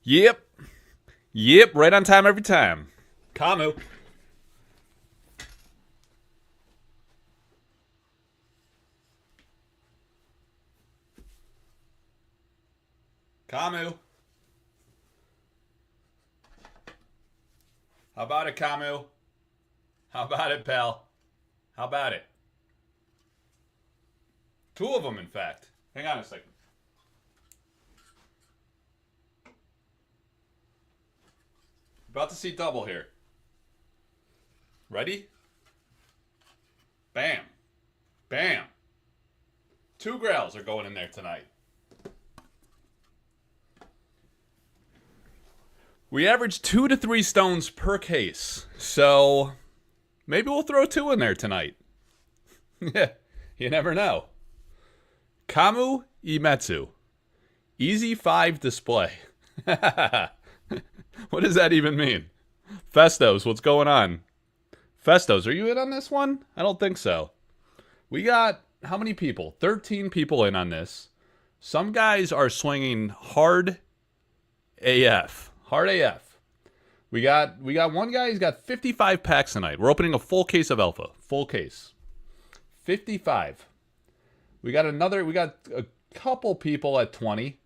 Yep. Yep, right on time every time. Camu. Camu. How about it, Camu? How about it, pal? How about it? Two of them, in fact. Hang on a second. About to see double here. Ready? Bam. Bam. Two grails are going in there tonight. We average 2 to 3 stones per case, so maybe we'll throw 2 in there tonight. Yeah, you never know. Kamu Imetsu. Easy 5 display. What does that even mean? Festos, what's going on? Festos, are you in on this one? I don't think so. We got, how many people? 13 people in on this. Some guys are swinging hard AF. Hard AF. We got one guy, he's got 55 packs tonight. We're opening a full case of Alpha. Full case. 55. We got a couple people at 20.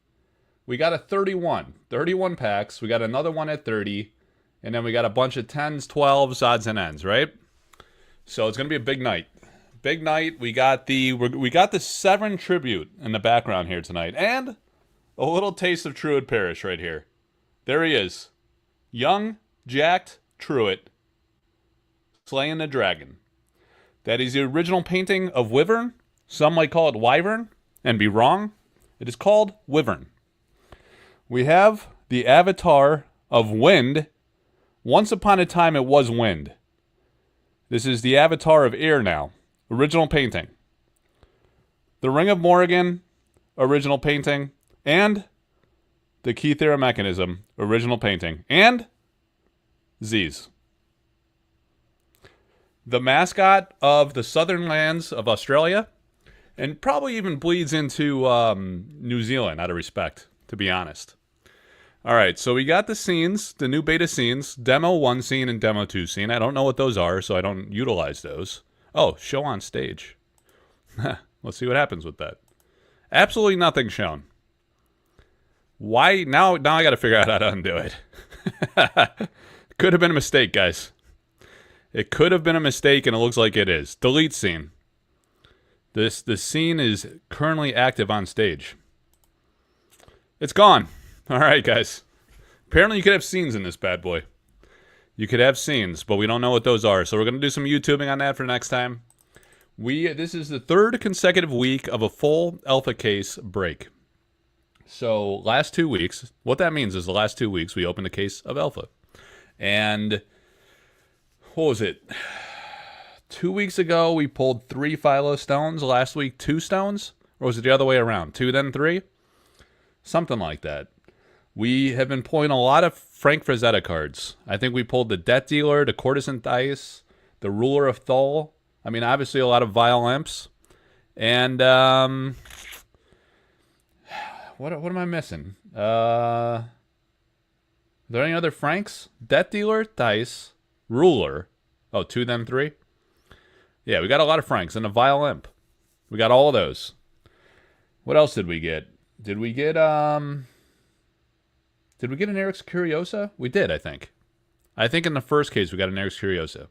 We got a 31. 31 packs. We got another one at 30. And then we got a bunch of 10s, 12s, odds and ends, right? So it's going to be a big night. Big night. We got the 7 tribute in the background here tonight. And a little taste of Truett Parrish right here. There he is. Young, jacked Truett. Slaying the dragon. That is the original painting of Wyvern. Some might call it Wyvern and be wrong. It is called Wyvern. We have the avatar of Wind. Once upon a time it was Wind. This is the avatar of Air now. Original painting. The Ring of Morrigan. Original painting. And the Kythera Mechanism. Original painting. And Z's. The mascot of the southern lands of Australia. And probably even bleeds into New Zealand out of respect, to be honest. All right, so we got the scenes, the new beta scenes, Demo 1 scene and Demo 2 scene. I don't know what those are, so I don't utilize those. Oh, show on stage. Let's see what happens with that. Absolutely nothing shown. Why? Now I got to figure out how to undo it. Could have been a mistake, guys. It could have been a mistake, and it looks like it is. Delete scene. The scene is currently active on stage. It's gone. All right, guys. Apparently you could have scenes in this bad boy. You could have scenes, but we don't know what those are. So we're going to do some YouTubing on that for next time. This is the 3rd consecutive week of a full alpha case break. So last 2 weeks, what that means is the last 2 weeks we opened a case of alpha. And what was it? 2 weeks ago we pulled 3 Philo stones. Last week 2 stones? Or was it the other way around? 2 then 3? Something like that. We have been pulling a lot of Frank Frazetta cards. I think we pulled the Debt Dealer, the Courtesan Dice, the Ruler of Thol. I mean, obviously a lot of Vile Imps. And, what am I missing? Are there any other Franks? Debt Dealer, Dice, Ruler. Oh, 2 then 3? Yeah, we got a lot of Franks and a Vile Imp. We got all of those. What else did we get? Did we get an Eric's Curiosa? We did, I think. I think in the first case we got an Eric's Curiosa.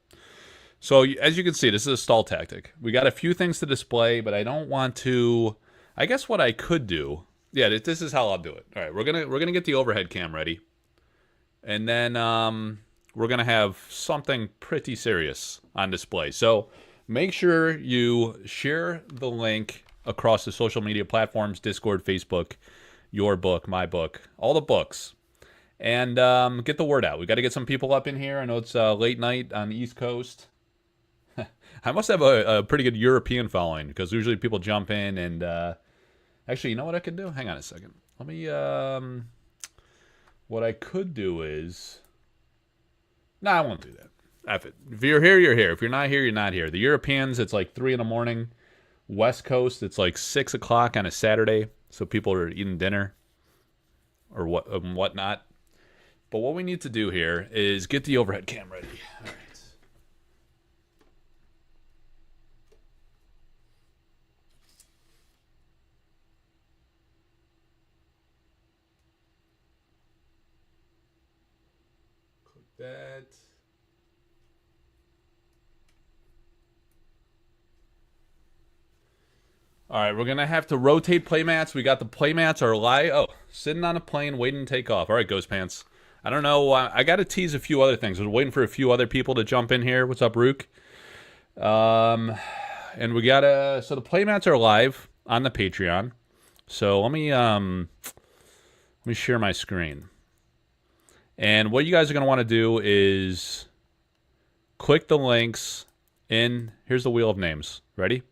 So as you can see, this is a stall tactic. We got a few things to display, but I don't want to. I guess what I could do. Yeah, this is how I'll do it. All right, we're gonna get the overhead cam ready, and then we're gonna have something pretty serious on display. So make sure you share the link across the social media platforms: Discord, Facebook, your book, my book, all the books. And get the word out. We got to get some people up in here. I know it's late night on the East Coast. I must have a pretty good European following because usually people jump in and... actually, you know what I could do? Hang on a second. Let me... what I could do is... No, I won't do that. If you're here, you're here. If you're not here, you're not here. The Europeans, it's like 3 in the morning. West Coast, it's like 6 o'clock on a Saturday. So people are eating dinner or whatnot. But what we need to do here is get the overhead cam ready. All right. Click that. All right, we're going to have to rotate playmats. We got the playmats are live. Oh, sitting on a plane waiting to take off. All right, Ghost Pants. I don't know. I got to tease a few other things. We're waiting for a few other people to jump in here. What's up, Rook? And we got to... So the playmats are live on the Patreon. So let me share my screen. And what you guys are going to want to do is click the links in... Here's the wheel of names. Ready?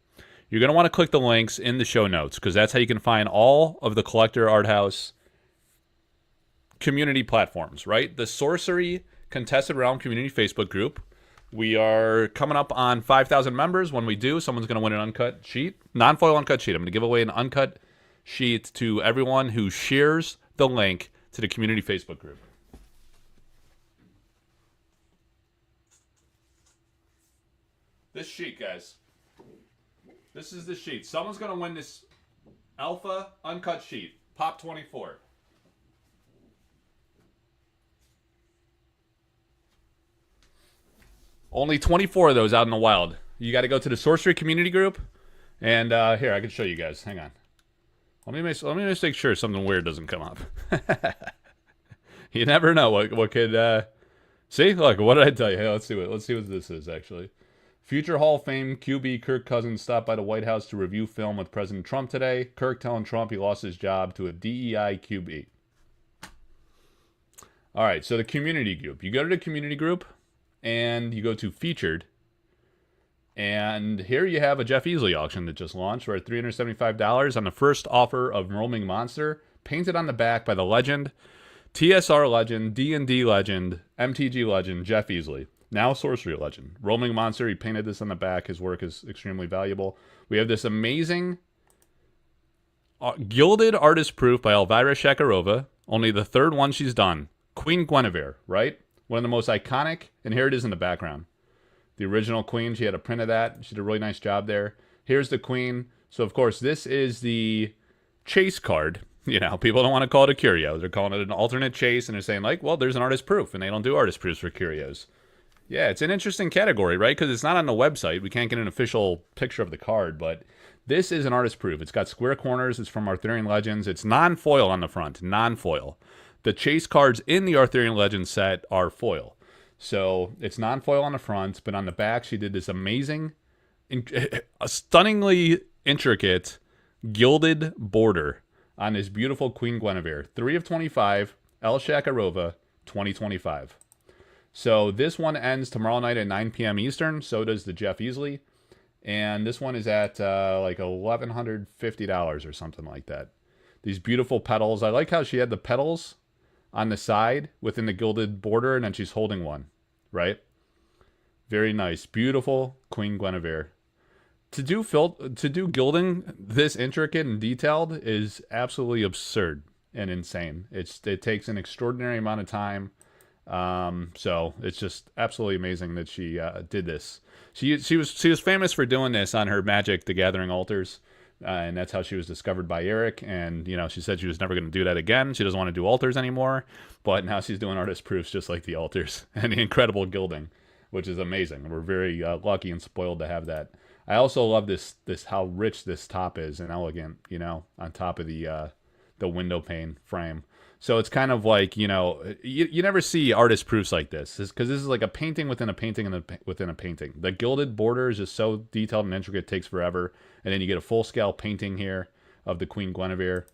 You're going to want to click the links in the show notes because that's how you can find all of the Collector Arthouse community platforms, right? The Sorcery Contested Realm Community Facebook group. We are coming up on 5,000 members. When we do, someone's going to win an uncut sheet. Non-foil uncut sheet. I'm going to give away an uncut sheet to everyone who shares the link to the community Facebook group. This sheet, guys. This is the sheet. Someone's going to win this alpha uncut sheet. Pop 24. Only 24 of those out in the wild. You got to go to the Sorcery community group. And here, I can show you guys. Hang on. Let me just make sure something weird doesn't come up. You never know what could... See? Look, what did I tell you? Hey, let's see what this is, actually. Future Hall of Fame QB Kirk Cousins stopped by the White House to review film with President Trump today. Kirk telling Trump he lost his job to a DEI QB. All right, so the community group. You go to the community group, and you go to Featured. And here you have a Jeff Easley auction that just launched. We're at $375 on the first offer of Roaming Monster, painted on the back by the legend, TSR legend, D&D legend, MTG legend, Jeff Easley. Now Sorcery legend. Roaming Monster, he painted this on the back. His work is extremely valuable. We have this amazing gilded artist proof by Elvira Shakarova. Only the third one she's done. Queen Guinevere, right? One of the most iconic. And here it is in the background. The original Queen, she had a print of that. She did a really nice job there. Here's the Queen. So, of course, this is the chase card. You know, people don't want to call it a curio. They're calling it an alternate chase. And they're saying, like, well, there's an artist proof. And they don't do artist proofs for curios. Yeah, it's an interesting category, right? Because it's not on the website. We can't get an official picture of the card, but this is an artist proof. It's got square corners. It's from Arthurian Legends. It's non-foil on the front, non-foil. The chase cards in the Arthurian Legends set are foil. So it's non-foil on the front, but on the back, she did this amazing, stunningly intricate gilded border on this beautiful Queen Guinevere. 3 of 25, El Shakarova, 2025. So this one ends tomorrow night at 9 p.m. Eastern. So does the Jeff Easley. And this one is at like $1,150 or something like that. These beautiful petals. I like how she had the petals on the side within the gilded border, and then she's holding one, right? Very nice. Beautiful Queen Guinevere. To do gilding this intricate and detailed is absolutely absurd and insane. It takes an extraordinary amount of time. So it's just absolutely amazing that she did this. She was famous for doing this on her Magic the Gathering altars, and that's how she was discovered by Eric. And you know, she said she was never going to do that again. She doesn't want to do altars anymore, but now she's doing artist proofs just like the altars and the incredible gilding, which is amazing. We're very lucky and spoiled to have that. I also love this how rich this top is and elegant, you know, on top of the window pane frame. So it's kind of like, you know, you never see artist proofs like this because this is like a painting within a painting within a painting. The gilded border is just so detailed and intricate, it takes forever. And then you get a full-scale painting here of the Queen Guinevere.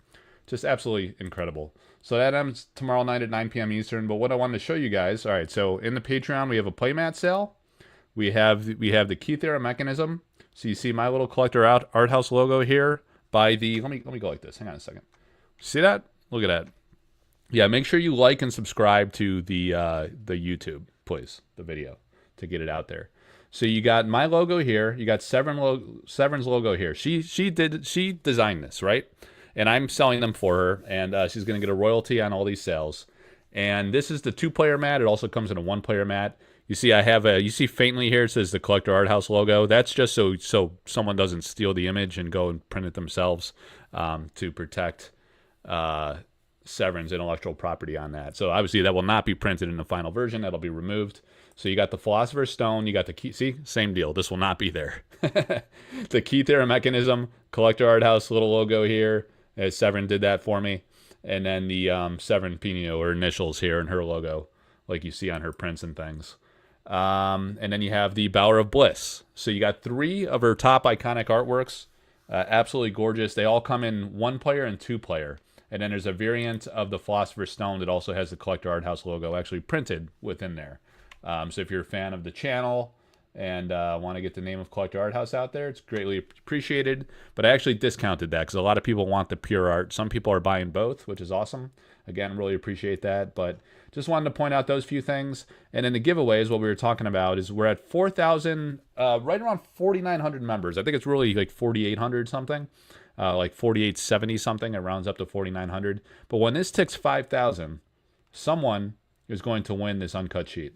Just absolutely incredible. So that ends tomorrow night at 9 p.m. Eastern. But what I wanted to show you guys, all right, so in the Patreon, we have a playmat sale. We have the Keith Era mechanism. So you see my little Collector Arthouse logo here by the, let me go like this. Hang on a second. See that? Look at that. Yeah, make sure you like and subscribe to the YouTube, please, the video, to get it out there. So you got my logo here. You got Severin's logo here. She designed this, right? And I'm selling them for her, and she's going to get a royalty on all these sales. And this is the 2-player mat. It also comes in a 1-player mat. You see, you see faintly here, it says the Collector Arthouse logo. That's just so someone doesn't steal the image and go and print it themselves, to protect Severn's intellectual property on that. So obviously that will not be printed in the final version. That'll be removed. So you got the Philosopher's Stone. You got the key. See, same deal. This will not be there. The Key Theorem Mechanism, Collector Arthouse little logo here. As Severn did that for me. And then the Severn Pino, or initials here in her logo, like you see on her prints and things. And then you have the Bower of Bliss. So you got 3 of her top iconic artworks. Absolutely gorgeous. They all come in 1-player and 2-player. And then there's a variant of the Philosopher's Stone that also has the Collector Arthouse logo actually printed within there. So if you're a fan of the channel and want to get the name of Collector Arthouse out there, it's greatly appreciated. But I actually discounted that because a lot of people want the pure art. Some people are buying both, which is awesome. Again, really appreciate that. But just wanted to point out those few things. And then the giveaways, what we were talking about is we're at 4,000, right around 4,900 members. I think it's really like 4,800 something, like 4,870 something. It rounds up to 4,900. But when this ticks 5,000, someone is going to win this uncut sheet.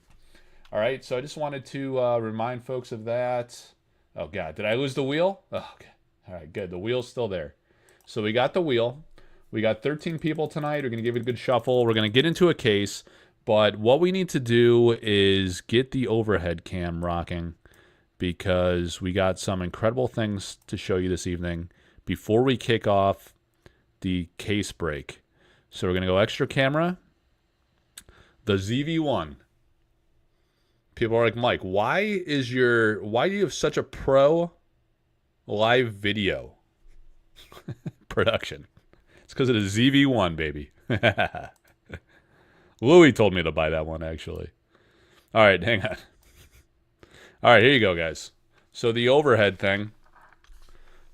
All right, so I just wanted to remind folks of that. Oh, God, did I lose the wheel? Oh, okay. All right, good. The wheel's still there. So we got the wheel. We got 13 people tonight. We're going to give it a good shuffle. We're going to get into a case. But what we need to do is get the overhead cam rocking because we got some incredible things to show you this evening before we kick off the case break. So we're going to go extra camera. The ZV-1. People are like, Mike, why do you have such a pro live video production? It's because of the ZV-1, baby. Louis told me to buy that one, actually. All right, hang on. All right, here you go, guys. So the overhead thing.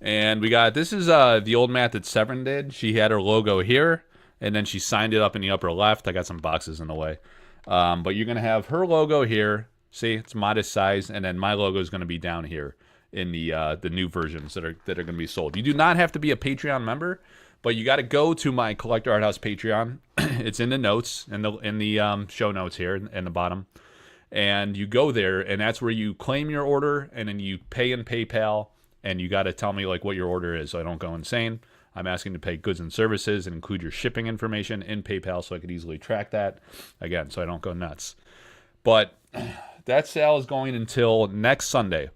And we got, this is the old mat that Severn did. She had her logo here, and then she signed it up in the upper left. I got some boxes in the way. But you're going to have her logo here. See, it's modest size, and then my logo is going to be down here in the new versions that are going to be sold. You do not have to be a Patreon member, but you got to go to my Collector Arthouse Patreon. It's in the notes, in the show notes here in the bottom, and you go there, and that's where you claim your order, and then you pay in PayPal, and you got to tell me like what your order is, so I don't go insane. I'm asking to pay goods and services and include your shipping information in PayPal, so I could easily track that again, so I don't go nuts. But that sale is going until next Sunday,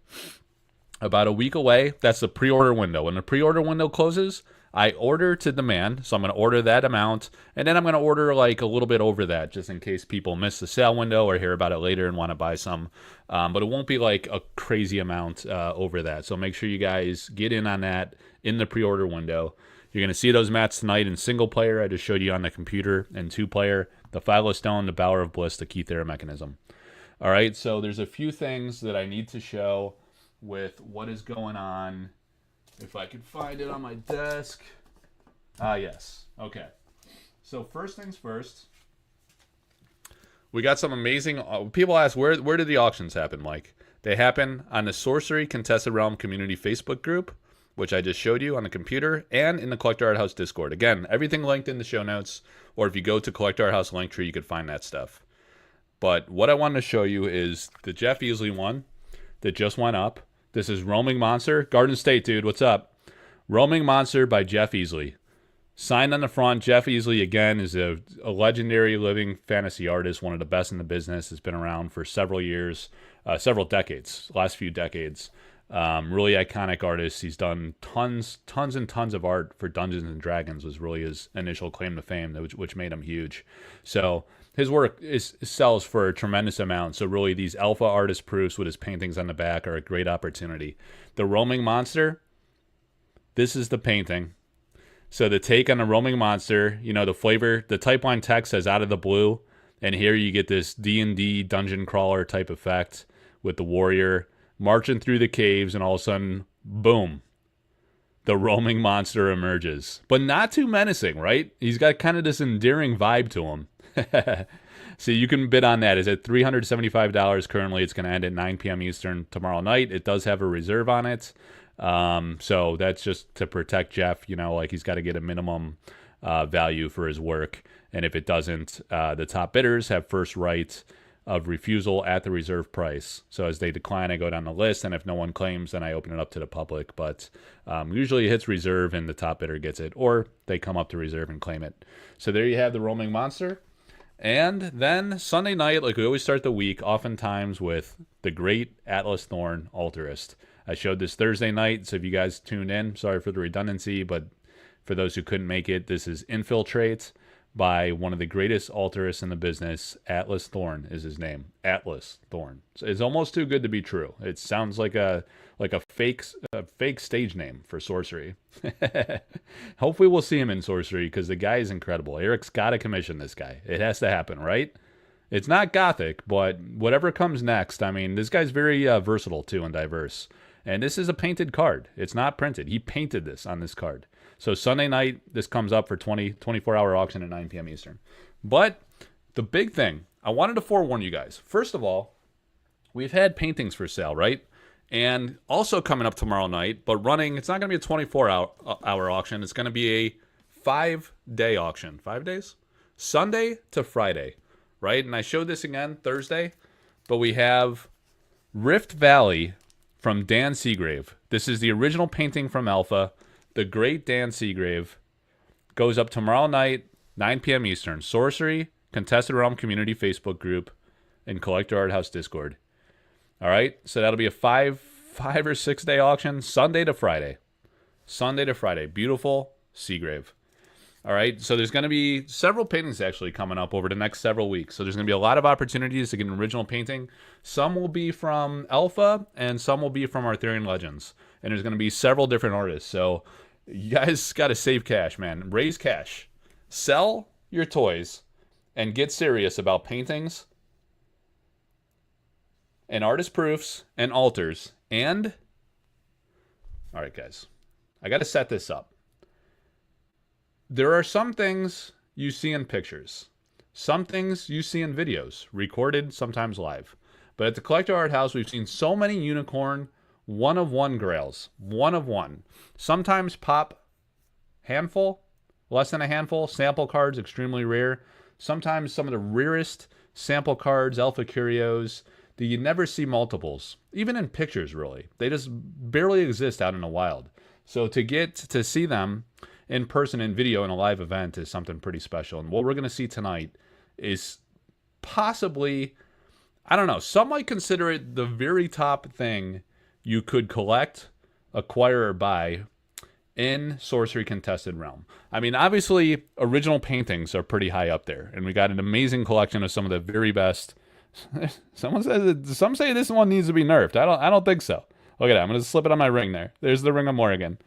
about a week away. That's the pre-order window. When the pre-order window closes, I order to demand, so I'm going to order that amount, and then I'm going to order like a little bit over that, just in case people miss the sale window or hear about it later and want to buy some. But it won't be like a crazy amount over that. So make sure you guys get in on that in the pre-order window. You're going to see those mats tonight in single player. I just showed you on the computer, and 2-player, the Philo Stone, the Bower of Bliss, the Key Theorem Mechanism. All right, so there's a few things that I need to show with what is going on. If I could find it on my desk. Yes. Okay. So first things first. We got some amazing... people ask, where did the auctions happen, Mike? They happen on the Sorcery Contested Realm Community Facebook group, which I just showed you on the computer, and in the Collector Arthouse Discord. Again, everything linked in the show notes, or if you go to Collector Arthouse Linktree, you could find that stuff. But what I wanted to show you is the Jeff Easley one that just went up. This is Roaming Monster. Garden State, dude, what's up? Roaming Monster by Jeff Easley. Signed on the front. Jeff Easley, again, is a legendary living fantasy artist, one of the best in the business. Has been around for several years, several decades, last few decades. Really iconic artist. He's done tons and tons of art for Dungeons and Dragons, was really his initial claim to fame, which made him huge. So his work sells for a tremendous amount. So really these alpha artist proofs with his paintings on the back are a great opportunity. The Roaming Monster, this is the painting. So the take on the Roaming Monster, you know, the flavor, the type line text says out of the blue. And here you get this D&D dungeon crawler type effect with the warrior marching through the caves, and all of a sudden, boom, the Roaming Monster emerges. But not too menacing, right? He's got kind of this endearing vibe to him. So you can bid on that. It's at $375 currently. It's going to end at 9 p.m. Eastern tomorrow night. It does have a reserve on it. So that's just to protect Jeff, you know, like he's got to get a minimum value for his work. And if it doesn't, the top bidders have first right of refusal at the reserve price. So as they decline, I go down the list, and if no one claims, then I open it up to the public. But usually it hits reserve and the top bidder gets it, or they come up to reserve and claim it. So there you have the roaming monster. And then Sunday night, like we always start the week, oftentimes with the great Atlas Thorn Altarist. I showed this Thursday night, so if you guys tuned in, sorry for the redundancy, but for those who couldn't make it, this is Infiltrate by one of the greatest altarists in the business. Atlas Thorn is his name. Atlas Thorn. It's almost too good to be true. It sounds like a fake stage name for sorcery. Hopefully we'll see him in sorcery, because the guy is incredible. Eric's got to commission this guy. It has to happen, right? It's not Gothic, but whatever comes next, I mean, this guy's very versatile too and diverse. And this is a painted card. It's not printed. He painted this on this card. So Sunday night, this comes up for 24-hour auction at 9 p.m. Eastern. But the big thing, I wanted to forewarn you guys. First of all, we've had paintings for sale, right? And also coming up tomorrow night, but running, it's not going to be a 24-hour auction. It's going to be a 5-day auction. 5 days? Sunday to Friday, right? And I showed this again Thursday, but we have Rift Valley from Dan Seagrave. This is the original painting from Alpha. The great Dan Seagrave goes up tomorrow night, 9 p.m. Eastern. Sorcery, Contested Realm Community Facebook group, and Collector Arthouse Discord. All right, so that'll be a 5 or 6 day auction, Sunday to Friday. Sunday to Friday. Beautiful Seagrave. All right, so there's going to be several paintings actually coming up over the next several weeks. So there's going to be a lot of opportunities to get an original painting. Some will be from Alpha, and some will be from Arthurian Legends. And there's going to be several different artists. So you guys got to save cash, man. Raise cash. Sell your toys and get serious about paintings and artist proofs and altars. And, all right, guys, I got to set this up. There are some things you see in pictures. Some things you see in videos, recorded, sometimes live. But at the Collector Arthouse, we've seen so many unicorn, one-of-one grails. One-of-one. Sometimes pop handful, less than a handful. Sample cards, extremely rare. Sometimes some of the rarest sample cards, Alpha Curios, that you never see multiples. Even in pictures, really. They just barely exist out in the wild. So to get to see them in person in video in a live event is something pretty special. And what we're going to see tonight is possibly, I don't know, some might consider it the very top thing you could collect, acquire, or buy in Sorcery Contested Realm. I mean, obviously, original paintings are pretty high up there. And we got an amazing collection of some of the very best. Some say this one needs to be nerfed. I don't think so. Look at that. I'm going to slip it on my ring there. There's the Ring of Morrigan.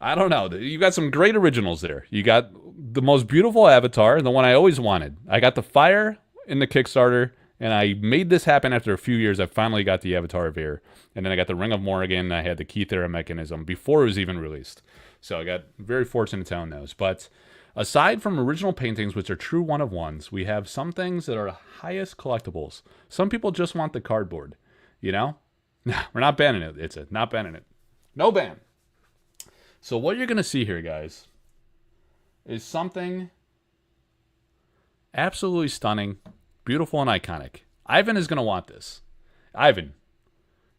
I don't know. You got some great originals there. You got the most beautiful avatar, the one I always wanted. I got the fire in the Kickstarter, and I made this happen after a few years. I finally got the Avatar of Air, and then I got the Ring of Morrigan. I had the Keythera mechanism before it was even released. So I got very fortunate to own those. But aside from original paintings, which are true one-of-ones, we have some things that are highest collectibles. Some people just want the cardboard, you know? Nah, we're not banning it. It's it. Not banning it. No ban. So what you're going to see here, guys, is something absolutely stunning, beautiful, and iconic. Ivan is going to want this. Ivan,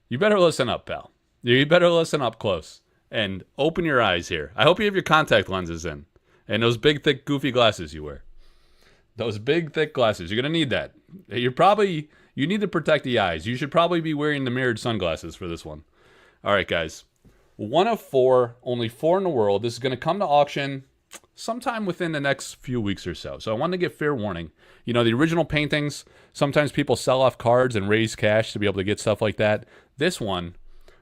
you better listen up, pal. You better listen up close and open your eyes here. I hope you have your contact lenses in and those big, thick, goofy glasses you wear. Those big, thick glasses. You're going to need that. You need to protect the eyes. You should probably be wearing the mirrored sunglasses for this one. All right, guys. One of four, only 4 in the world. This is going to come to auction sometime within the next few weeks or so. So I wanted to give fair warning. You know, the original paintings, sometimes people sell off cards and raise cash to be able to get stuff like that. This one,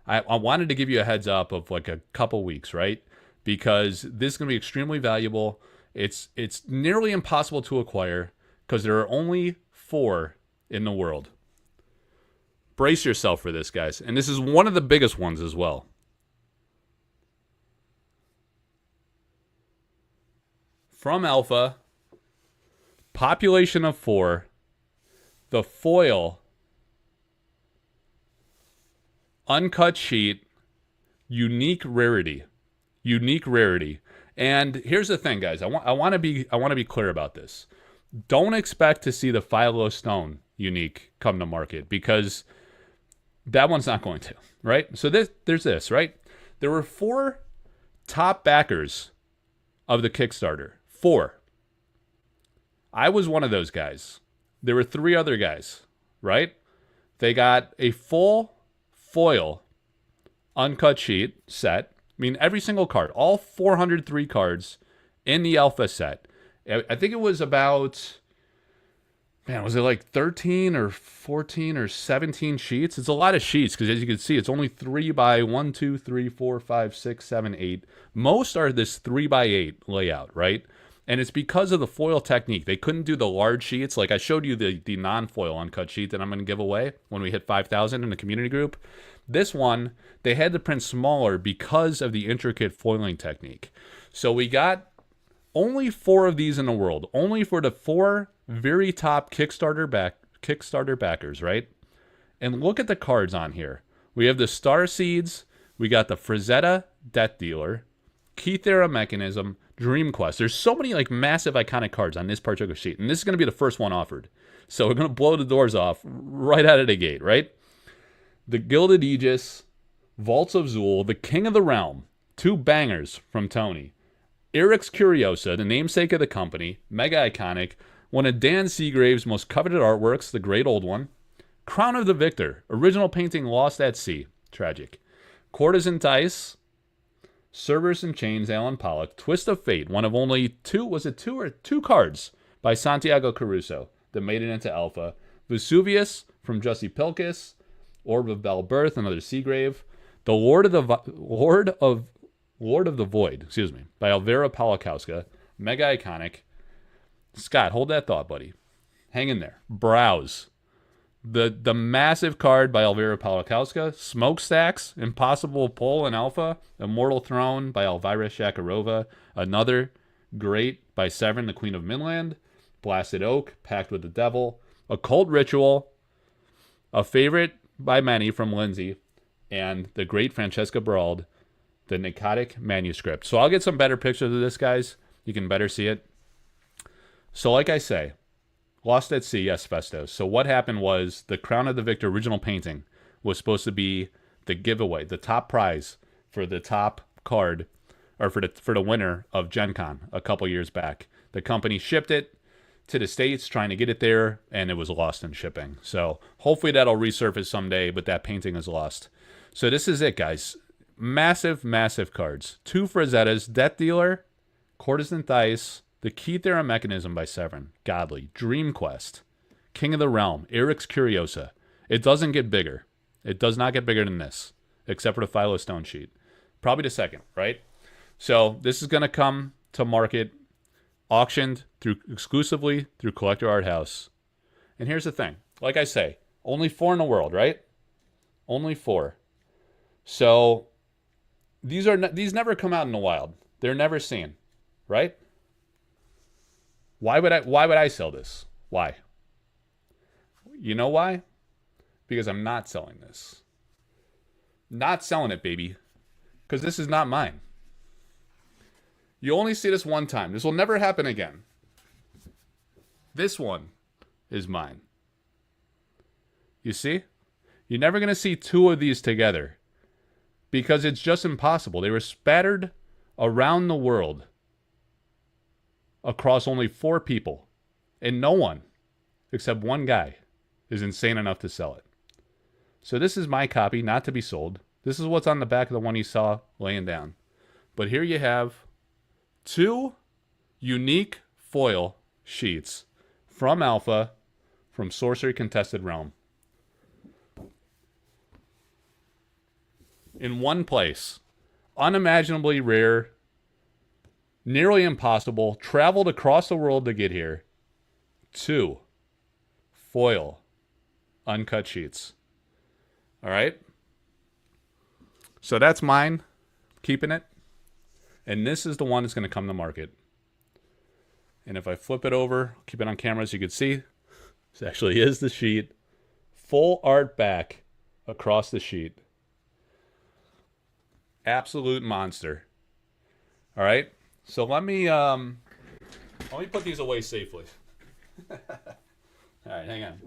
I wanted to give you a heads up of like a couple weeks, right? Because this is going to be extremely valuable. It's nearly impossible to acquire because there are only 4 in the world. Brace yourself for this, guys. And this is one of the biggest ones as well. From Alpha, population of 4, the foil, uncut sheet, unique rarity. And here's the thing, guys. I want to be clear about this. Don't expect to see the Philo Stone unique come to market, because that one's not going to, right? So there's this, right? There were 4 top backers of the Kickstarter. 4. I was one of those guys. There were 3 other guys, right? They got a full foil uncut sheet set. I mean, every single card, all 403 cards in the alpha set. I think it was about, man, was it like 13 or 14 or 17 sheets? It's a lot of sheets, because as you can see, it's only 3 by 1, 2, 3, 4, 5, 6, 7, 8. Most are this 3 by 8 layout, right? And it's because of the foil technique. They couldn't do the large sheets. Like I showed you the non-foil uncut sheet that I'm going to give away when we hit 5,000 in the community group. This one, they had to print smaller because of the intricate foiling technique. So we got only 4 of these in the world, only for the 4 very top Kickstarter backers, right? And look at the cards on here. We have the Star Seeds, we got the Frazetta Death Dealer, Keythera Mechanism, Dream Quest. There's so many like massive iconic cards on this particular sheet, and this is going to be the first one offered. So we're going to blow the doors off right out of the gate, right? The Gilded Aegis, Vaults of Zool, the King of the Realm, 2 bangers from Tony. Eric's Curiosa, the namesake of the company, mega iconic, one of Dan Seagrave's most coveted artworks, the great old one. Crown of the Victor, original painting lost at sea, tragic. Courtesan Dice, Cerberus and Chains, Alan Pollock, Twist of Fate, one of only 2, was it 2 or 2 cards by Santiago Caruso that made it into Alpha. Vesuvius from Jussi Pilkis, Orb of Balbirth, another Seagrave. The Lord of the Void, by Elvira Palakowska, mega iconic. Scott, hold that thought, buddy. Hang in there. Browse. The massive card by Elvira Palakowska, Smokestacks, Impossible Pull in Alpha, Immortal Throne by Elvira Shakarova, another great by Severn, the Queen of Midland, Blasted Oak, Pact with the Devil, Occult Ritual, a favorite by many from Lindsay, and the great Francesca Berald, the Nicotic Manuscript. So I'll get some better pictures of this, guys. You can better see it. So like I say, lost at sea, yes, Festos. So what happened was the Crown of the Victor original painting was supposed to be the giveaway, the top prize for the top card, or for the winner of Gen Con a couple years back. The company shipped it to the States, trying to get it there, and it was lost in shipping. So hopefully that'll resurface someday, but that painting is lost. So this is it, guys. Massive, massive cards. 2 Frazettas, Death Dealer, Courtesan Dice, the Keythera Mechanism by Severn, Godly, Dream Quest, King of the Realm, Eric's Curiosa. It doesn't get bigger. It does not get bigger than this, except for the Philo Stone sheet. Probably the second, right? So this is going to come to market, auctioned exclusively through Collector Arthouse. And here's the thing. Like I say, only 4 in the world, right? Only 4. So these never come out in the wild. They're never seen, right? Why would I sell this? Why? You know why? Because I'm not selling this. Not selling it, baby. Because this is not mine. You only see this one time. This will never happen again. This one is mine. You see? You're never going to see 2 of these together. Because it's just impossible. They were spattered around the world across only 4 people. And no one, except one guy, is insane enough to sell it. So this is my copy, not to be sold. This is what's on the back of the one you saw laying down. But here you have 2 unique foil sheets from Alpha, from Sorcery Contested Realm. In one place. Unimaginably rare, nearly impossible, traveled across the world to get here. 2 foil uncut sheets. All right? So that's mine. Keeping it. And this is the one that's going to come to market. And if I flip it over, keep it on camera so you can see, this actually is the sheet. Full art back across the sheet. Absolute monster. All right? So let me put these away safely. All right, hang on.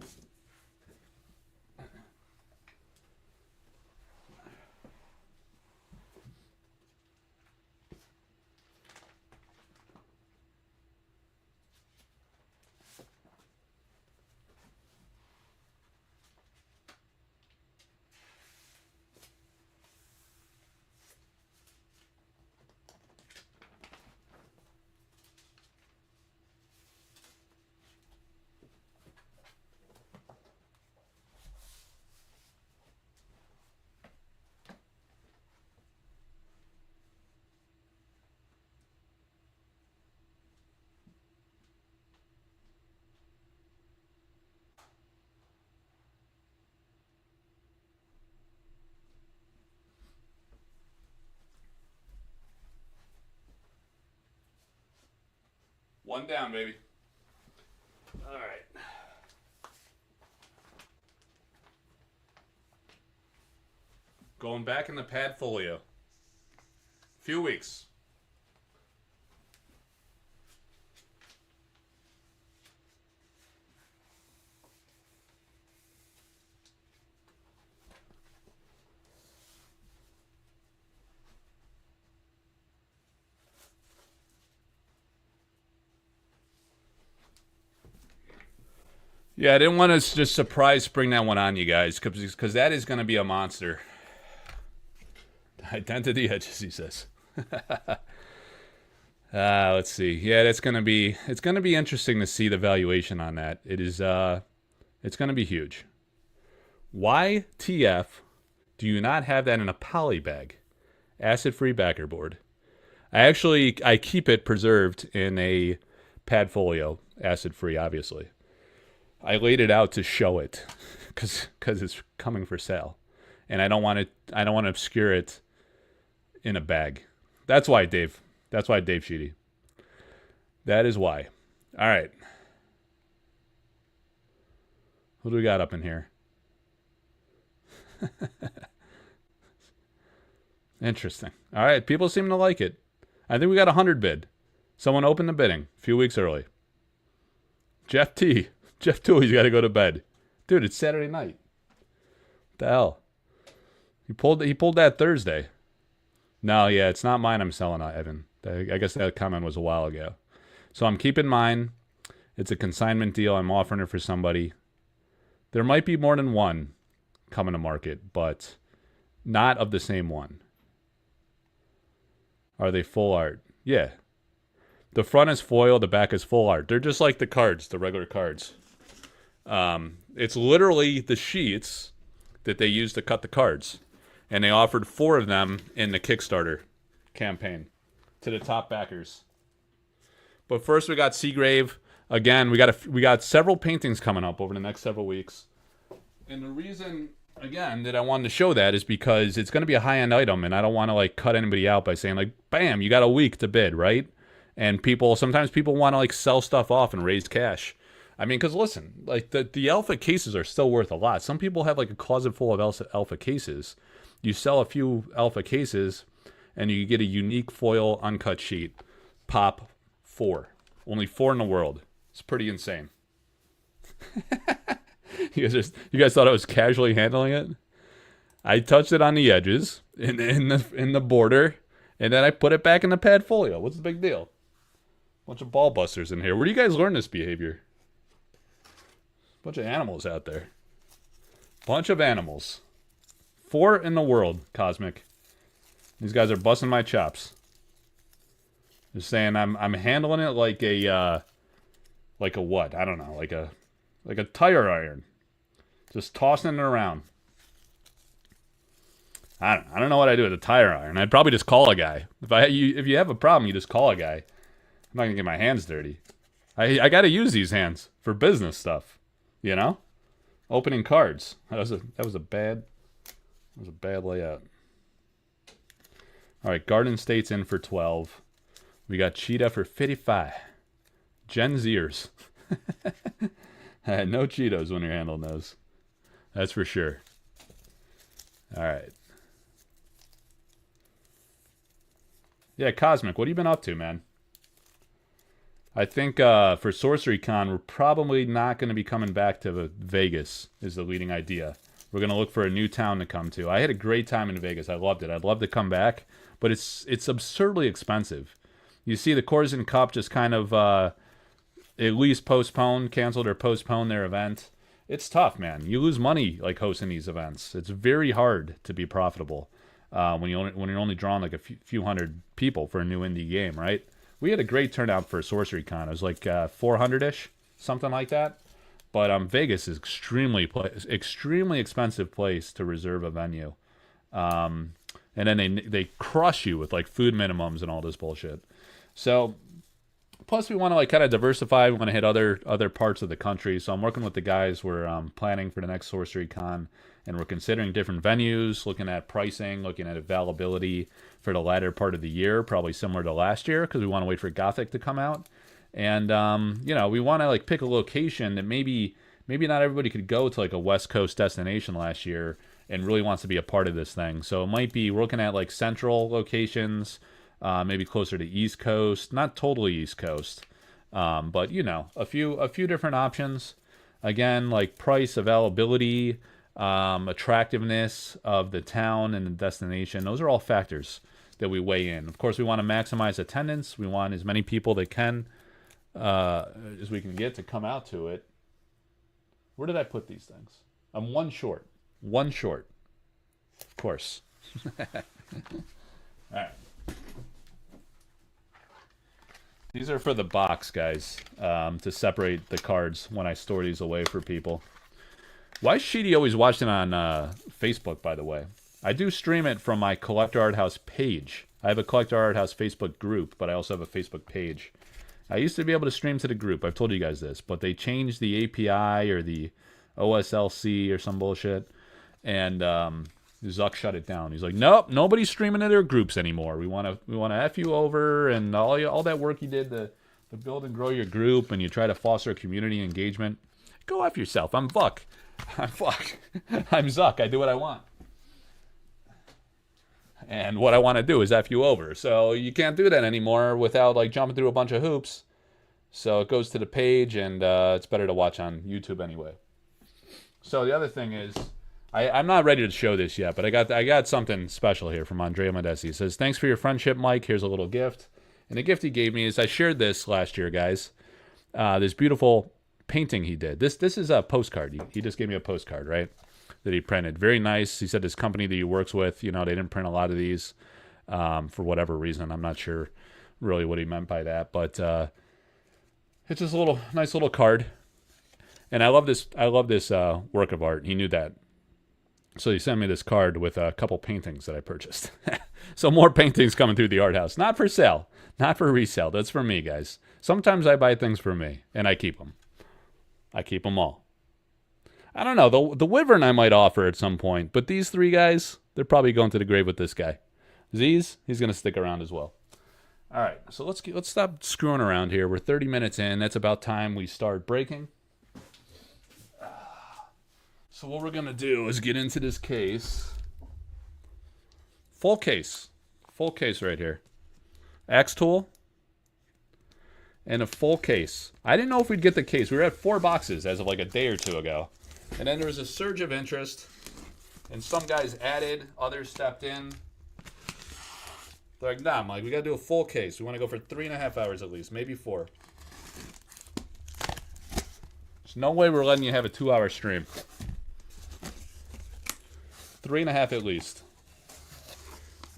One down, baby. All right. Going back in the Padfolio. Few weeks. Yeah, I didn't want to just surprise spring that one on you guys, because that is going to be a monster. Identity edges, he says. Let's see. Yeah, it's going to be interesting to see the valuation on that. It's going to be huge. Why TF do you not have that in a poly bag? Acid-free backer board. I keep it preserved in a Padfolio, acid-free, obviously. I laid it out to show it, because it's coming for sale, and I don't want to obscure it in a bag. That's why, Dave. That's why, Dave Sheedy. That is why. All right. What do we got up in here? Interesting. All right. People seem to like it. I think we got 100 bid. Someone opened the bidding a few weeks early. Jeff T. Jeff Tooey's got to go to bed. Dude, it's Saturday night. What the hell? He pulled that Thursday. No, yeah, it's not mine I'm selling, Evan. I guess that comment was a while ago. So I'm keeping mine. It's a consignment deal. I'm offering it for somebody. There might be more than one coming to market, but not of the same one. Are they full art? Yeah. The front is foil, the back is full art. They're just like the cards, the regular cards. It's literally the sheets that they use to cut the cards. And they offered 4 of them in the Kickstarter campaign to the top backers. But first we got Seagrave. Again, we got several paintings coming up over the next several weeks. And the reason, again, that I wanted to show that is because it's going to be a high-end item, and I don't want to like cut anybody out by saying like, bam, you got a week to bid, right? And sometimes people want to like sell stuff off and raise cash. I mean, because listen, like the alpha cases are still worth a lot. Some people have like a closet full of alpha cases. You sell a few alpha cases, and you get a unique foil uncut sheet. Pop 4. Only 4 in the world. It's pretty insane. You guys thought I was casually handling it? I touched it on the edges, in the border, and then I put it back in the Padfolio. What's the big deal? Bunch of ball busters in here. Where do you guys learn this behavior? Bunch of animals out there. Bunch of animals. 4 in the world, Cosmic. These guys are busting my chops. Just saying I'm handling it like a what? I don't know, like a tire iron. Just tossing it around. I don't know what I do with a tire iron. I'd probably just call a guy. If you have a problem, you just call a guy. I'm not gonna get my hands dirty. I gotta use these hands for business stuff. You know? Opening cards. That was a bad layout. Alright, Garden State's in for 12. We got Cheetah for 55. Gen Zers. No Cheetos when you're handling those. That's for sure. Alright. Yeah, Cosmic, what have you been up to, man? I think for Sorcery Con, we're probably not going to be coming back to Vegas, is the leading idea. We're going to look for a new town to come to. I had a great time in Vegas. I loved it. I'd love to come back, but it's absurdly expensive. You see the Corzine Cup just kind of at least canceled or postponed their event. It's tough, man. You lose money like hosting these events. It's very hard to be profitable when you're only drawing like a few hundred people for a new indie game, right? We had a great turnout for Sorcery Con. It was like 400-ish, something like that. But Vegas is extremely expensive place to reserve a venue. And then they crush you with like food minimums and all this bullshit. So plus we want to like kind of diversify. We want to hit other parts of the country. So I'm working with the guys. We're planning for the next Sorcery Con, and we're considering different venues, looking at pricing, looking at availability for the latter part of the year, probably similar to last year, because we want to wait for Gothic to come out. And we want to like pick a location that maybe not everybody could go to, like a West Coast destination last year and really wants to be a part of this thing. So it might be, we're looking at like central locations, maybe closer to East Coast, not totally East Coast, but a few different options. Again, like price, availability, attractiveness of the town and the destination. Those are all factors that we weigh in. Of course, we want to maximize attendance. We want as many people that can as we can get to come out to it. Where did I put these things? I'm one short. Of course. All right. These are for the box, guys, to separate the cards when I store these away for people. Why is Sheedy always watching on Facebook, by the way? I do stream it from my Collector Arthouse page. I have a Collector Arthouse Facebook group, but I also have a Facebook page. I used to be able to stream to the group. I've told you guys this, but they changed the API or the OSLC or some bullshit, and Zuck shut it down. He's like, nope, nobody's streaming to their groups anymore. We want to F you over, and all that work you did to build and grow your group, and you try to foster community engagement. Go F yourself. I'm Zuck. I do what I want. And what I want to do is F you over. So you can't do that anymore without like jumping through a bunch of hoops. So it goes to the page, and it's better to watch on YouTube anyway. So the other thing is, I'm not ready to show this yet, but I got something special here from Andrea Modesi. He says, thanks for your friendship, Mike. Here's a little gift. And the gift he gave me is, I shared this last year, guys. This beautiful painting he did. This is a postcard. He just gave me a postcard, right? That he printed. Very nice. He said his company that he works with, they didn't print a lot of these for whatever reason. I'm not sure really what he meant by that, but it's just a nice little card. And I love this work of art. He knew that. So he sent me this card with a couple paintings that I purchased. So more paintings coming through the art house. Not for sale. Not for resale. That's for me, guys. Sometimes I buy things for me, and I keep them. I keep them all. I don't know. The Wyvern I might offer at some point, but these three guys, they're probably going to the grave with this guy. Z's, he's going to stick around as well. All right, so let's stop screwing around here. We're 30 minutes in. That's about time we start breaking. So what we're going to do is get into this case. Full case. Full case right here. Axe tool. And a full case. I didn't know if we'd get the case. We were at 4 boxes as of like a day or two ago. And then there was a surge of interest. And some guys added. Others stepped in. They're like, nah, Mike, we got to do a full case. We want to go for 3.5 hours at least. Maybe 4. There's no way we're letting you have a 2-hour stream. 3.5 at least.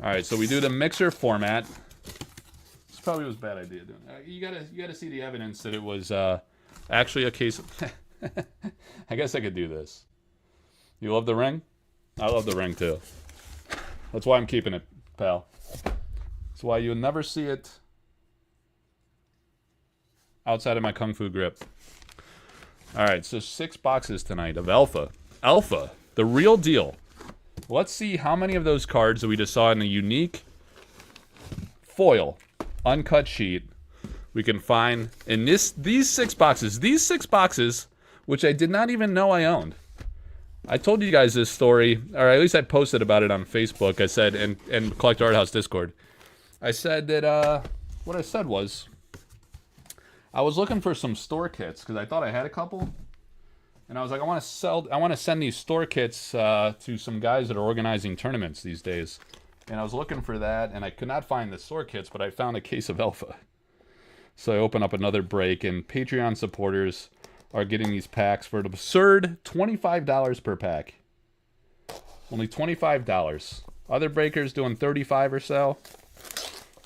All right, so we do the mixer format. This probably was a bad idea doing that. You gotta see the evidence that it was actually a case of I guess I could do this. You love the ring? I love the ring too. That's why I'm keeping it, pal. That's why you'll never see it outside of my Kung Fu grip. All right, so 6 boxes tonight of Alpha. Alpha, the real deal. Let's see how many of those cards that we just saw in a unique foil, uncut sheet, we can find in these 6 boxes. These 6 boxes, which I did not even know I owned. I told you guys this story, or at least I posted about it on Facebook. I said, and Collector Arthouse Discord. I said that, what I said was, I was looking for some store kits because I thought I had a couple, and I was like, I want to send these store kits to some guys that are organizing tournaments these days. And I was looking for that, and I could not find the store kits, but I found a case of Alpha. So I open up another break, and Patreon supporters are getting these packs for an absurd $25 per pack. Only $25. Other breakers doing $35 or so.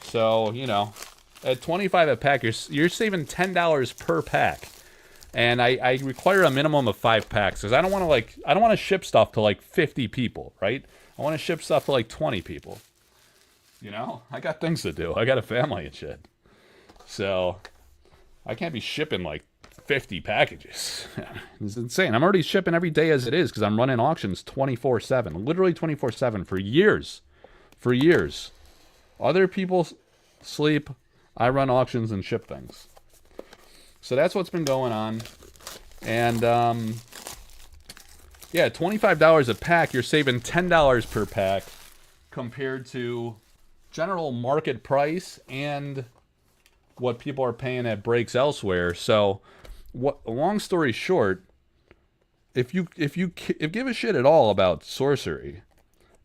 So, you know, at $25 a pack, you're saving $10 per pack. And I require a minimum of 5 packs because I don't want to ship stuff to like 50 people, right? I want to ship stuff to like 20 people. You know, I got things to do. I got a family and shit. So I can't be shipping like 50 packages. It's insane. I'm already shipping every day as it is because I'm running auctions 24/7, literally 24/7 for years. For years. Other people sleep. I run auctions and ship things. So that's what's been going on. And yeah, $25 a pack. You're saving $10 per pack compared to general market price and what people are paying at breaks elsewhere. So, long story short, if you give a shit at all about Sorcery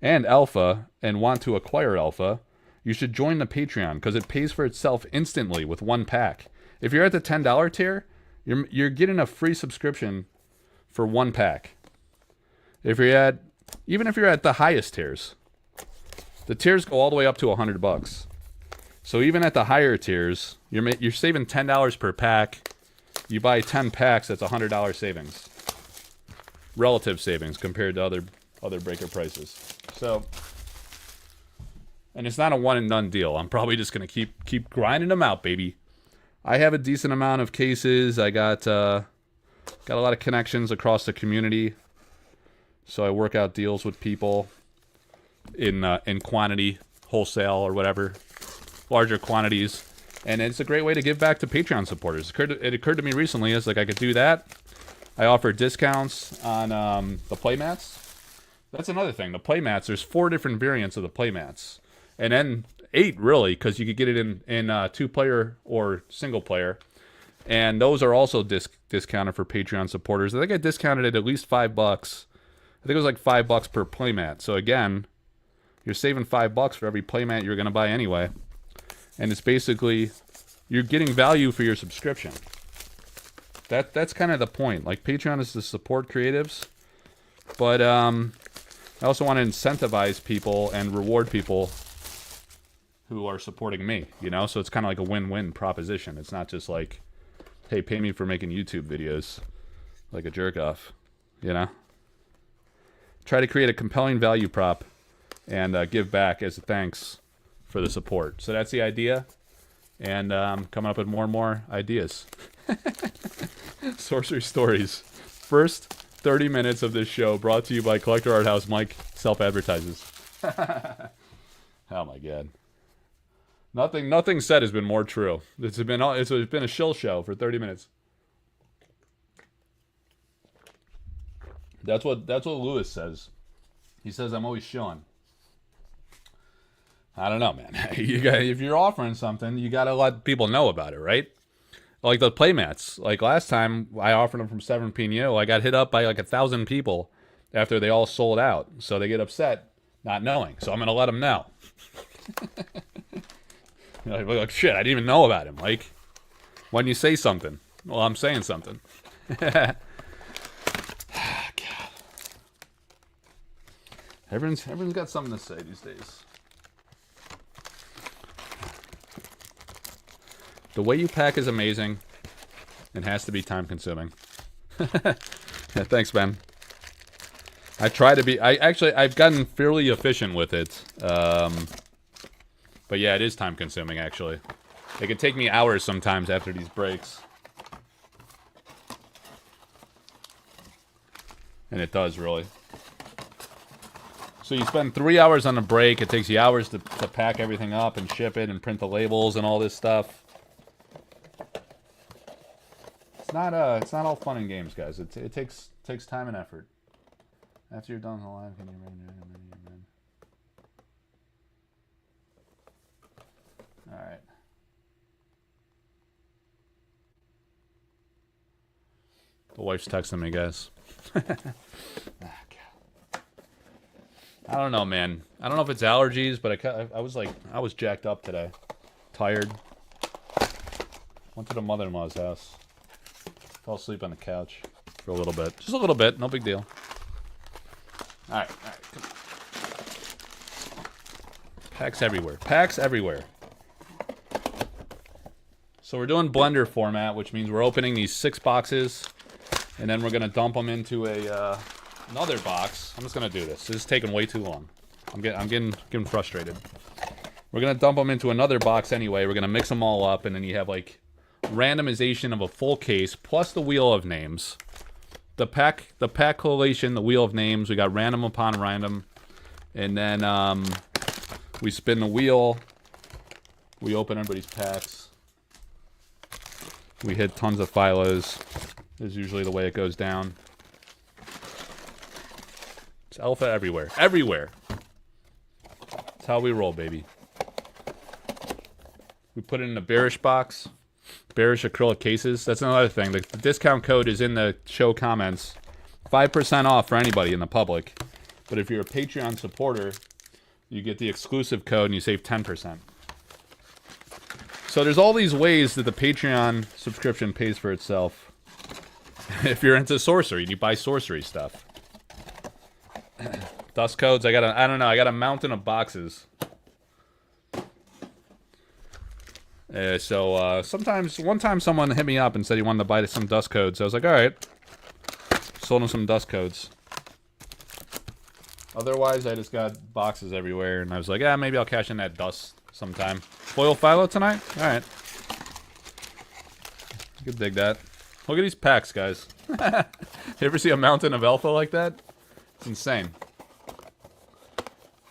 and Alpha and want to acquire Alpha, you should join the Patreon because it pays for itself instantly with 1 pack. If you're at the $10 tier, you're getting a free subscription for 1 pack. Even if you're at the highest tiers, the tiers go all the way up to $100. So even at the higher tiers, you're saving $10 per pack. You buy 10 packs, that's $100 savings, relative savings compared to other breaker prices. So, and it's not a one and done deal. I'm probably just gonna keep grinding them out, baby. I have a decent amount of cases. I got a lot of connections across the community, so I work out deals with people in quantity, wholesale or whatever, larger quantities, and it's a great way to give back to Patreon supporters. It occurred to me recently, it's like I could do that. I offer discounts on the playmats. That's another thing. The playmats. There's 4 different variants of the playmats, and then 8 really, because you could get it in 2-player or single player, and those are also discounted for Patreon supporters. I think I discounted it at least $5. I think it was like $5 per playmat. So again, you're saving $5 for every playmat you're going to buy anyway, and it's basically you're getting value for your subscription. That's kind of the point. Like, Patreon is to support creatives, but I also want to incentivize people and reward people who are supporting me, you know? So it's kind of like a win-win proposition. It's not just like, hey, pay me for making YouTube videos like a jerk-off, you know? Try to create a compelling value prop and give back as a thanks for the support. So that's the idea, and coming up with more and more ideas. Sorcery Stories. First 30 minutes of this show brought to you by Collector Arthouse. Mike self-advertises. Oh my god. Nothing said has been more true. It's been a shill show for 30 minutes. That's what Lewis says. He says I'm always shilling. I don't know, man. If you're offering something, you gotta let people know about it, right? Like the playmats. Like last time, I offered them from 7PNO. I got hit up by like 1,000 people after they all sold out. So they get upset, not knowing. So I'm gonna let them know. Like, shit, I didn't even know about him. Like, when you say something, well, I'm saying something. God. Everyone's got something to say these days. The way you pack is amazing and has to be time consuming. Yeah, thanks, Ben. I try to be. I've gotten fairly efficient with it. But yeah, it is time consuming, actually. It can take me hours sometimes after these breaks. And it does, really. So you spend 3 hours on a break. It takes you hours to pack everything up and ship it and print the labels and all this stuff. It's not all fun and games, guys. It takes time and effort. After you're done the live, can you All right. The wife's texting me, guys. I don't know, man. I don't know if it's allergies, but I was jacked up today. Tired. Went to the mother-in-law's house. Fell asleep on the couch for a little bit. Just a little bit. No big deal. All right. Come on. Packs everywhere. Packs everywhere. So we're doing blender format, which means we're opening these 6 boxes, and then we're going to dump them into another box. I'm just going to do this. This is taking way too long. I'm getting frustrated. We're going to dump them into another box anyway. We're going to mix them all up, and then you have, like, randomization of a full case, plus the wheel of names. The pack collation, the wheel of names. We got random upon random. And then we spin the wheel. We open everybody's packs. We hit tons of phylos. Is usually the way it goes down. It's alpha everywhere. Everywhere. That's how we roll, baby. We put it in a bearish box. Bearish acrylic cases. That's another thing. The discount code is in the show comments. 5% off for anybody in the public. But if you're a Patreon supporter, you get the exclusive code and you save 10%. So there's all these ways that the Patreon subscription pays for itself. If you're into sorcery and you buy sorcery stuff. Dust codes. I got a mountain of boxes. One time someone hit me up and said he wanted to buy some dust codes. I was like, all right. Sold him some dust codes. Otherwise, I just got boxes everywhere, and I was like, maybe I'll cash in that dust sometime. Foil philo tonight? All right. You could dig that. Look at these packs, guys. You ever see a mountain of alpha like that? It's insane.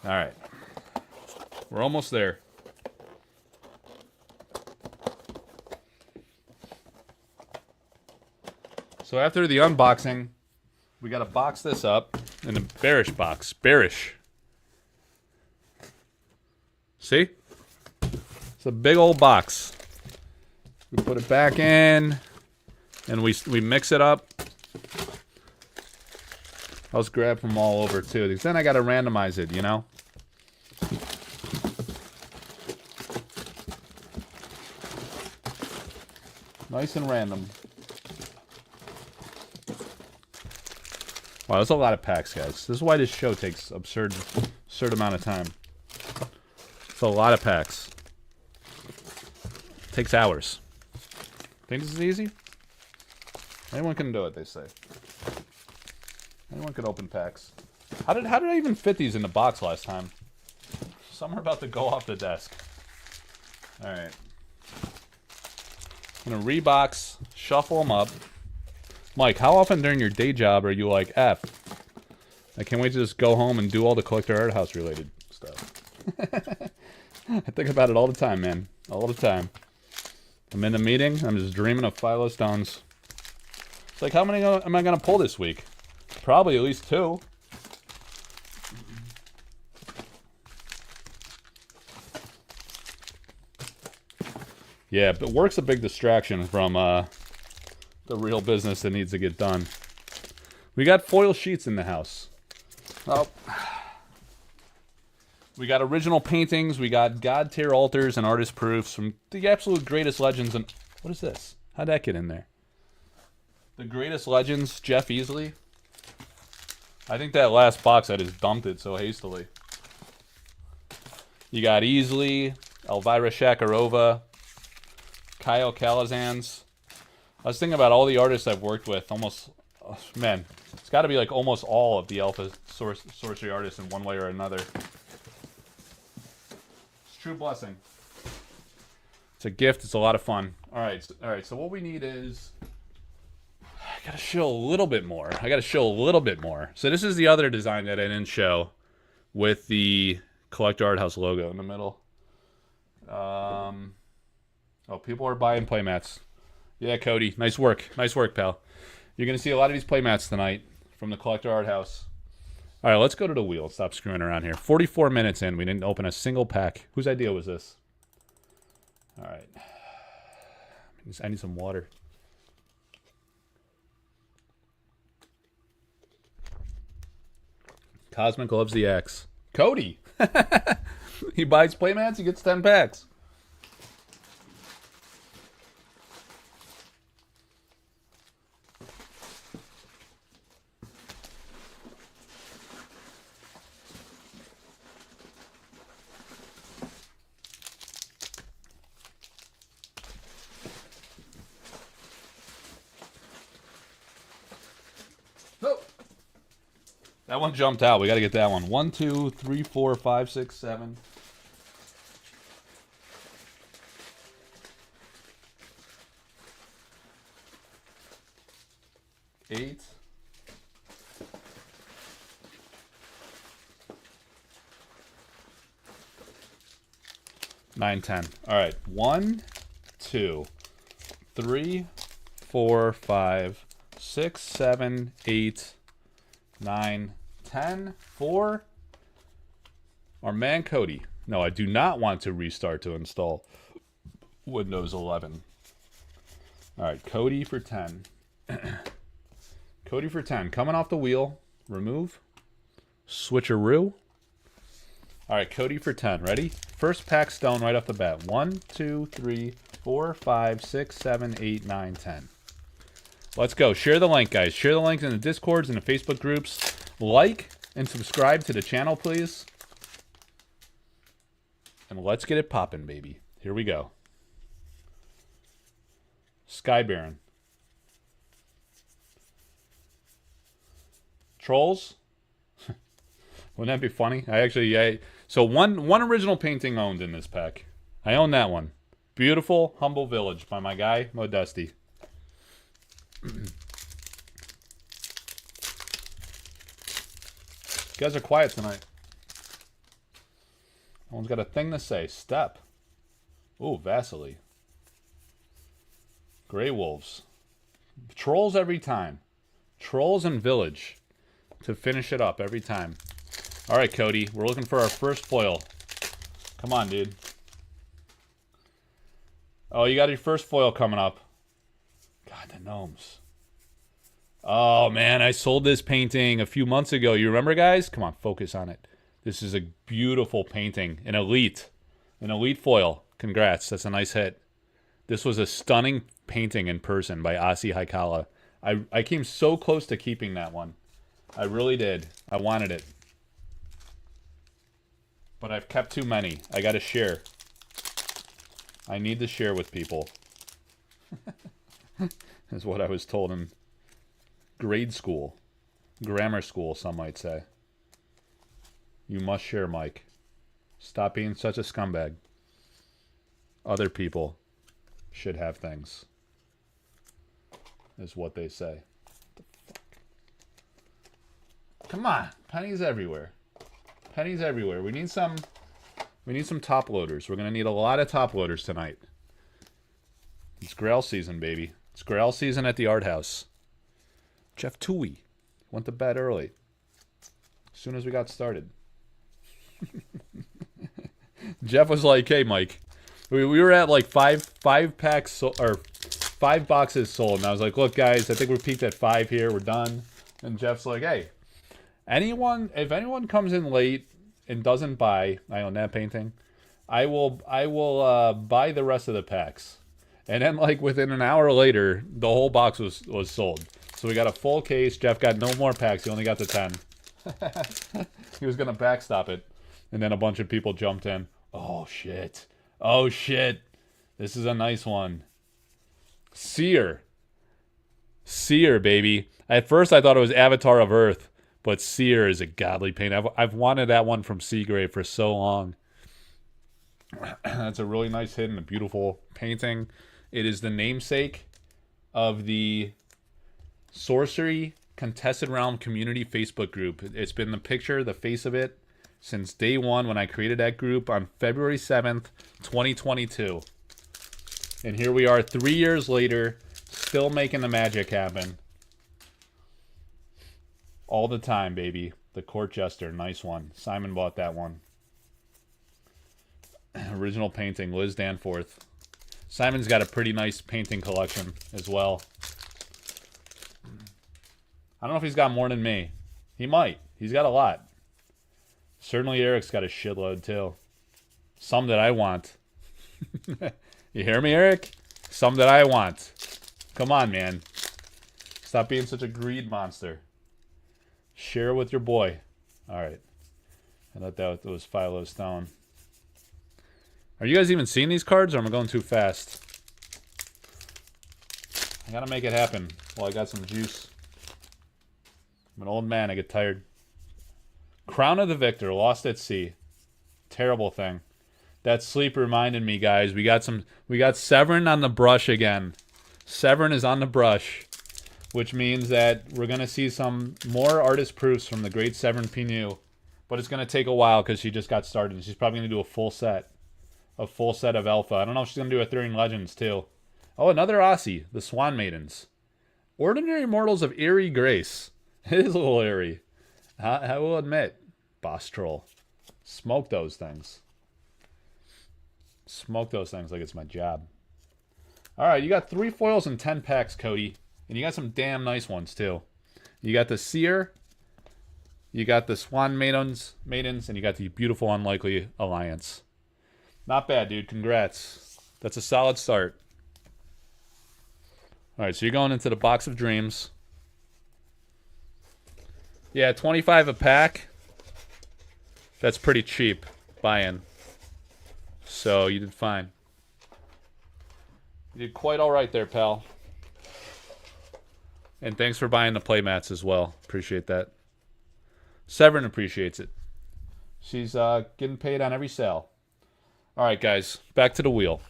All right. We're almost there. So after the unboxing, we got to box this up in a bearish box. Bearish. See? It's a big old box. We put it back in, and we mix it up. I'll just grab from all over, too, because then I got to randomize it, you know? Nice and random. Wow, that's a lot of packs, guys. This is why this show takes absurd amount of time. It's a lot of packs. It takes hours. Think this is easy? Anyone can do it, they say. Anyone can open packs. How did I even fit these in the box last time? Some are about to go off the desk. Alright. I'm gonna rebox, shuffle them up. Mike, how often during your day job are you like, F, I can't wait to just go home and do all the Collector Arthouse related stuff. I think about it all the time, man. All the time. I'm in a meeting, I'm just dreaming of philo stones. It's like, how many am I going to pull this week? Probably at least 2. Yeah, but work's a big distraction from the real business that needs to get done. We got foil sheets in the house. Oh. We got original paintings. We got God tier altars and artist proofs from the absolute greatest legends. And what is this? How'd that get in there? The greatest legends, Jeff Easley. I think that last box I just dumped it so hastily. You got Easley, Elvira Shakarova, Kyle Calazans. I was thinking about all the artists I've worked with. Almost, man, it's got to be like almost all of the alpha sorcery artists in one way or another. It's a true blessing. It's a gift. It's a lot of fun. All right. So what we need is, I got to show a little bit more. So this is the other design that I didn't show with the Collector Arthouse logo in the middle. Oh, people are buying playmats. Yeah, Cody. Nice work. Nice work, pal. You're going to see a lot of these playmats tonight from the Collector Arthouse. All right, let's go to the wheel. Stop screwing around here. 44 minutes in. We didn't open a single pack. Whose idea was this? All right. I need some water. Cosmic loves the X. Cody. He buys playmats, he gets 10 packs. Oh. That one jumped out. We got to get that one. 1, 2, 3, 4, 5, 6, 7. 8. 9, 10. All right. 1, 2, 3, 4, 5, 6, 7, 8, 9, 10, 4. Our man Cody. No, I do not want to restart to install Windows 11. All right, Cody for 10. Cody for 10. Coming off the wheel. Remove. Switcheroo. All right, Cody for 10. Ready? First pack stone right off the bat. 1, 2, 3, 4, 5, 6, 7, 8, 9, 10. Let's go. Share the link, guys. Share the link in the Discords and the Facebook groups. Like and subscribe to the channel, please. And let's get it popping, baby. Here we go. Sky Baron. Trolls. Wouldn't that be funny? So one original painting owned in this pack. I own that one. Beautiful Humble Village by my guy Modesty. You guys are quiet tonight. No one's got a thing to say. Step. Ooh, Vasily. Grey Wolves. Trolls every time. Trolls and Village to finish it up every time. All right, Cody. We're looking for our first foil. Come on, dude. Oh, you got your first foil coming up. God, the gnomes. Oh, man. I sold this painting a few months ago. You remember, guys? Come on, focus on it. This is a beautiful painting. An elite. An elite foil. Congrats. That's a nice hit. This was a stunning painting in person by Asi Haikala. I came so close to keeping that one. I really did. I wanted it. But I've kept too many. I got to share. I need to share with people. Is what I was told in grade school. Grammar school, some might say. You must share, Mike. Stop being such a scumbag. Other people should have things. Is what they say. What the fuck? Come on. Pennies everywhere. Pennies everywhere. We need some top loaders. We're going to need a lot of top loaders tonight. It's Grail season, baby. It's Grail season at the art house. Jeff Toohey went to bed early. As soon as we got started. Jeff was like, hey, Mike. We were at like five packs or 5 boxes sold. And I was like, look, guys, I think we're peaked at 5 here. We're done. And Jeff's like, hey, if anyone comes in late and doesn't buy, I own that painting, I will buy the rest of the packs. And then like within an hour later, the whole box was sold. So we got a full case. Jeff got no more packs. He only got the 10. He was going to backstop it. And then a bunch of people jumped in. Oh, shit. Oh, shit. This is a nice one. Seer. Seer, baby. At first, I thought it was Avatar of Earth. But Seer is a godly paint. I've wanted that one from Seagrave for so long. That's a really nice hit and a beautiful painting. It is the namesake of the Sorcery Contested Realm Community Facebook group. It's been the picture, the face of it, since day one when I created that group on February 7th, 2022. And here we are 3 years later, still making the magic happen. All the time, baby. The Court Jester, nice one. Simon bought that one. Original painting, Liz Danforth. Simon's got a pretty nice painting collection as well. I don't know if he's got more than me. He might. He's got a lot. Certainly Eric's got a shitload, too. Some that I want. You hear me, Eric? Some that I want. Come on, man. Stop being such a greed monster. Share with your boy. Alright. I thought that was Philo Stone. Are you guys even seeing these cards, or am I going too fast? I gotta make it happen while I got some juice. I'm an old man. I get tired. Crown of the Victor. Lost at Sea. Terrible thing. That sleep reminded me, guys. We got Severin on the brush again. Severin is on the brush, which means that we're gonna see some more artist proofs from the great Severin Pinu, but it's gonna take a while because she just got started. She's probably gonna do a full set of Alpha. I don't know if she's gonna do Ethereum Legends too. Oh, another Aussie, the Swan Maidens. Ordinary Mortals of Eerie Grace. It is a little eerie. I will admit, Boss Troll. Smoke those things. Smoke those things like it's my job. Alright, you got 3 foils and 10 packs, Cody. And you got some damn nice ones, too. You got the Seer. You got the Swan Maidens, and you got the Beautiful Unlikely Alliance. Not bad, dude. Congrats. That's a solid start. Alright, so you're going into the Box of Dreams. Yeah, 25 a pack. That's pretty cheap buy-in. So you did fine. You did quite alright there, pal. And thanks for buying the playmats as well. Appreciate that. Severin appreciates it. She's getting paid on every sale. Alright, guys. Back to the wheel.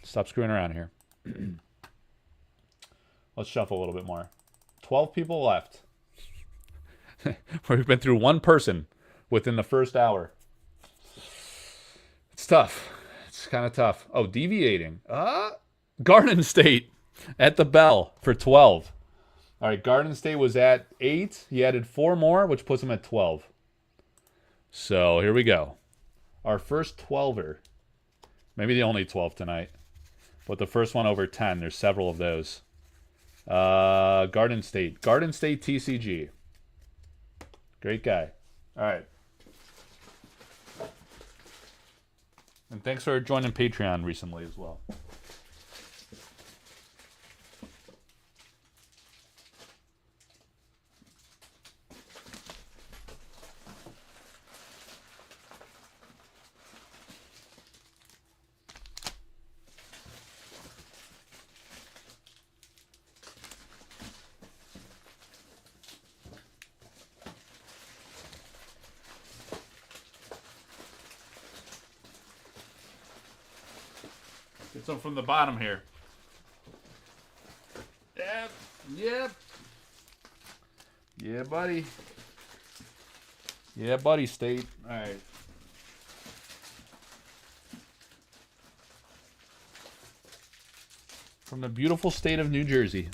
Stop screwing around here. Let's shuffle a little bit more. 12 people left. We've been through one person within the first hour. It's tough. It's kind of tough. Oh, deviating. Garden State at the bell for 12. All right, Garden State was at 8. He added 4 more, which puts him at 12. So here we go. Our first 12er. Maybe the only 12 tonight. But the first one over 10. There's several of those. Garden State. Garden State TCG. Great guy. All right. And thanks for joining Patreon recently as well. Get some from the bottom here. Yep. Yep. Yeah, buddy. Yeah, buddy, State. All right. From the beautiful state of New Jersey.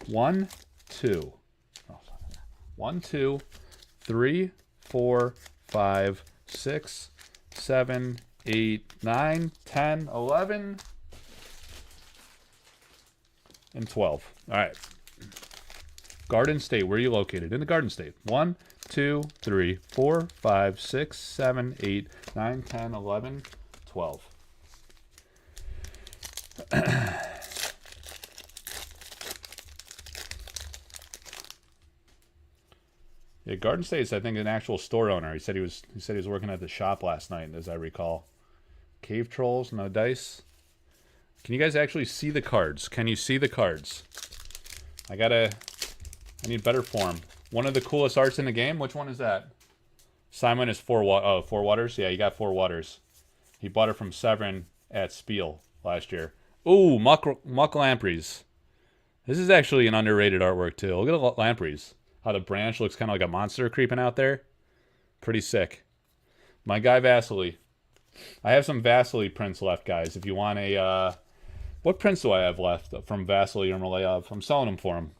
1, 2. Oh, 1, 2, 3, 4, 5, 6, 7, 8, 9, 10, 11, and 12. All right. Garden State. Where are you located? In the Garden State. 1, 2, 3, 4, 5, 6, 7, 8, 9, 10, 11, 12. Yeah, Garden State's, I think, an actual store owner. He said he was working at the shop last night, as I recall. Cave Trolls, no dice. Can you guys actually see the cards? Can you see the cards? I need better form. One of the coolest arts in the game. Which one is that? Simon is 4 Waters. Yeah, he got 4 Waters. He bought it from Severin at Spiel last year. Ooh, Muck Lampreys. This is actually an underrated artwork too. Look at the Lampreys. How the branch looks kind of like a monster creeping out there. Pretty sick. My guy Vasily. I have some Vasily prints left, guys. If you want a... what prints do I have left from Vasily or Malayev? I'm selling them for him.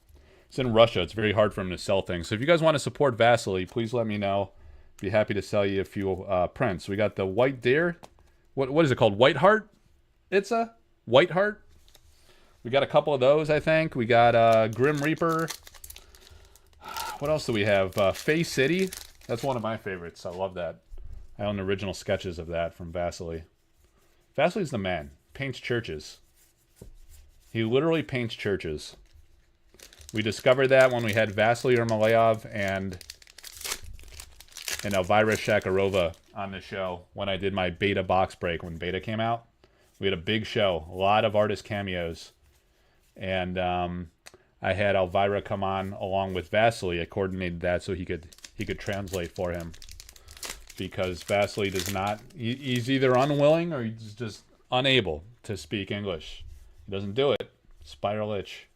It's in Russia. It's very hard for him to sell things. So if you guys want to support Vasily, please let me know. Be happy to sell you a few prints. We got the White Deer. What is it called? White Heart? It's a White Heart. We got a couple of those, I think. We got Grim Reaper. What else do we have? Fey City. That's one of my favorites. I love that. I own original sketches of that from Vasily. Vasily's the man. Paints churches. He literally paints churches. We discovered that when we had Vasily Ermolov and Elvira Shakarova on the show when I did my beta box break when beta came out. We had a big show, a lot of artist cameos, and I had Elvira come on along with Vasily. I coordinated that so he could translate for him, because Vasily does not. He's either unwilling or he's just unable to speak English. He doesn't do it. Spiral itch.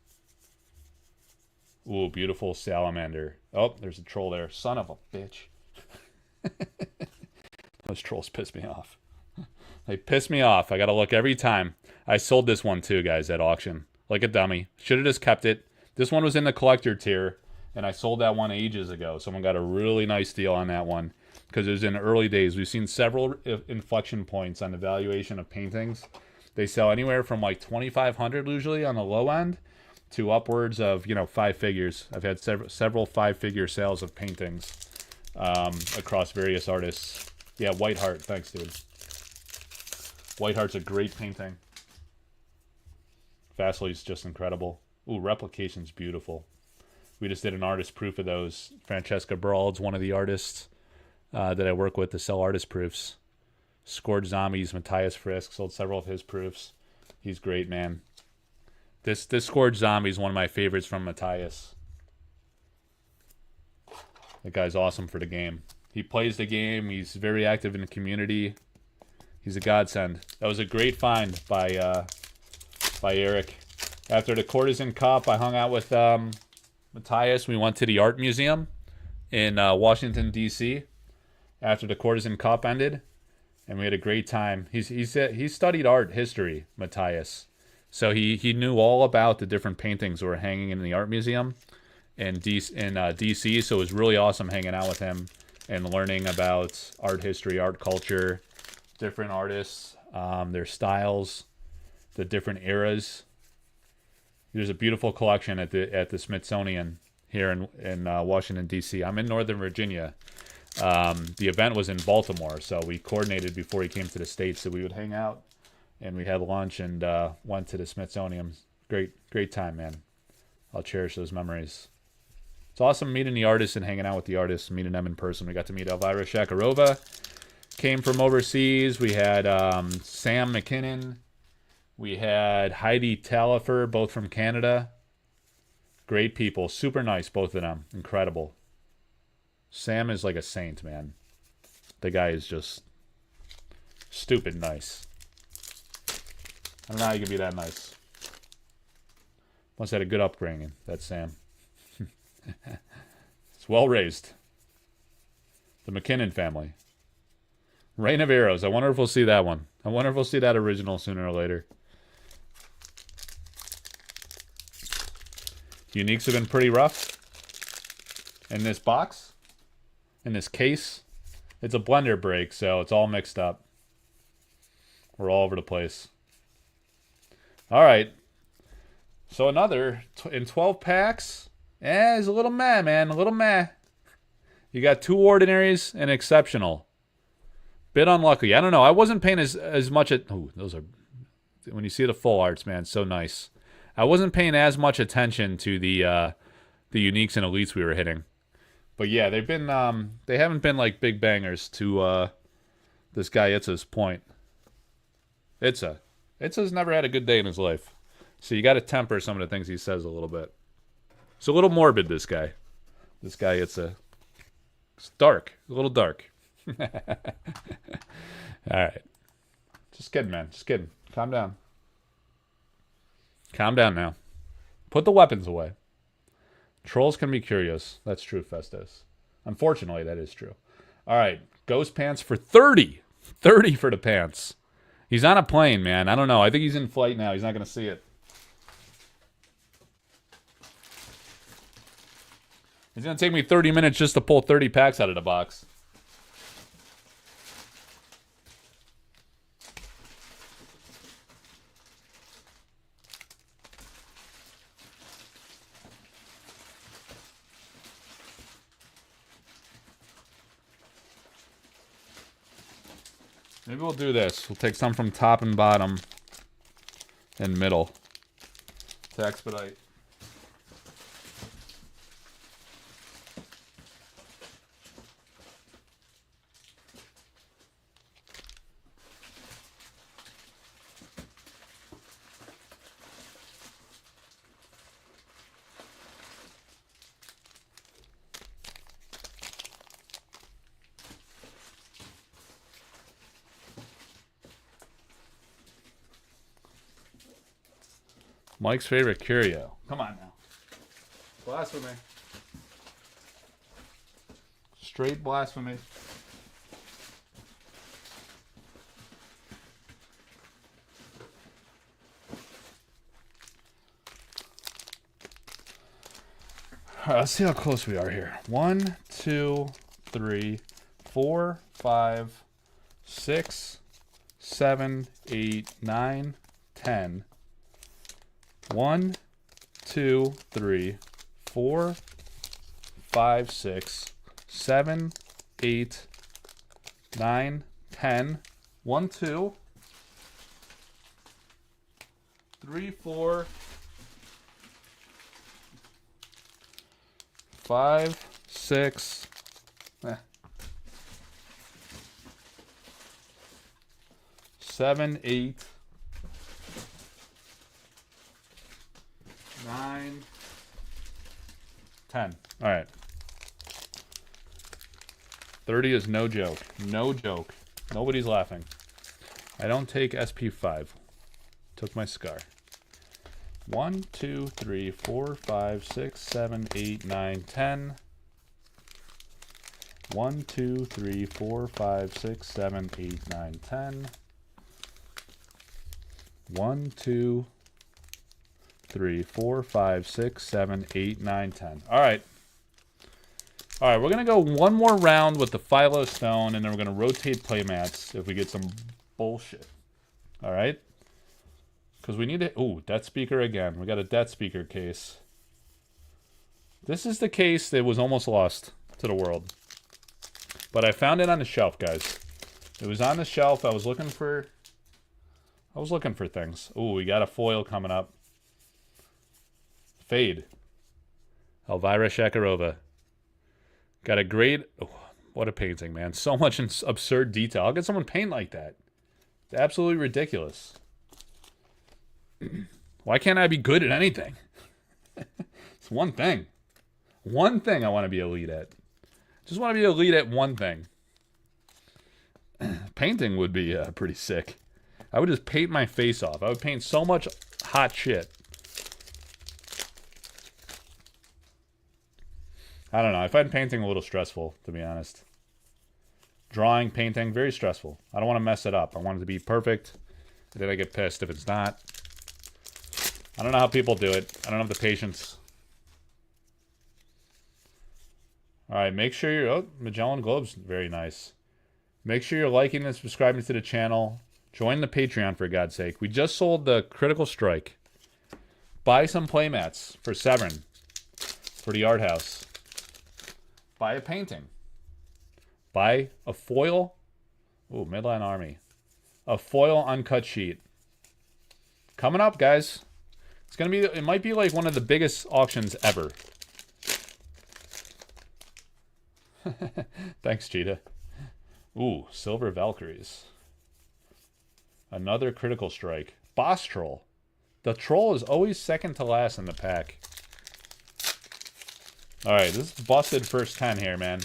Ooh, beautiful salamander. Oh, there's a troll there. Son of a bitch. Those trolls piss me off. They piss me off. I gotta look every time. I sold this one too, guys, at auction. Like a dummy. Should have just kept it. This one was in the collector tier, and I sold that one ages ago. Someone got a really nice deal on that one, because it was in early days. We've seen several inflection points on the valuation of paintings. They sell anywhere from like $2,500 usually on the low end to upwards of, 5 figures. I've had several 5-figure sales of paintings across various artists. Yeah, Whiteheart. Thanks, dude. Whiteheart's a great painting. Vasily's just incredible. Ooh, Replication's beautiful. We just did an artist proof of those. Francesca Berald's one of the artists that I work with to sell artist proofs. Scored Zombies, Matthias Frisk, sold several of his proofs. He's great, man. This Scored Zombie is one of my favorites from Matthias. That guy's awesome for the game. He plays the game. He's very active in the community. He's a godsend. That was a great find by Eric. After the Courtesan Cup, I hung out with Matthias. We went to the art museum in Washington, D.C. after the Courtesan Cup ended, and we had a great time. He studied art history, Matthias. So he knew all about the different paintings that were hanging in the art museum in DC. So it was really awesome hanging out with him and learning about art history, art culture, different artists, their styles, the different eras. There's a beautiful collection at the Smithsonian here in Washington, D.C. I'm in Northern Virginia. The event was in Baltimore, so we coordinated before he came to the States that we would hang out. And we had lunch and went to the Smithsonian. Great time, man. I'll cherish those memories. It's awesome meeting the artists and hanging out with the artists, meeting them in person. We got to meet Elvira Shakarova. Came from overseas. We had Sam McKinnon. We had Heidi Talifer, both from Canada. Great people. Super nice, both of them. Incredible. Sam is like a saint, man. The guy is just stupid nice. I don't know how you can be that nice. Must have had a good upbringing, that's Sam. It's well raised. The McKinnon family. Reign of Arrows. I wonder if we'll see that one. I wonder if we'll see that original sooner or later. Uniques have been pretty rough. In this box. In this case. It's a blender break, so it's all mixed up. We're all over the place. All right. So another in 12 packs. It's a little meh, man. A little meh. You got 2 ordinaries and exceptional. Bit unlucky. I don't know. I wasn't paying as much at. Oh, those are. When you see the full arts, man, so nice. I wasn't paying as much attention to the uniques and elites we were hitting. But yeah, they've been. They haven't been like big bangers to this guy Itza's point. Itza's never had a good day in his life. So you got to temper some of the things he says a little bit. It's a little morbid, this guy. This guy, it's dark. A little dark. All right. Just kidding, man. Just kidding. Calm down. Calm down now. Put the weapons away. Trolls can be curious. That's true, Festus. Unfortunately, that is true. All right. Ghost pants for 30. 30 for the pants. He's on a plane, man. I don't know. I think he's in flight now. He's not going to see it. It's going to take me 30 minutes just to pull 30 packs out of the box. Maybe we'll do this. We'll take some from top and bottom and middle to expedite. Mike's favorite curio. Come on now. Blasphemy. Straight blasphemy. All right, let's see how close we are here. 1, 2, 3, 4, 5, 6, 7, 8, 9, 10. 1, 2, 3, 4, 5, 6, 7, 8, 9, 10. 1, 2, 3, 4, 5, 6. 7, 8. 9, 10. All right. 30 is no joke. No joke. Nobody's laughing. I don't take SP5. Took my scar. 1, 2, 3, 4, 5, 6, 7, 8, 9, 10. 1, 2, 3, 4, 5, 6, 7, 8, 9, 10. 1, 2, 3, 4, 5, 6, 7, 8, 9, 10. All right. All right, we're going to go one more round with the Philo Stone, and then we're going to rotate playmats if we get some bullshit. All right? Because we need to... Ooh, Death Speaker again. We got a Death Speaker case. This is the case that was almost lost to the world. But I found it on the shelf, guys. It was on the shelf. I was looking for things. Ooh, we got a foil coming up. Fade. Elvira Shakarova. Got a great... Oh, what a painting, man. So much absurd detail. How can someone paint like that? It's absolutely ridiculous. Why can't I be good at anything? It's one thing. One thing I want to be elite at. Just want to be elite at one thing. Painting would be pretty sick. I would just paint my face off. I would paint so much hot shit. I don't know. I find painting a little stressful, to be honest. Drawing, painting, very stressful. I don't want to mess it up. I want it to be perfect. And then I get pissed if it's not. I don't know how people do it. I don't have the patience. Alright, make sure you're... Oh, Magellan Globe's very nice. Make sure you're liking and subscribing to the channel. Join the Patreon, for God's sake. We just sold the Critical Strike. Buy some playmats for Severn. For the art house. Buy a painting. Buy a foil. Ooh, Midland Army. A foil uncut sheet. Coming up, guys. It's gonna be... It might be like one of the biggest auctions ever. Thanks, Cheetah. Ooh, Silver Valkyries. Another Critical Strike. Boss Troll. The Troll is always second to last in the pack. Alright, this is busted first 10 here, man.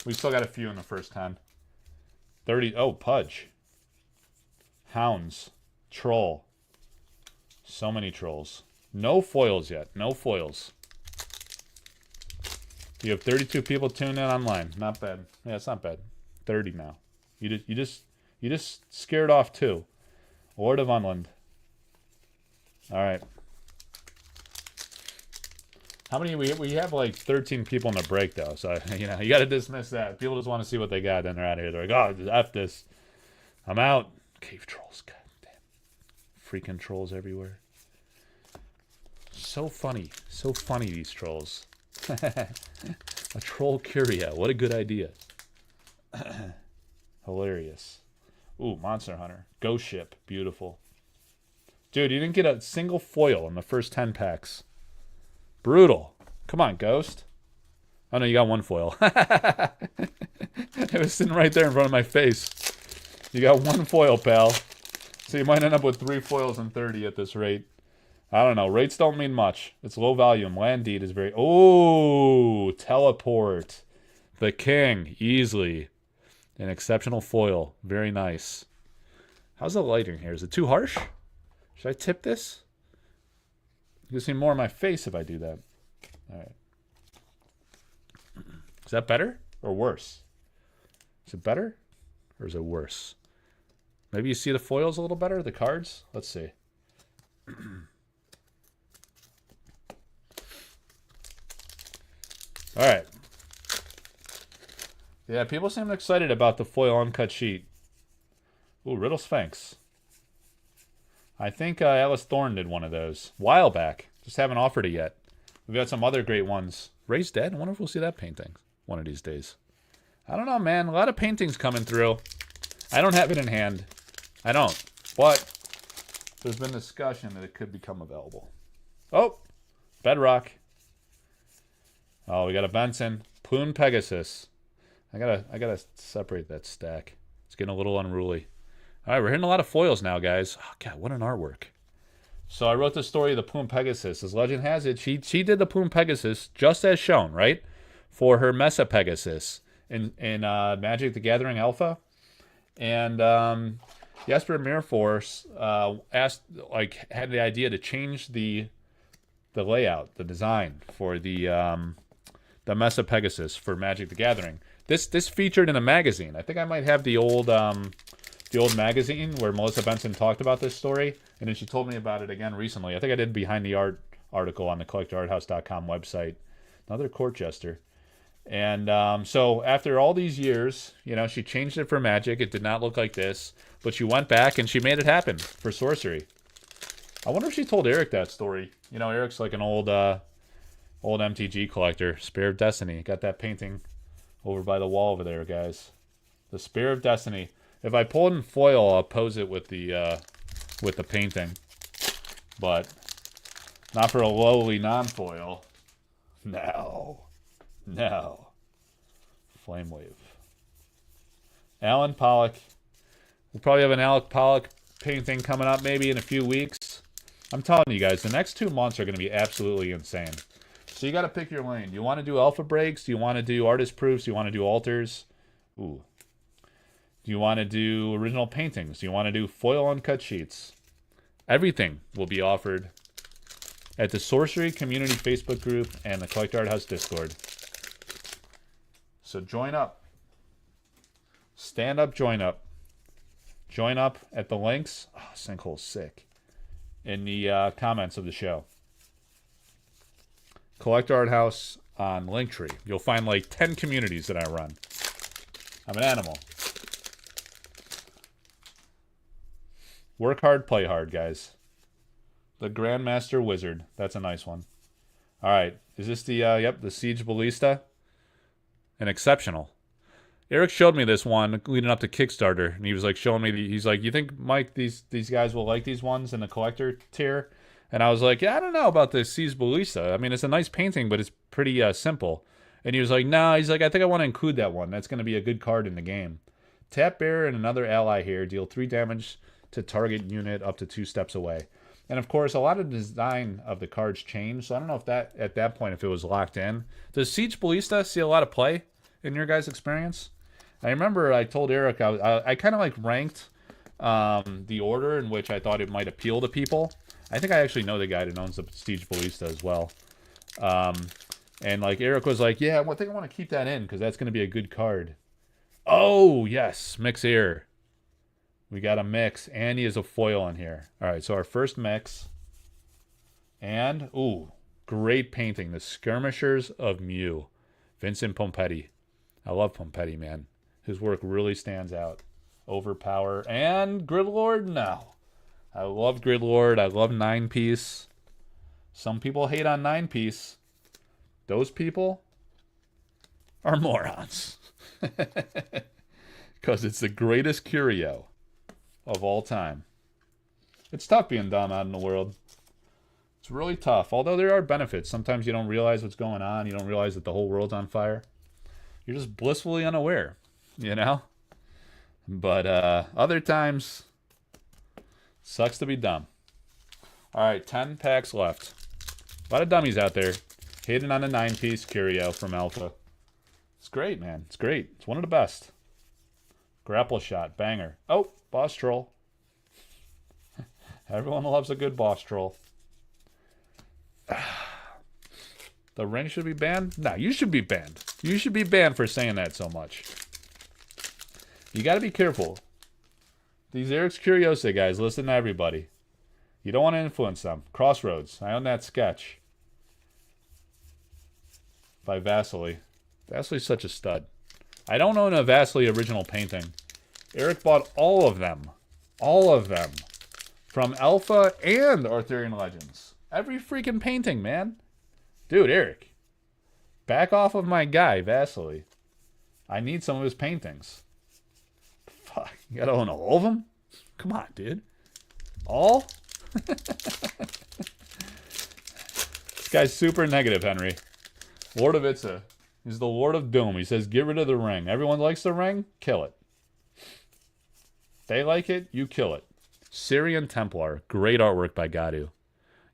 We still got a few in the first 10. 30. Oh, Pudge. Hounds. Troll. So many trolls. No foils yet. No foils. You have 32 people tuned in online. Not bad. Yeah, it's not bad. 30 now. You just scared off 2. Lord of Unland. Alright. How many we have like 13 people in the break though, so you know, you gotta dismiss that. People just want to see what they got, then they're out of here. They're like, oh, F this. I'm out. Cave trolls, god damn. Freaking trolls everywhere. So funny. So funny, these trolls. A troll curio. What a good idea. Hilarious. Ooh, Monster Hunter. Ghost Ship. Beautiful. Dude, you didn't get a single foil in the first 10 packs. Brutal. Come on, Ghost. Oh, no, you got one foil. It was sitting right there in front of my face. You got one foil, pal. So you might end up with 3 foils and 30 at this rate. I don't know. Rates don't mean much. It's low volume. Land deed is very... Oh, teleport. The king. Easily. An exceptional foil. Very nice. How's the lighting here? Is it too harsh? Should I tip this? You can see more of my face if I do that. All right. Is that better or worse? Is it better or is it worse? Maybe you see the foils a little better, the cards? Let's see. All right. Yeah, people seem excited about the foil uncut sheet. Ooh, Riddle Sphinx. I think Alice Thorne did one of those. While back. Just haven't offered it yet. We've got some other great ones. Ray's dead? I wonder if we'll see that painting one of these days. I don't know, man. A lot of paintings coming through. I don't have it in hand. I don't. But there's been discussion that it could become available. Oh! Bedrock. Oh, we got a Benson. Plume Pegasus. I gotta separate that stack. It's getting a little unruly. All right, we're hitting a lot of foils now, guys. Oh, God, what an artwork. So I wrote the story of the Plume Pegasus. As legend has it, she did the Plume Pegasus just as shown, right? For her Mesa Pegasus in Magic the Gathering Alpha. And Jesper Mirforce had the idea to change the layout, the design for the Mesa Pegasus for Magic the Gathering. This featured in a magazine. I think I might have the old magazine where Melissa Benson talked about this story, and then she told me about it again recently. I think I did Behind the Art article on the collectorarthouse.com website. Another court jester. And so after all these years, you know, she changed it for Magic. It did not look like this, but she went back and she made it happen for Sorcery. I wonder if she told Eric that story. You know, Eric's like an old MTG collector. Spear of Destiny. Got that painting over by the wall over there, guys. The Spear of Destiny. If I pull it in foil, I'll pose it with the painting. But not for a lowly non-foil. No. No. Flame Wave. Alan Pollock. We'll probably have an Alec Pollock painting coming up maybe in a few weeks. I'm telling you guys, the next 2 months are going to be absolutely insane. So you got to pick your lane. Do you want to do alpha breaks? Do you want to do artist proofs? Do you want to do alters? Ooh. Do you want to do original paintings? Do you want to do foil uncut sheets? Everything will be offered at the Sorcery Community Facebook group and the Collector Arthouse Discord. So join up. Stand up, join up. Join up at the links. Oh, Sinkhole's sick. In the comments of the show. Collector Arthouse on Linktree. You'll find like 10 communities that I run. I'm an animal. Work hard, play hard, guys. The Grandmaster Wizard. That's a nice one. All right. Is this the, the Siege Ballista? An exceptional. Eric showed me this one leading up to Kickstarter, and he was like showing me, he's like, you think, Mike, these guys will like these ones in the collector tier? And I was like, yeah, I don't know about the Siege Ballista. I mean, it's a nice painting, but it's pretty simple. And he was like, no, he's like, I think I want to include that one. That's going to be a good card in the game. Tap bearer and another ally here. Deal 3 damage to target unit up to 2 steps away. And of course, a lot of the design of the cards changed. So I don't know if that, at that point, if it was locked in. Does Siege Ballista see a lot of play in your guys' experience? I remember I told Eric, I kind of like ranked the order in which I thought it might appeal to people. I think I actually know the guy that owns the Siege Ballista as well. And like Eric was like, yeah, I think I want to keep that in because that's going to be a good card. Oh, yes, Mix Air. We got a mix, and he is a foil in here. All right, so our first mix. And, ooh, great painting. The Skirmishers of Mew. Vincent Pompetti. I love Pompetti, man. His work really stands out. Overpower. And Gridlord? No. I love Gridlord. I love 9-piece. Some people hate on 9-piece. Those people are morons. Because it's the greatest curio of all time. It's tough being dumb out in the world. It's really tough. Although there are benefits. Sometimes you don't realize what's going on. You don't realize that the whole world's on fire. You're just blissfully unaware, you know? But other times, sucks to be dumb. All right, 10 packs left. A lot of dummies out there. Hidden on a 9-piece curio from Alpha. It's great, man. It's great. It's one of the best. Grapple shot. Banger. Oh, boss troll. Everyone loves a good boss troll. The ring should be banned? No, you should be banned. You should be banned for saying that so much. You got to be careful. These Eric's Curiosa guys, listen to everybody. You don't want to influence them. Crossroads. I own that sketch. By Vasily. Vasily's such a stud. I don't own a Vasily original painting. Eric bought all of them. All of them. From Alpha and Arthurian Legends. Every freaking painting, man. Dude, Eric. Back off of my guy, Vasily. I need some of his paintings. Fuck. You gotta own all of them? Come on, dude. All? This guy's super negative, Henry. Lord of Itza. He's the Lord of Doom. He says, get rid of the ring. Everyone likes the ring? Kill it. They like it? You kill it. Syrian Templar. Great artwork by Gadu.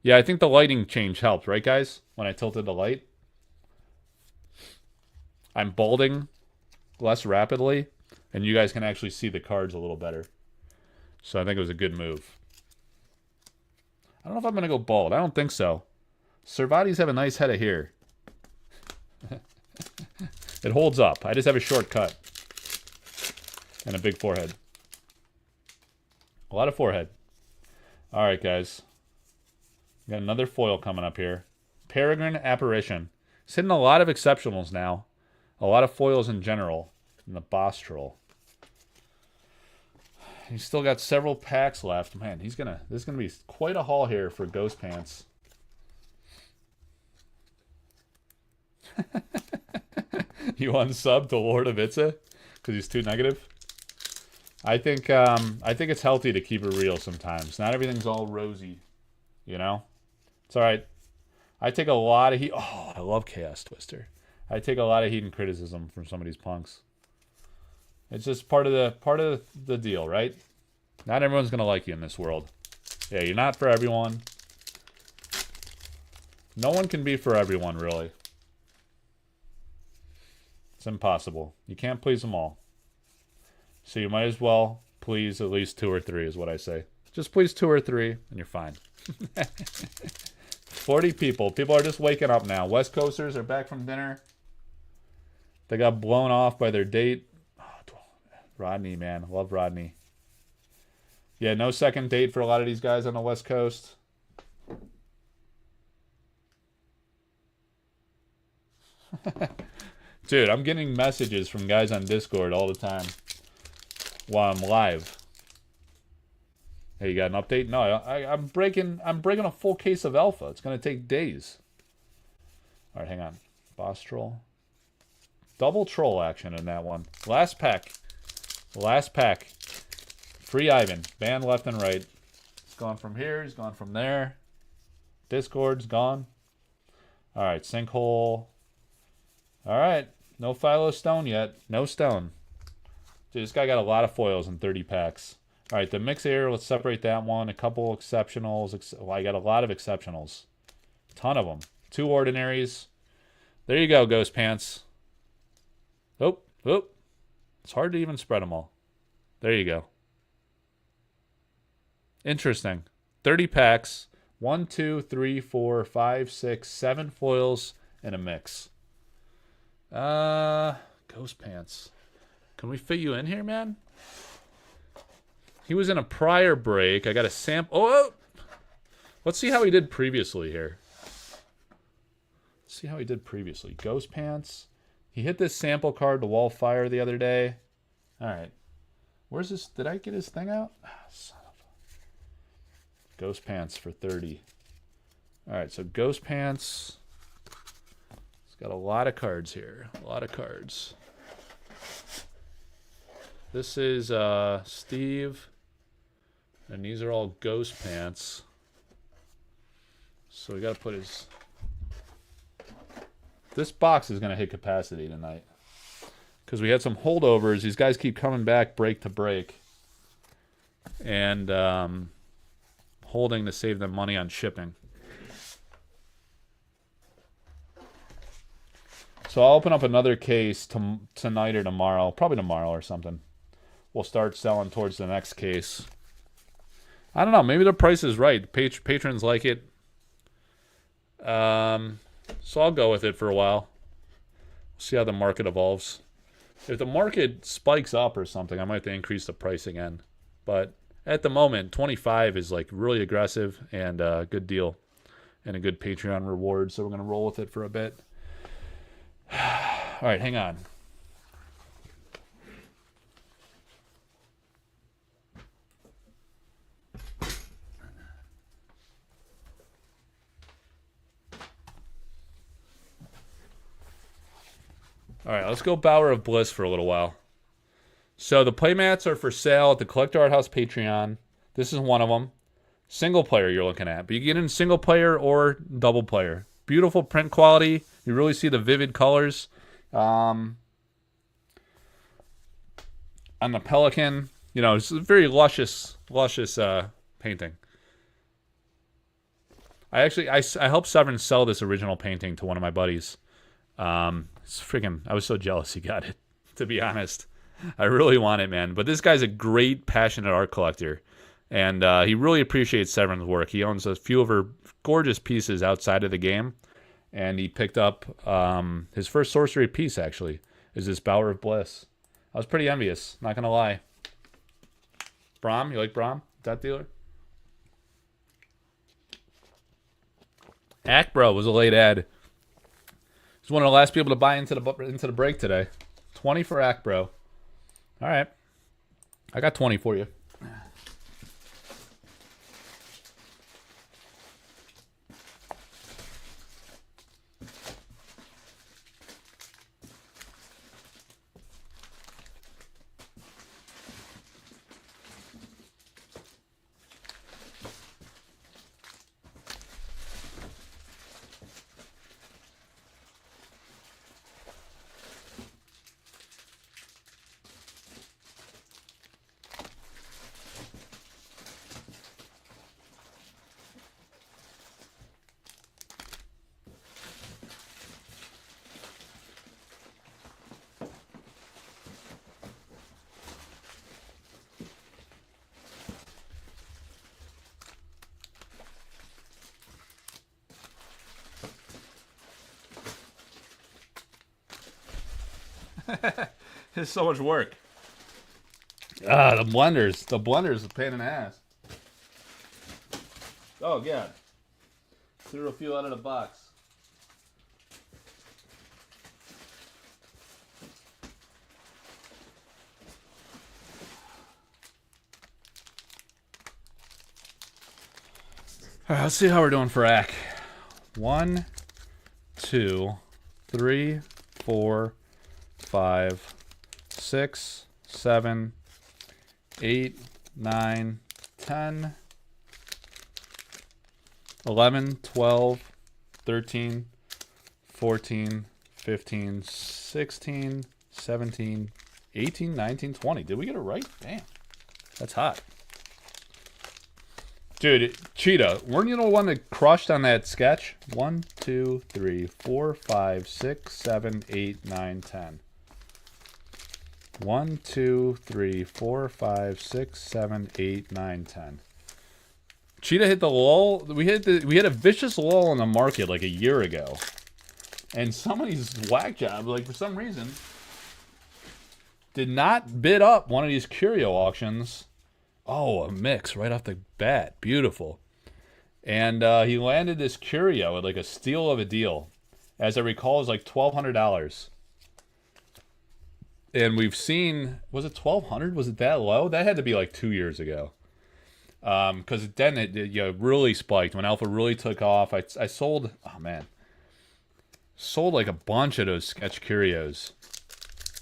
Yeah, I think the lighting change helped, right, guys? When I tilted the light. I'm balding less rapidly, and you guys can actually see the cards a little better. So I think it was a good move. I don't know if I'm going to go bald. I don't think so. Servati's have a nice head of hair. It holds up. I just have a short cut. And a big forehead. A lot of forehead. Alright, guys. We got another foil coming up here. Peregrine Apparition. He's hitting a lot of exceptionals now. A lot of foils in general. And the boss troll. He's still got several packs left. Man, this is gonna be quite a haul here for Ghost Pants. You unsub to Lord of Itza because he's too negative. I think it's healthy to keep it real sometimes. Not everything's all rosy, you know. It's all right. I take a lot of heat. Oh, I love Chaos Twister. I take a lot of heat and criticism from some of these punks. It's just part of the deal, right? Not everyone's gonna like you in this world. Yeah, you're not for everyone. No one can be for everyone, really. It's impossible. You can't please them all. So you might as well please at least 2 or 3 is what I say. Just please 2 or 3 and you're fine. 40 people. People are just waking up now. West Coasters are back from dinner. They got blown off by their date. Rodney, man. Love Rodney. Yeah, no second date for a lot of these guys on the West Coast. Dude, I'm getting messages from guys on Discord all the time while I'm live. Hey, you got an update? No, I'm breaking a full case of Alpha. It's gonna take days. All right, hang on. Boss troll. Double troll action in that one. Last pack. Last pack. Free Ivan. Banned left and right. He's gone from here. He's gone from there. Discord's gone. All right, sinkhole. All right. No Philo Stone yet. No stone. Dude, this guy got a lot of foils in 30 packs. All right, the mix here, let's separate that one. A couple exceptionals. Well, I got a lot of exceptionals. Ton of them. 2 ordinaries. There you go, Ghost Pants. Oh, oh. It's hard to even spread them all. There you go. Interesting. 30 packs. 1, 2, 3, 4, 5, 6, 7 foils and a mix. Ghost Pants. Can we fit you in here, man? He was in a prior break. I got a sample. Oh! Let's see how he did previously here. Let's see how he did previously. Ghost Pants. He hit this sample card to Wall Fire the other day. All right. Where's this? Did I get his thing out? Son of a... Ghost Pants for 30. All right, so Ghost Pants. He's got a lot of cards here. A lot of cards. This is Steve. And these are all ghost pants. So we got to put his... This box is going to hit capacity tonight. Because we had some holdovers. These guys keep coming back break to break. And holding to save them money on shipping. So I'll open up another case tonight or tomorrow. Probably tomorrow or something. We'll start selling towards the next case. I don't know. Maybe the price is right. Patrons like it. So I'll go with it for a while. See how the market evolves. If the market spikes up or something, I might have to increase the price again. But at the moment, 25 is like really aggressive and a good deal. And a good Patreon reward. So we're going to roll with it for a bit. All right, hang on. All right, let's go Bower of Bliss for a little while. So the playmats are for sale at the Collector Arthouse Patreon. This is one of them. Single player you're looking at. But you get in single player or double player. Beautiful print quality. You really see the vivid colors. On the Pelican. You know, it's a very luscious painting. I helped Severin sell this original painting to one of my buddies. It's freaking, I was so jealous he got it, to be honest. I really want it, man. But this guy's a great, passionate art collector. And he really appreciates Severin's work. He owns a few of her gorgeous pieces outside of the game. And he picked up his first sorcery piece, actually, is this Bower of Bliss. I was pretty envious, not going to lie. Brahm, you like Brahm? Death Dealer? Akbro was a late ad. He's one of the last people to buy into the break today. 20 for Akbro. All right. I got 20 for you. It's so much work. The blenders. The blenders a pain in the ass. Oh, God. Threw a few out of the box. All right, let's see how we're doing for Ak. 1, 2, 3, 4, 5, 6, 7, 8, 9, 10, 11, 12, 13, 14, 15, 16, 17, 18, 19, 20. Did we get it right? Damn. That's hot. Dude, Cheetah, weren't you the one that crushed on that sketch? 1, 2, 3, 4, 5, 6, 7, 8, 9, 10. 1, 2, 3, 4, 5, 6, 7, 8, 9, 10. Cheetah hit the lull. We had a vicious lull in the market like a year ago. And somebody's whack job, like for some reason, did not bid up one of these curio auctions. Oh, a mix right off the bat. Beautiful. And he landed this curio at like a steal of a deal. As I recall, it was like $1,200. And we've seen, was it 1,200? Was it that low? That had to be like 2 years ago. Because then it really spiked. When Alpha really took off, I sold, oh man. Sold like a bunch of those sketch curios.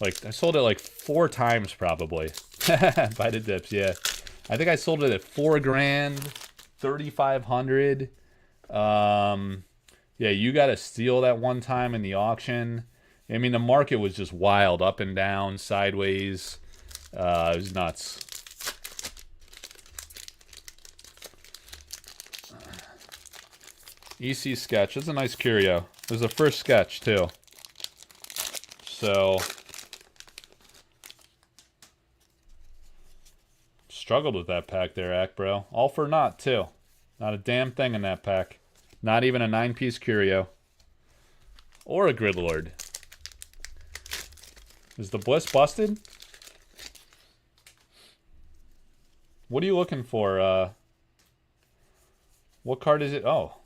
Like, I sold it like 4 times probably. By the dips, yeah. I think I sold it at $4 grand, 3,500. Yeah, you got to steal that one time in the auction. I mean, the market was just wild, up and down, sideways. It was nuts. EC sketch. That's a nice curio. It was the first sketch, too. So, struggled with that pack there, Ack, bro. All for naught, too. Not a damn thing in that pack. Not even a 9-piece curio. Or a Gridlord. Is the Bliss busted? What are you looking for? What card is it? Oh.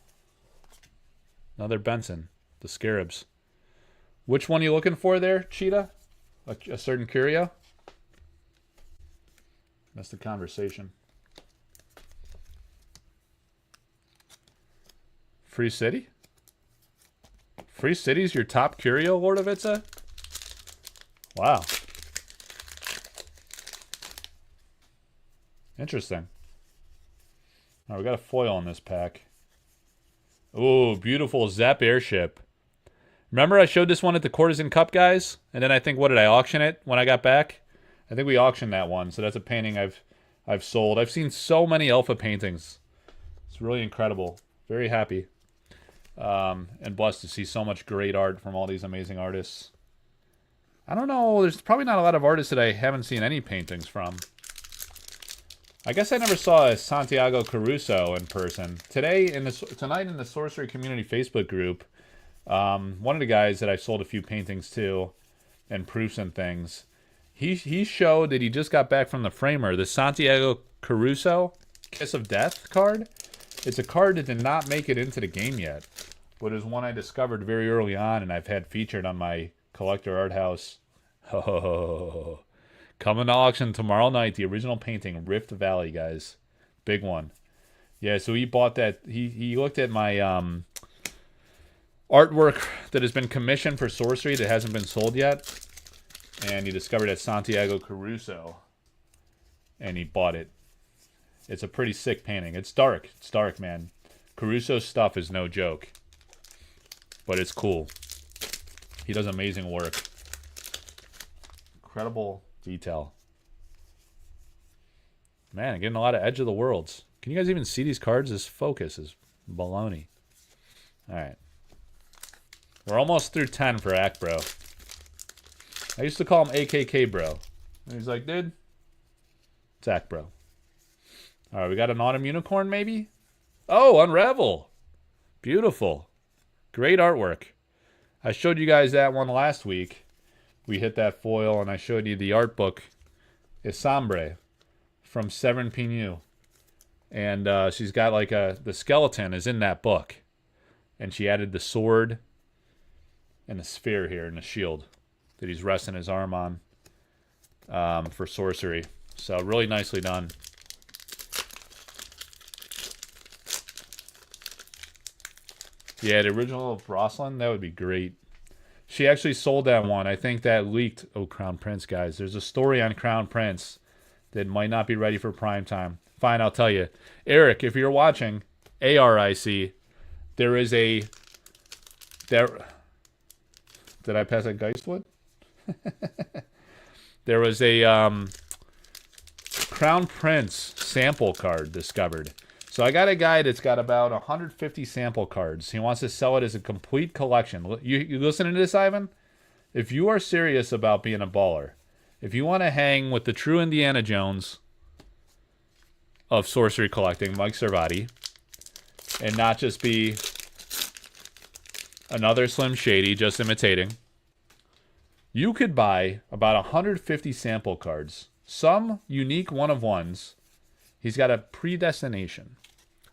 Another Benson. The Scarabs. Which one are you looking for there, Cheetah? A certain curio? That's the conversation. Free City? Free City's your top curio, Lord of Itza? Wow. Interesting. All right, we got a foil in this pack. Ooh, beautiful Zep airship. Remember I showed this one at the Courtesan Cup, guys? And then I think, what did I auction it when I got back? I think we auctioned that one, so that's a painting I've sold. I've seen so many Alpha paintings. It's really incredible. Very happy. And blessed to see so much great art from all these amazing artists. I don't know, there's probably not a lot of artists that I haven't seen any paintings from. I guess I never saw a Santiago Caruso in person. Tonight in the Sorcery Community Facebook group, one of the guys that I sold a few paintings to, and proofs and things, he showed that he just got back from the framer, the Santiago Caruso Kiss of Death card. It's a card that did not make it into the game yet, but is one I discovered very early on, and I've had featured on my Collector Arthouse. Oh, coming to auction tomorrow night, the original painting, Rift Valley, guys. Big one. Yeah, so he bought that. He looked at my artwork that has been commissioned for Sorcery that hasn't been sold yet, and he discovered that Santiago Caruso, and he bought it. It's a pretty sick painting. It's dark. It's dark, man. Caruso's stuff is no joke, but it's cool. He does amazing work. Incredible detail. Man, I'm getting a lot of Edge of the Worlds. Can you guys even see these cards? This focus is baloney. All right. We're almost through 10 for Ack Bro. I used to call him AKK Bro. And he's like, dude, it's Ack Bro. All right, we got an Autumn Unicorn, maybe? Oh, Unravel. Beautiful. Great artwork. I showed you guys that one last week. We hit that foil, and I showed you the art book, Isambre, from Severin Pinu. And she's got like the skeleton is in that book. And she added the sword and the sphere here and the shield that he's resting his arm on for Sorcery. So really nicely done. Yeah, the original of Rosalind, that would be great. She actually sold that one. I think that leaked. Oh, Crown Prince, guys. There's a story on Crown Prince that might not be ready for prime time. Fine, I'll tell you. Eric, if you're watching, ARIC, there is a... Did I pass a Geistwood? There was a Crown Prince sample card discovered. So I got a guy that's got about 150 sample cards. He wants to sell it as a complete collection. You listening to this, Ivan? If you are serious about being a baller, if you want to hang with the true Indiana Jones of sorcery collecting, Mike Servati, and not just be another Slim Shady just imitating, you could buy about 150 sample cards. Some unique one-of-ones. He's got a predestination.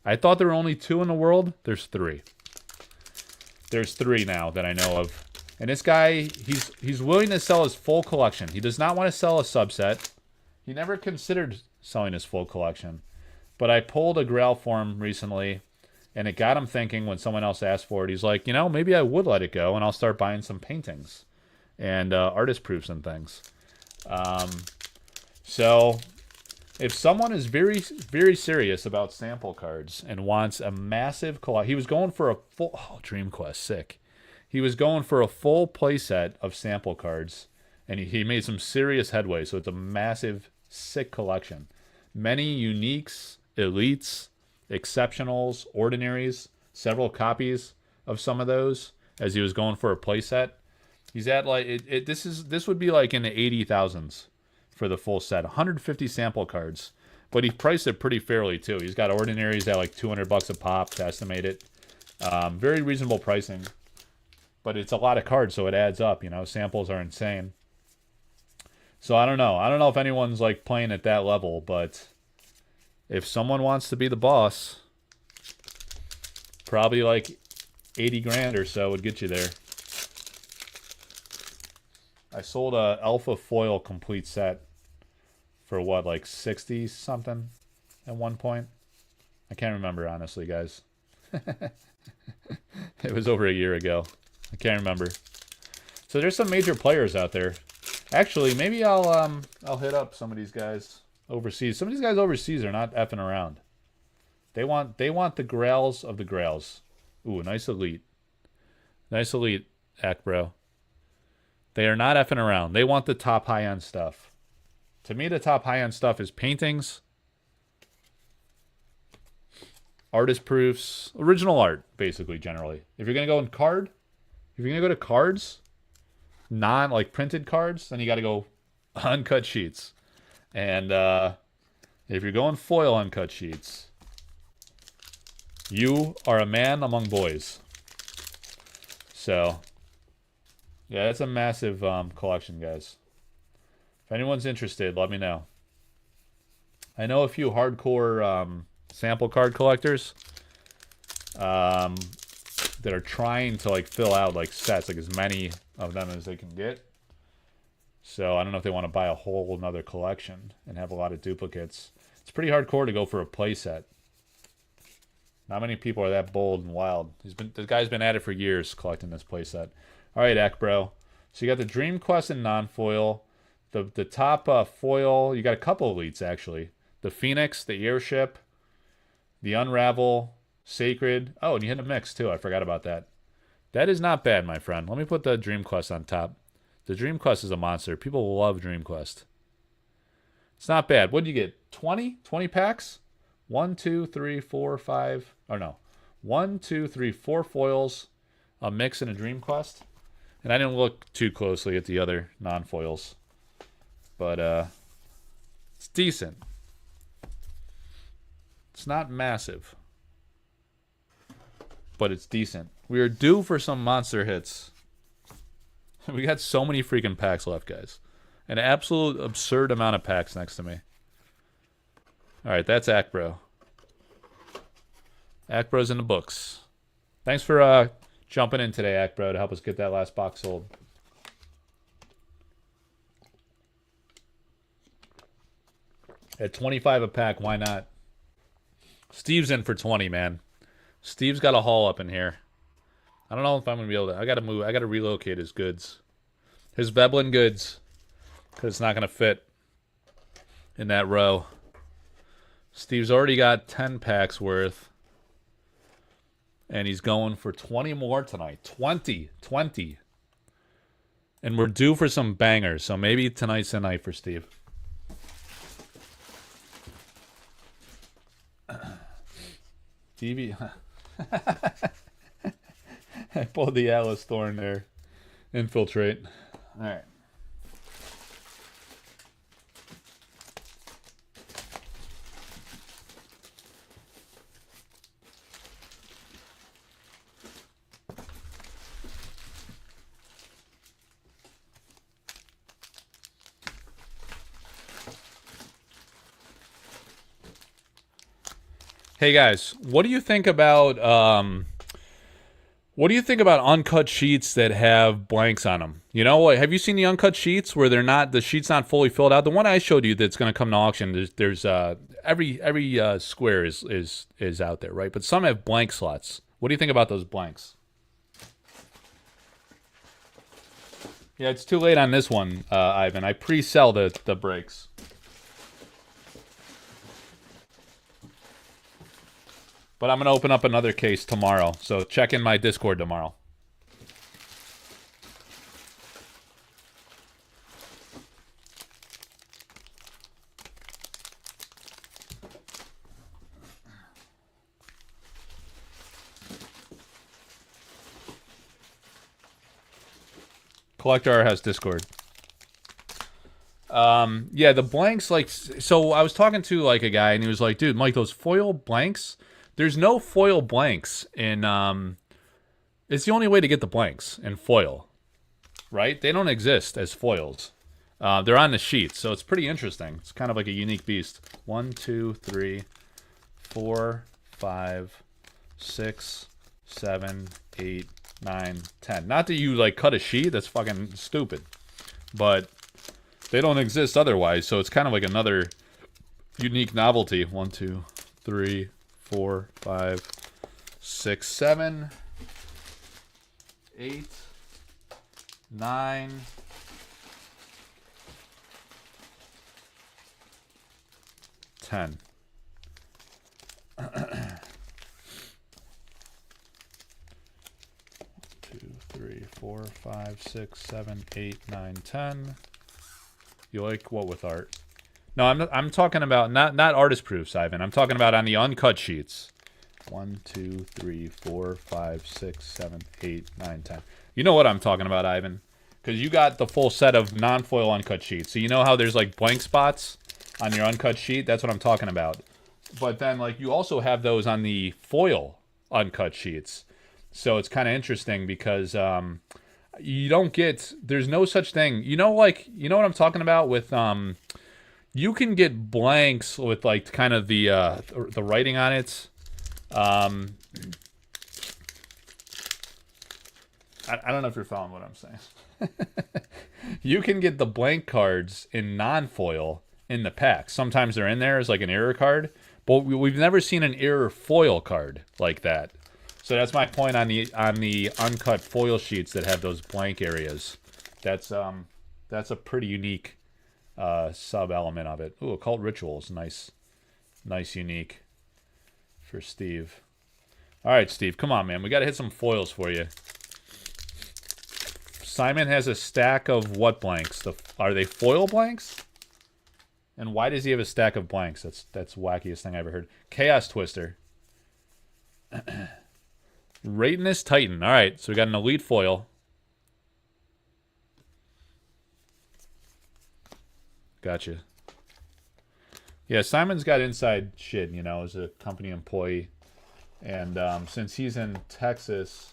I thought there were only 2 in the world. There's 3. There's 3 now that I know of. And this guy, he's willing to sell his full collection. He does not want to sell a subset. He never considered selling his full collection. But I pulled a Grail for him recently, and it got him thinking when someone else asked for it. He's like, you know, maybe I would let it go, and I'll start buying some paintings and artist proofs and things. So If someone is very, very serious about sample cards and wants a massive collect, he was going for a full Dream Quest, sick. He was going for a full playset of sample cards, and he made some serious headway. So it's a massive, sick collection. Many uniques, elites, exceptionals, ordinaries, several copies of some of those as he was going for a playset. He's at like this would be like in the 80,000s for the full set. 150 sample cards. But he priced it pretty fairly too. He's got ordinaries at like $200 a pop to estimate it. Very reasonable pricing. But it's a lot of cards, so it adds up, you know. Samples are insane. So I don't know. I don't know if anyone's like playing at that level, but if someone wants to be the boss, probably like 80 grand or so would get you there. I sold a Alpha Foil complete set for what, like 60 something at one point? I can't remember, honestly, guys. It was over a year ago. I can't remember. So there's some major players out there. Actually, maybe I'll hit up some of these guys overseas. Some of these guys overseas are not effing around. They want the grails of the grails. Ooh, nice elite. Nice elite, Akbro. They are not effing around. They want the top high-end stuff. To me, the top high-end stuff is paintings, artist proofs, original art, basically, generally. If you're going to go in card, if you're going to go to cards, like printed cards, then you got to go uncut sheets. And if you're going foil uncut sheets, you are a man among boys. So, yeah, it's a massive collection, guys. If anyone's interested, let me know. I know a few hardcore sample card collectors that are trying to like fill out like sets, like as many of them as they can get. So I don't know if they want to buy a whole another collection and have a lot of duplicates. It's pretty hardcore to go for a playset. Not many people are that bold and wild. The guy's been at it for years collecting this playset. All right, Akbro. So you got the Dream Quest and non-foil. The top foil, you got a couple elites, actually. The Phoenix, the Airship, the Unravel, Sacred. Oh, and you hit a mix, too. I forgot about that. That is not bad, my friend. Let me put the Dream Quest on top. The Dream Quest is a monster. People love Dream Quest. It's not bad. What did you get? 20? 20 packs? 1, 2, 3, 4, 5. Oh, no. 1, 2, 3, 4 foils, a mix, and a Dream Quest. And I didn't look too closely at the other non-foils. But it's decent. It's not massive. But it's decent. We are due for some monster hits. We got so many freaking packs left, guys. An absolute absurd amount of packs next to me. Alright, that's Akbro. Akbro's in the books. Thanks for jumping in today, Akbro, to help us get that last box sold. At 25 a pack, why not? Steve's in for 20, man. Steve's got a haul up in here. I don't know if I'm gonna be able to. I gotta move. I gotta relocate his goods, his Veblen goods, because it's not gonna fit in that row. Steve's already got 10 packs worth, and he's going for 20 more tonight. 20. And we're due for some bangers, so maybe tonight's the night for Steve. TV. I pulled the Atlas Thorn there. Infiltrate. Alright. Hey guys, what do you think about uncut sheets that have blanks on them? You know, have you seen the uncut sheets where the sheet's not fully filled out? The one I showed you that's going to come to auction, there's every square is out there, right? But some have blank slots. What do you think about those blanks? Yeah, it's too late on this one, Ivan. I pre-sell the breaks. But I'm going to open up another case tomorrow. So check in my Discord tomorrow. Collector Arthouse Discord. Yeah, the blanks, like, so I was talking to, like, a guy, and he was like, dude, Mike, those foil blanks, there's no foil blanks in, it's the only way to get the blanks in foil, right? They don't exist as foils. They're on the sheet, so it's pretty interesting. It's kind of like a unique beast. 1, 2, 3, 4, 5, 6, 7, 8, 9, 10. Not that you, like, cut a sheet. That's fucking stupid. But they don't exist otherwise, so it's kind of like another unique novelty. 1, 2, 3, 4, 5, 6, 7, 8, 9, 10. 3, 4, 5, 6, 7, 8, 9, 10. You like what with art? No, I'm talking about not artist proofs, Ivan. I'm talking about on the uncut sheets. 1, 2, 3, 4, 5, 6, 7, 8, 9, 10. You know what I'm talking about, Ivan? Because you got the full set of non-foil uncut sheets. So you know how there's like blank spots on your uncut sheet? That's what I'm talking about. But then like you also have those on the foil uncut sheets. So it's kind of interesting because you don't get, there's no such thing. You know, like, you know what I'm talking about with, you can get blanks with like kind of the writing on it. I don't know if you're following what I'm saying. You can get the blank cards in non-foil in the pack. Sometimes they're in there as like an error card, but we've never seen an error foil card like that. So that's my point on the uncut foil sheets that have those blank areas. That's a pretty unique sub element of it. Ooh, occult rituals, nice, unique for Steve. All right, Steve, come on, man. We got to hit some foils for you. Simon has a stack of what blanks? Are they foil blanks? And why does he have a stack of blanks? That's the wackiest thing I ever heard. Chaos Twister. Raitinous Titan. All right, so we got an elite foil. Gotcha. Yeah, Simon's got inside shit, you know, as a company employee. And since he's in Texas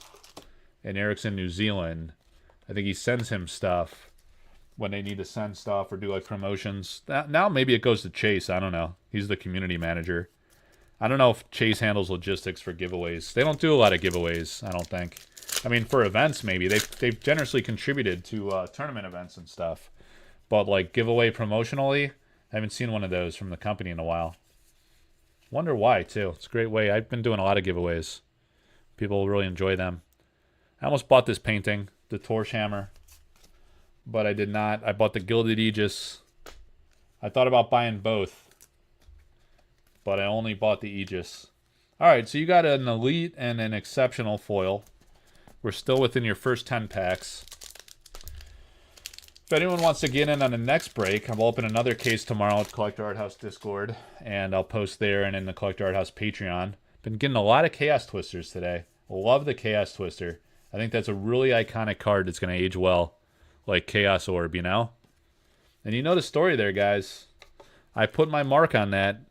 and Eric's in New Zealand, I think he sends him stuff when they need to send stuff or do like promotions. Now maybe it goes to Chase. I don't know. He's the community manager. I don't know if Chase handles logistics for giveaways. They don't do a lot of giveaways, I don't think. I mean, for events, maybe. They've generously contributed to tournament events and stuff. But, like, giveaway promotionally, I haven't seen one of those from the company in a while. Wonder why, too. It's a great way. I've been doing a lot of giveaways. People really enjoy them. I almost bought this painting, the Torch Hammer. But I did not. I bought the Gilded Aegis. I thought about buying both. But I only bought the Aegis. Alright, so you got an elite and an exceptional foil. We're still within your first 10 packs. If anyone wants to get in on the next break, I'll open another case tomorrow at Collector Arthouse Discord. And I'll post there and in the Collector Arthouse Patreon. Been getting a lot of Chaos Twisters today. Love the Chaos Twister. I think that's a really iconic card that's going to age well. Like Chaos Orb, you know? And you know the story there, guys. I put my mark on that.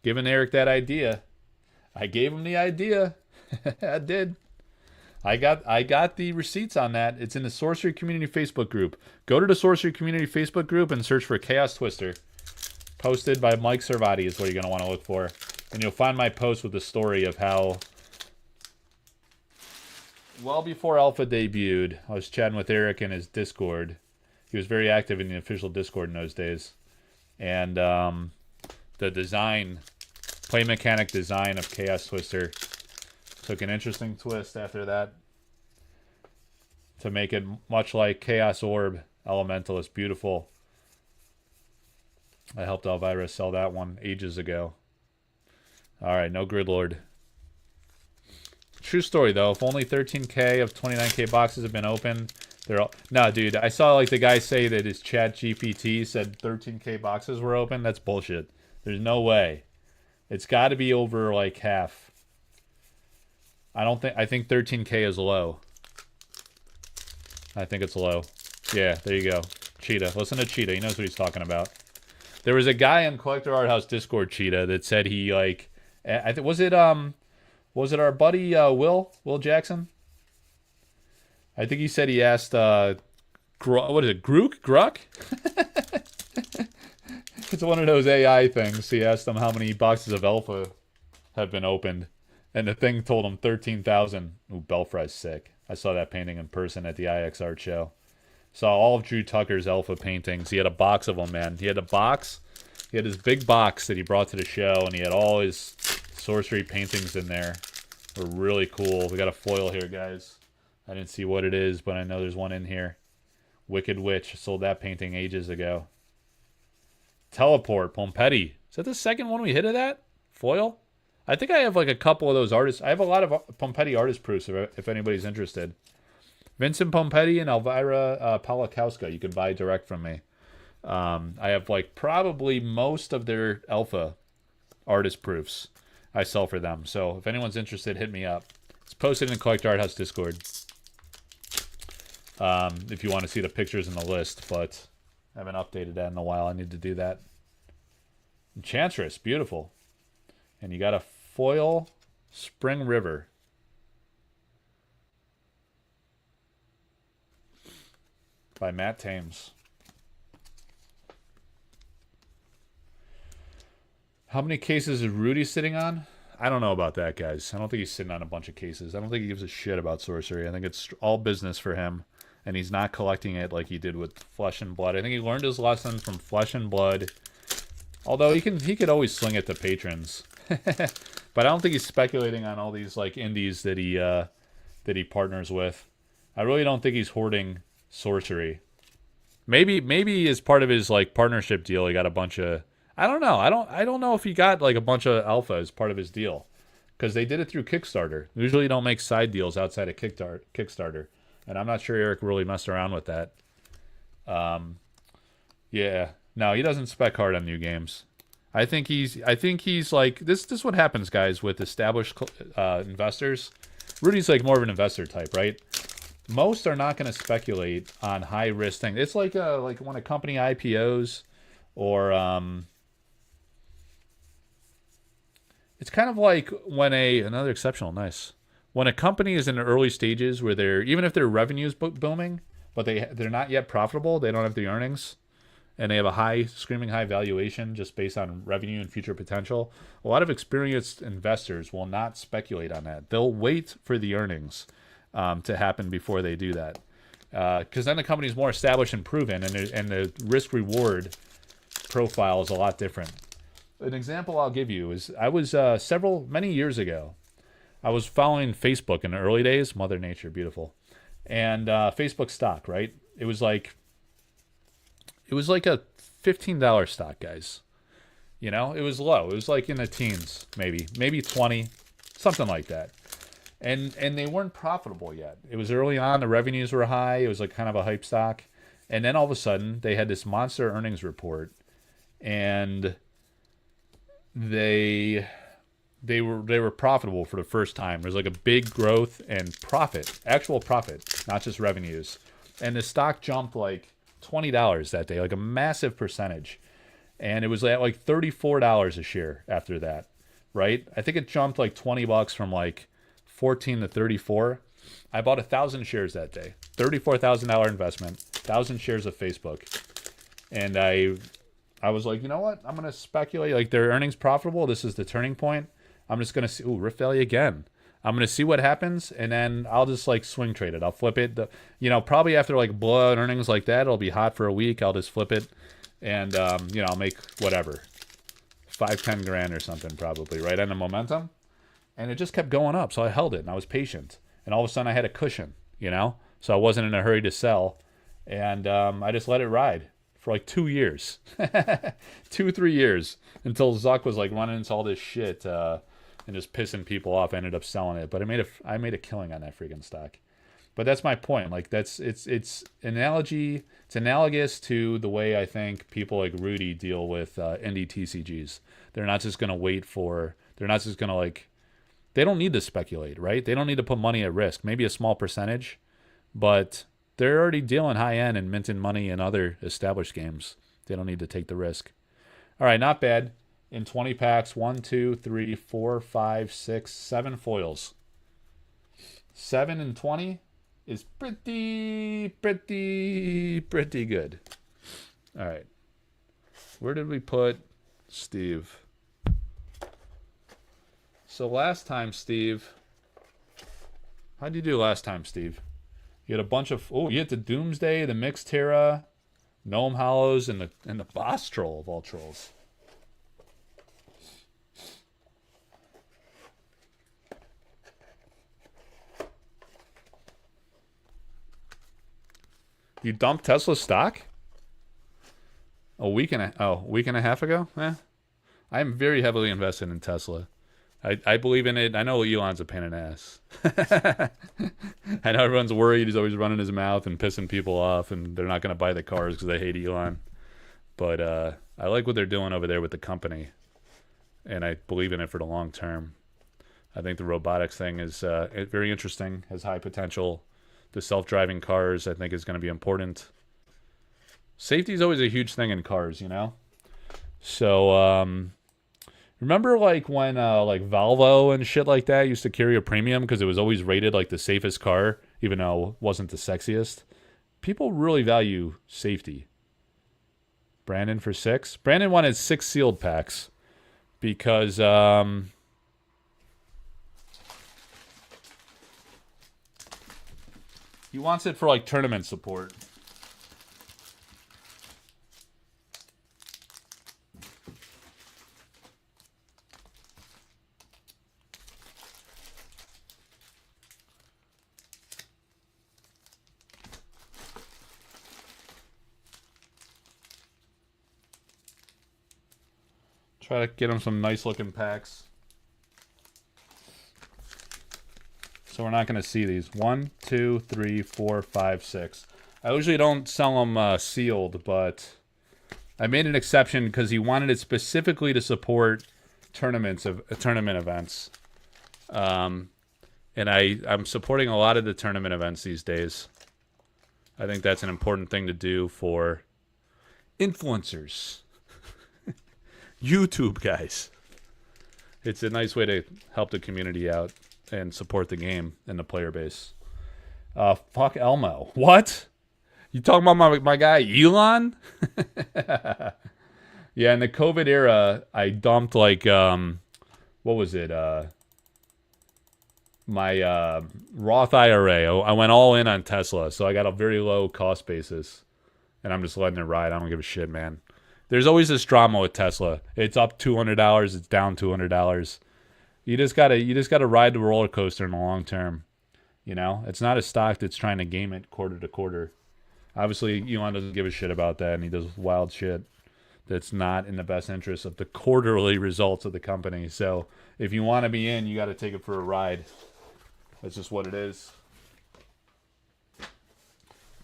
Giving Eric that idea. I gave him the idea. I did. I got the receipts on that. It's in the Sorcery Community Facebook group. Go to the Sorcery Community Facebook group and search for Chaos Twister. Posted by Mike Servati is what you're going to want to look for. And you'll find my post with the story of how, well before Alpha debuted, I was chatting with Eric in his Discord. He was very active in the official Discord in those days. And the design, play mechanic design of Chaos Twister took an interesting twist after that to make it much like Chaos Orb Elemental. It's beautiful. I helped Elvira sell that one ages ago. All right, no Grid Lord. True story though. If only 13K of 29K boxes have been opened, they're all... No, dude. I saw like the guy say that his chat GPT said 13K boxes were open. That's bullshit. There's no way. It's got to be over like half. I think 13K is low. I think it's low. Yeah, there you go. Cheetah. Listen to Cheetah. He knows what he's talking about. There was a guy on Collector Arthouse Discord, Cheetah, that said he like... was it our buddy Will Jackson? I think he said he asked what is it, Gruck? It's one of those AI things. He asked them how many boxes of Alpha have been opened, and the thing told him 13,000. Ooh, Belfry's sick. I saw that painting in person at the IX Art Show. Saw all of Drew Tucker's Alpha paintings. He had a box of them, man. He had a box. He had his big box that he brought to the show, and he had all his sorcery paintings in there. They're really cool. We got a foil here, guys. I didn't see what it is, but I know there's one in here. Wicked Witch. Sold that painting ages ago. Teleport. Pompetti. Is that the second one we hit of that? Foil? I think I have like a couple of those artists. I have a lot of Pompetti artist proofs if anybody's interested. Vincent Pompetti and Elvira Palakowska. You can buy direct from me. I have like probably most of their Alpha artist proofs I sell for them. So if anyone's interested, hit me up. It's posted in Collector Arthouse Discord. If you want to see the pictures in the list, but I haven't updated that in a while. I need to do that. Enchantress, beautiful. And you got a foil Spring River. By Matt Thames. How many cases is Rudy sitting on? I don't know about that, guys. I don't think he's sitting on a bunch of cases. I don't think he gives a shit about sorcery. I think it's all business for him. And he's not collecting it like he did with Flesh and Blood. I think he learned his lesson from Flesh and Blood. Although he could always sling it to patrons. But I don't think he's speculating on all these like indies that he partners with. I really don't think he's hoarding sorcery. Maybe as part of his like partnership deal, he got a bunch of... I don't know. I don't know if he got like a bunch of Alpha as part of his deal, because they did it through Kickstarter. Usually, you don't make side deals outside of Kickstarter, and I'm not sure Eric really messed around with that. Yeah, no, he doesn't spec hard on new games. I think he's like this. This is what happens, guys, with established investors. Rudy's like more of an investor type, right? Most are not going to speculate on high risk things. It's like when a company IPOs, or it's kind of like when another exceptional, nice. When a company is in the early stages where even if their revenue is booming, but they're not yet profitable, they don't have the earnings, and they have a screaming high valuation just based on revenue and future potential. A lot of experienced investors will not speculate on that. They'll wait for the earnings to happen before they do that, because then the company is more established and proven, and the risk reward profile is a lot different. An example I'll give you is I was many years ago, I was following Facebook in the early days. Mother Nature, beautiful. And Facebook stock, right? It was like a $15 stock, guys. You know, it was low. It was like in the teens, maybe 20, something like that. And they weren't profitable yet. It was early on. The revenues were high. It was like kind of a hype stock. And then all of a sudden, they had this monster earnings report, and they were profitable for the first time. There's like a big growth and profit, actual profit, not just revenues. And the stock jumped like $20 that day, like a massive percentage. And it was at like $34 a share after that, right? I think it jumped like $20 from like 14 to 34. I bought 1,000 shares that day. $34,000 investment, 1,000 shares of Facebook. And I was like, you know what? I'm going to speculate. Like, their earnings profitable. This is the turning point. I'm just going to see. Ooh, Rift Valley again. I'm going to see what happens, and then I'll just, like, swing trade it. I'll flip it. Probably after, like, blowout earnings like that, it'll be hot for a week. I'll just flip it, and, I'll make whatever. 5-10 grand or something probably, right? On the momentum. And it just kept going up, so I held it, and I was patient. And all of a sudden, I had a cushion, so I wasn't in a hurry to sell. And I just let it ride for like 2 years. 2-3 years. Until Zuck was like running into all this shit and just pissing people off. I ended up selling it. But I made a killing on that freaking stock. But that's my point. Like it's analogous to the way I think people like Rudy deal with indie TCGs. They're not just gonna they don't need to speculate, right? They don't need to put money at risk. Maybe a small percentage, but they're already dealing high end and minting money in other established games. They don't need to take the risk. All right, not bad. In 20 packs, 1, 2, 3, 4, 5, 6, 7 foils. 7 and 20 is pretty good. All right. Where did we put Steve? So last time, Steve. How'd you do last time, Steve? You had a bunch of... Oh, you hit the Doomsday, the Mixed Terra, Gnome Hollows, and the Boss Troll of all trolls. You dumped Tesla stock? A week and a half ago? I am very heavily invested in Tesla. I believe in it. I know Elon's a pain in the ass. I know everyone's worried. He's always running his mouth and pissing people off, and they're not going to buy the cars because they hate Elon. But I like what they're doing over there with the company, and I believe in it for the long term. I think the robotics thing is very interesting, has high potential. The self-driving cars, I think, is going to be important. Safety is always a huge thing in cars, you know? So, remember like when like Volvo and shit like that used to carry a premium because it was always rated like the safest car, even though it wasn't the sexiest? People really value safety. Brandon for 6. Brandon wanted 6 sealed packs because he wants it for like tournament support. Try to get him some nice looking packs. So we're not going to see these. 1, 2, 3, 4, 5, 6. I usually don't sell them sealed, but I made an exception because he wanted it specifically to support tournament events. And I'm supporting a lot of the tournament events these days. I think that's an important thing to do for influencers. YouTube guys. It's a nice way to help the community out and support the game and the player base. Fuck Elmo. What? You talking about my guy Elon? Yeah, in the COVID era, I dumped like what was it? My Roth IRA. I went all in on Tesla, so I got a very low cost basis, and I'm just letting it ride. I don't give a shit, man. There's always this drama with Tesla. It's up $200. It's down $200. You just gotta ride the roller coaster in the long term. You know, it's not a stock that's trying to game it quarter to quarter. Obviously, Elon doesn't give a shit about that, and he does wild shit that's not in the best interest of the quarterly results of the company. So if you want to be in, you got to take it for a ride. That's just what it is.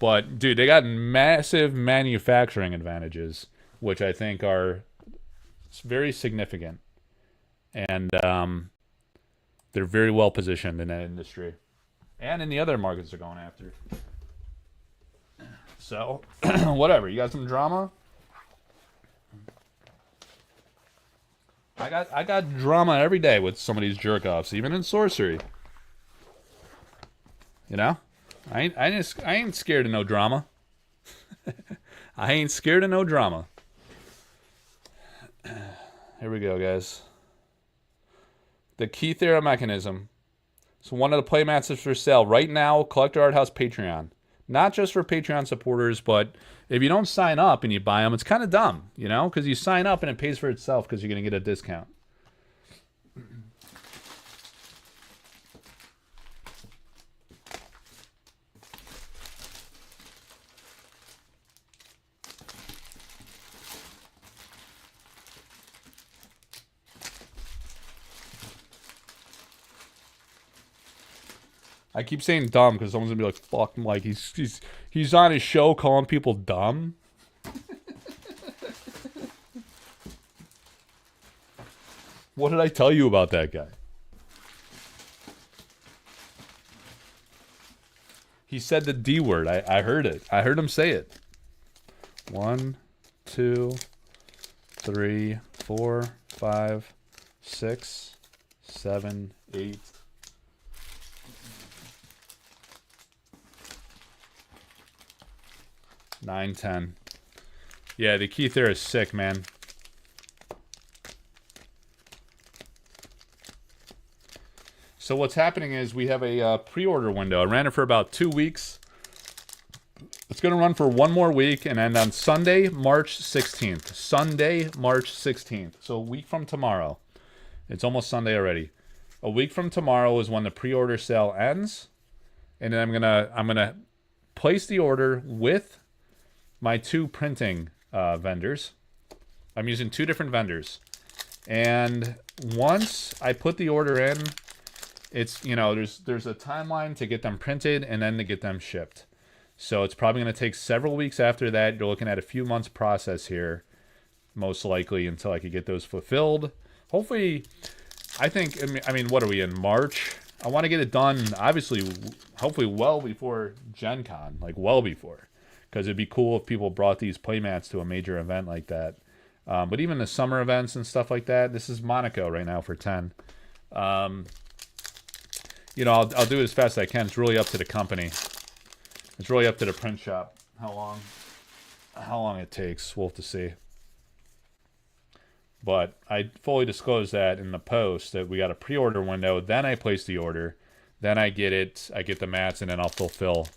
But dude, they got massive manufacturing advantages, which I think are very significant. And they're very well positioned in that industry. And in the other markets they're going after. So, whatever. You got some drama? I got drama every day with some of these jerk-offs, even in Sorcery. You know? I ain't scared of no drama. I ain't scared of no drama. Here we go, guys. The Key Theorem Mechanism. So one of the playmats is for sale right now. Collector Arthouse Patreon. Not just for Patreon supporters, but if you don't sign up and you buy them, it's kind of dumb, you know? Because you sign up and it pays for itself because you're going to get a discount. I keep saying dumb because someone's gonna be like, "Fuck him!" Like he's on his show calling people dumb. What did I tell you about that guy? He said the D word. I heard it. I heard him say it. 1, 2, 3, 4, 5, 6, 7, 8. 9, 10. Yeah, the Keith there is sick, man. So what's happening is we have a pre-order window. I ran it for about 2 weeks. It's going to run for 1 more week and end on Sunday, March 16th. Sunday, March 16th. So a week from tomorrow. It's almost Sunday already. A week from tomorrow is when the pre-order sale ends. And then I'm gonna place the order with my 2 printing vendors. I'm using 2 different vendors. And once I put the order in, it's, you know, there's a timeline to get them printed and then to get them shipped. So it's probably going to take several weeks after that. You're looking at a few months process here, most likely, until I could get those fulfilled. Hopefully, I mean, what are we in, March? I want to get it done, obviously, hopefully well before Gen Con, like well before. Because it'd be cool if people brought these playmats to a major event like that. But even the summer events and stuff like that, this is Monaco right now for 10. You know, I'll do it as fast as I can. It's really up to the company. It's really up to the print shop how long it takes. We'll have to see. But I fully disclosed that in the post that we got a pre-order window. Then I place the order. Then I get it. I get the mats, and then I'll fulfill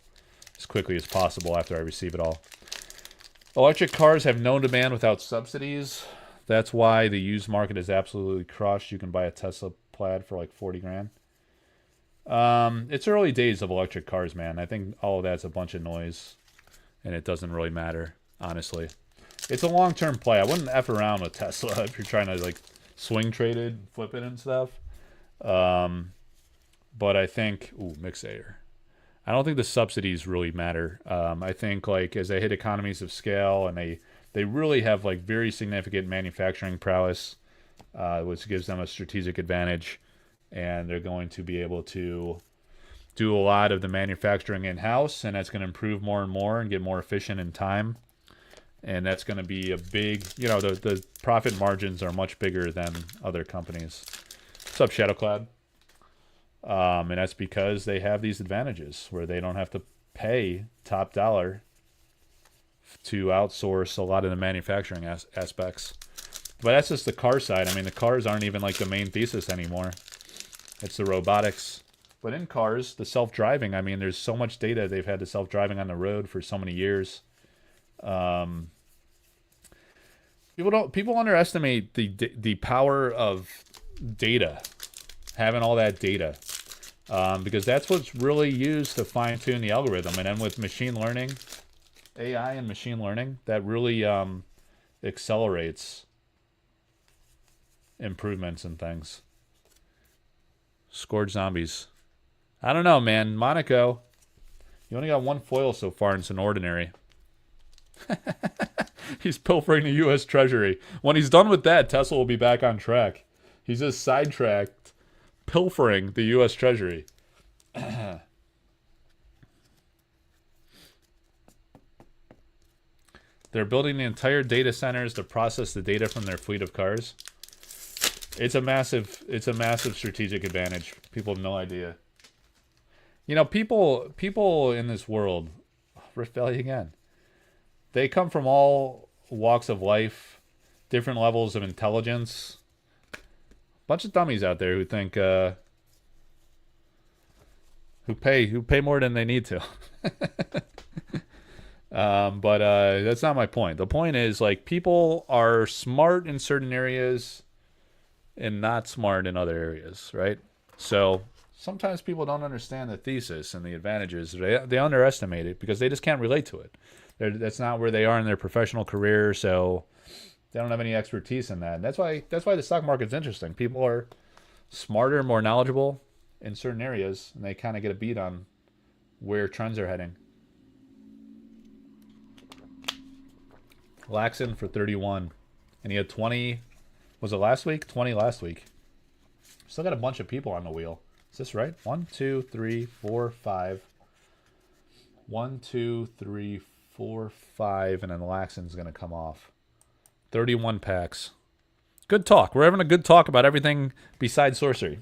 as quickly as possible after I receive it all. Electric cars have no demand without subsidies. That's why the used market is absolutely crushed. You can buy a Tesla Plaid for like 40 grand. It's early days of electric cars, man. I think all of that's a bunch of noise, and it doesn't really matter, honestly. It's a long-term play. I wouldn't F around with Tesla if you're trying to, like, swing trade it, flip it and stuff. But I think... Ooh, Mixator. I don't think the subsidies really matter. I think, like, as they hit economies of scale and they really have, like, very significant manufacturing prowess, which gives them a strategic advantage, and they're going to be able to do a lot of the manufacturing in-house, and that's going to improve more and more and get more efficient in time. And that's going to be a big, you know, the profit margins are much bigger than other companies. What's up, Shadowcloud? And that's because they have these advantages where they don't have to pay top dollar to outsource a lot of the manufacturing aspects. But that's just the car side. I mean, the cars aren't even like the main thesis anymore. It's the robotics. But in cars, the self-driving, I mean, there's so much data. They've had the self-driving on the road for so many years. People underestimate the power of data, having all that data, because that's what's really used to fine-tune the algorithm. And then with machine learning, AI and machine learning, that really accelerates improvements and things. Scourge zombies. I don't know, man. Monaco, you only got 1 foil so far, and it's an ordinary. He's pilfering the U.S. Treasury. When he's done with that, Tesla will be back on track. He's just sidetracked, pilfering the U.S. Treasury. They're building the entire data centers to process the data from their fleet of cars. It's a massive strategic advantage. People have no idea. You know, people in this world, Rift Valley again, they come from all walks of life, different levels of intelligence. Bunch of dummies out there who think who pay more than they need to. But that's not my point. The point is, like, people are smart in certain areas and not smart in other areas, right? So sometimes people don't understand the thesis and the advantages. They underestimate it because they just can't relate to it. That's not where they are in their professional career, so they don't have any expertise in that. And that's why the stock market's interesting. People are smarter, more knowledgeable, in certain areas, and they kind of get a beat on where trends are heading. Laxon for 31. And he had 20, was it last week? 20 last week. Still got a bunch of people on the wheel. Is this right? 1, 2, 3, 4, 5. 1, 2, 3, 4, 5, and then Laxon's going to come off. 31 packs. Good talk. We're having a good talk about everything besides sorcery.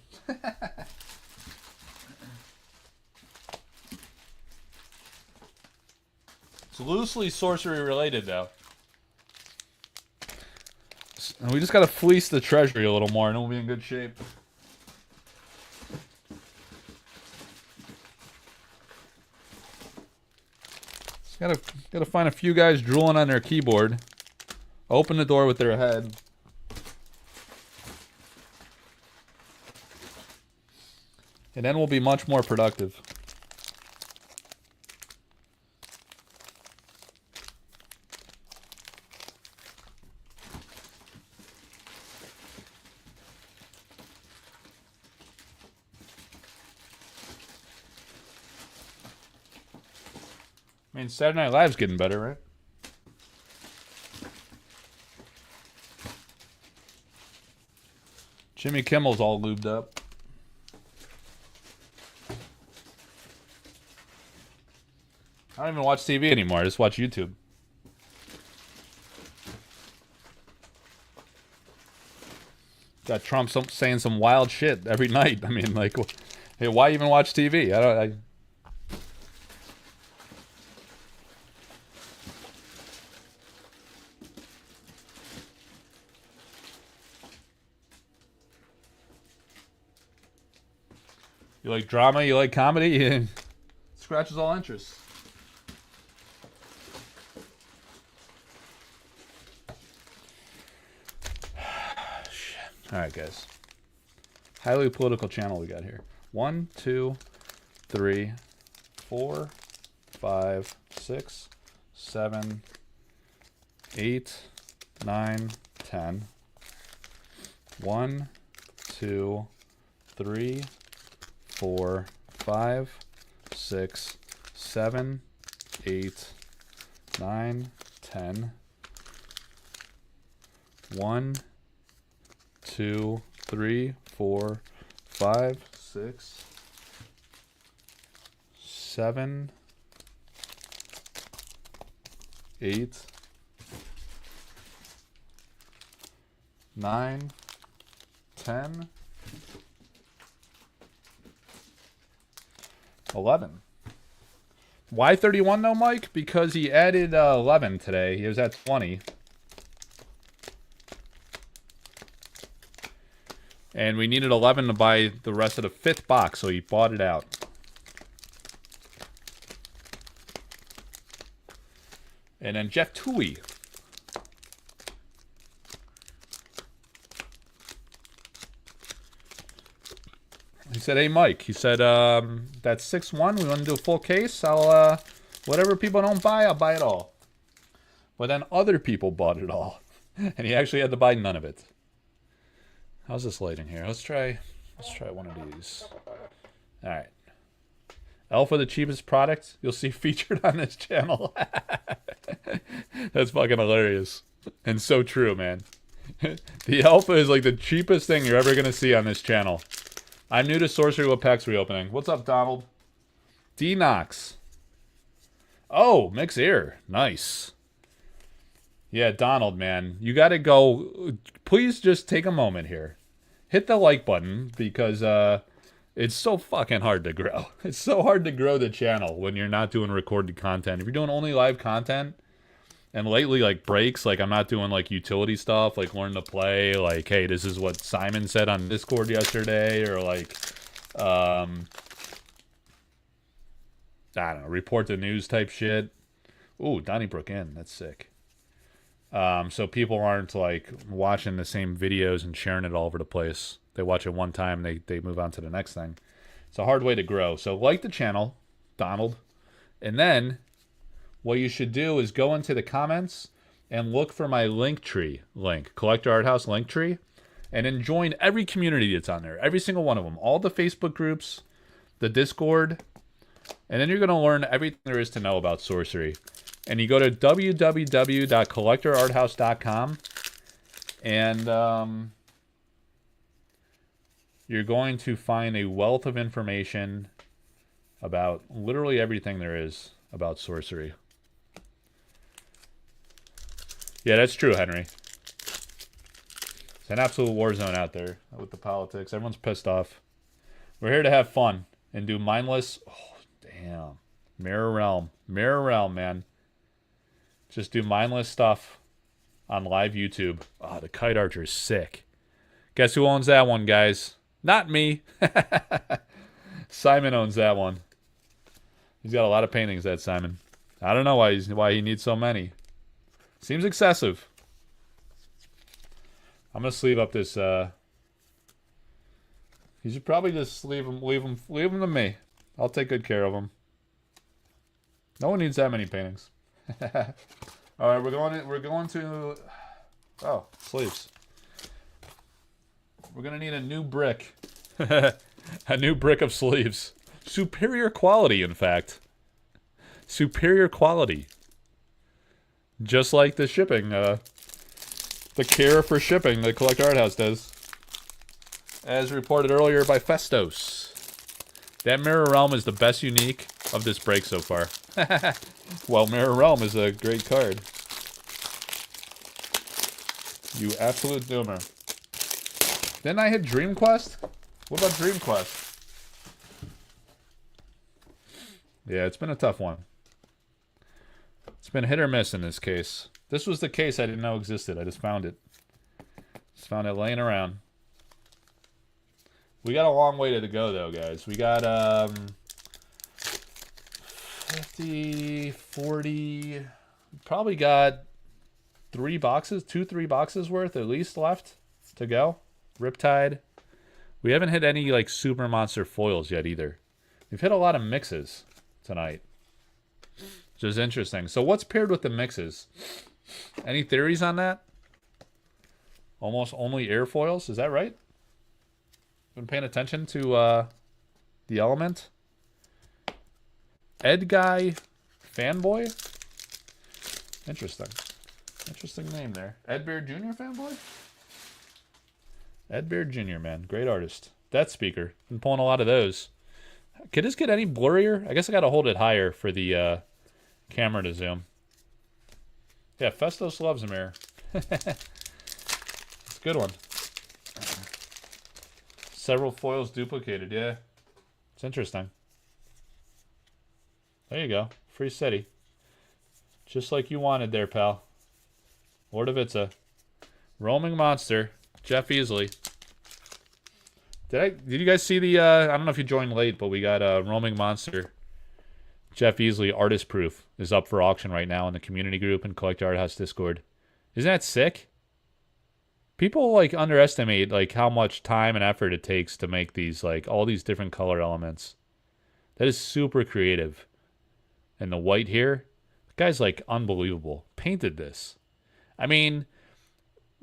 It's loosely sorcery related, though. And we just got to fleece the treasury a little more, and we'll be in good shape. Gotta find a few guys drooling on their keyboard. Open the door with their head. And then we'll be much more productive. I mean, Saturday Night Live's getting better, right? Jimmy Kimmel's all lubed up. I don't even watch TV anymore. I just watch YouTube. Got Trump saying some wild shit every night. I mean, like, hey, why even watch TV? You like drama? You like comedy? Scratches all interests. All right, guys. Highly political channel we got here. 1, 2, 3, 4, 5, 6, 7, 8, 9, 10. 1, 2, 3, 4, 5, 6, 7, 8, 9, 10. 1, 2, 3, 4, 5, 6, 7, 8, 9, 10, 11. Why 31 though, Mike? Because he added 11 today. He was at 20. And we needed 11 to buy the rest of the 5th box, so he bought it out. And then Jeff Toohey. He said, hey, Mike. He said, that's 6-1. We want to do a full case. I'll, whatever people don't buy, I'll buy it all. But then other people bought it all. And he actually had to buy none of it. How's this lighting here? Let's try one of these. All right. Alpha, the cheapest product you'll see featured on this channel. That's fucking hilarious. And so true, man. The Alpha is like the cheapest thing you're ever going to see on this channel. I'm new to Sorcery. What pack's reopening? What's up, Donald? D-Nox. Oh, Mix Ear. Nice. Yeah, Donald, man. You got to go. Please just take a moment here. Hit the like button because it's so fucking hard to grow. It's so hard to grow the channel when you're not doing recorded content. If you're doing only live content, and lately, like, breaks, like, I'm not doing, like, utility stuff, like, learn to play, like, hey, this is what Simon said on Discord yesterday, or, like, I don't know, report the news type shit. Ooh, Donnybrook Inn, that's sick. So people aren't, like, watching the same videos and sharing it all over the place. They watch it one time, they move on to the next thing. It's a hard way to grow. So like the channel, Donald, and then what you should do is go into the comments and look for my Linktree link, Collector Arthouse Linktree, And then join every community that's on there. Every single one of them. All the Facebook groups, the Discord. And then you're going to learn everything there is to know about sorcery. And you go to www.collectorarthouse.com. And you're going to find a wealth of information about literally everything there is about sorcery. Yeah, that's true, Henry. It's an absolute war zone out there with the politics. Everyone's pissed off. We're here to have fun and do mindless... Oh, damn. Mirror Realm. Mirror Realm, man. Just do mindless stuff on live YouTube. Oh, the Kite Archer is sick. Guess who owns that one, guys? Not me. Simon owns that one. He's got a lot of paintings, that Simon. I don't know why he needs so many. Seems excessive. I'm gonna sleeve up this. You should probably just leave him to me. I'll take good care of him. No one needs that many paintings. All right, we're going to. Oh, sleeves. We're gonna need a new brick. A new brick of sleeves. Superior quality, in fact. Superior quality. Just like the shipping, the care for shipping that Collector Arthouse does. As reported earlier by Festos. That Mirror Realm is the best unique of this break so far. Well, Mirror Realm is a great card. You absolute doomer. Then I hit Dream Quest? What about Dream Quest? Yeah, it's been a tough one. It's been hit or miss in this case. This was the case I didn't know existed. I just found it. Just found it laying around. We got a long way to go, though, guys. We got 50, 40... Probably got 3 boxes, 2-3 boxes worth at least left to go. Riptide. We haven't hit any, like, super monster foils yet, either. We've hit a lot of mixes tonight. Which is interesting. So what's paired with the mixes? Any theories on that? Almost only airfoils, is that right? Been paying attention to the element? Ed Guy Fanboy? Interesting. Interesting name there. Ed Bear Jr. Fanboy? Ed Bear Jr., man. Great artist. Death Speaker. Been pulling a lot of those. Could this get any blurrier? I guess I gotta hold it higher for the camera to zoom. Yeah, Festos loves a mirror. It's a good one. Several foils duplicated, yeah. It's interesting. There you go. Free city. Just like you wanted there, pal. Lord of Itza. Roaming Monster. Jeff Easley. Did you guys see the, I don't know if you joined late, but we got Roaming Monster. Jeff Easley Artist Proof is up for auction right now in the community group and Collector Arthouse Discord. Isn't that sick? People, like, underestimate, like, how much time and effort it takes to make these, like, all these different color elements. That is super creative. And the white here, the guy's, like, unbelievable. Painted this. I mean,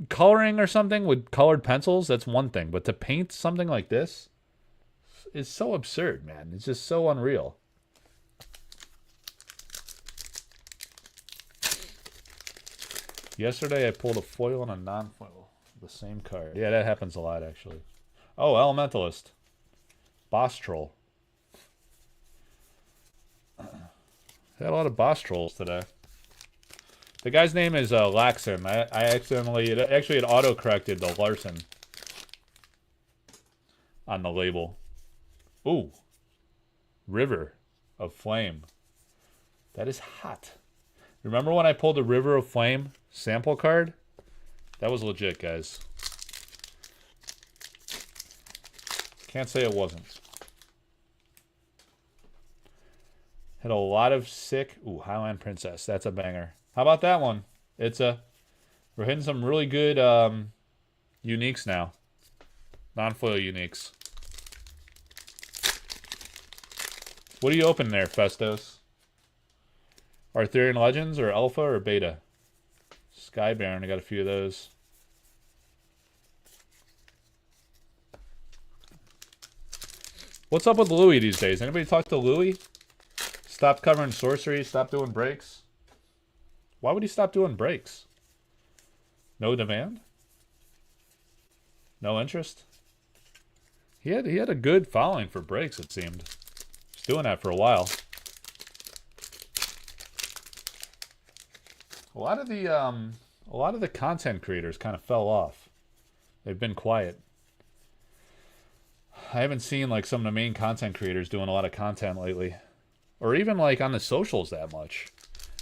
coloring or something with colored pencils, that's one thing. But to paint something like this is so absurd, man. It's just so unreal. Yesterday, I pulled a foil and a non-foil. The same card. Yeah, that happens a lot, actually. Oh, Elementalist. Boss Troll. Had a lot of boss trolls today. The guy's name is Laxon. I accidentally... It auto-corrected the Larson on the label. Ooh. River of Flame. That is hot. Remember when I pulled the River of Flame sample card? That was legit, guys. Can't say it wasn't. Had a lot of sick... Ooh, Highland Princess. That's a banger. How about that one? We're hitting some really good uniques now. Non-foil uniques. What are you opening there, Festos? Arthurian Legends or Alpha or Beta? Sky Baron, I got a few of those. What's up with Louis these days? Anybody talk to Louis? Stop covering sorcery. Stop doing breaks. Why would he stop doing breaks? No demand? No interest? He had a good following for breaks, it seemed. He's doing that for a while. A lot of the content creators kind of fell off. They've been quiet. I haven't seen like some of the main content creators doing a lot of content lately. Or even like on the socials that much.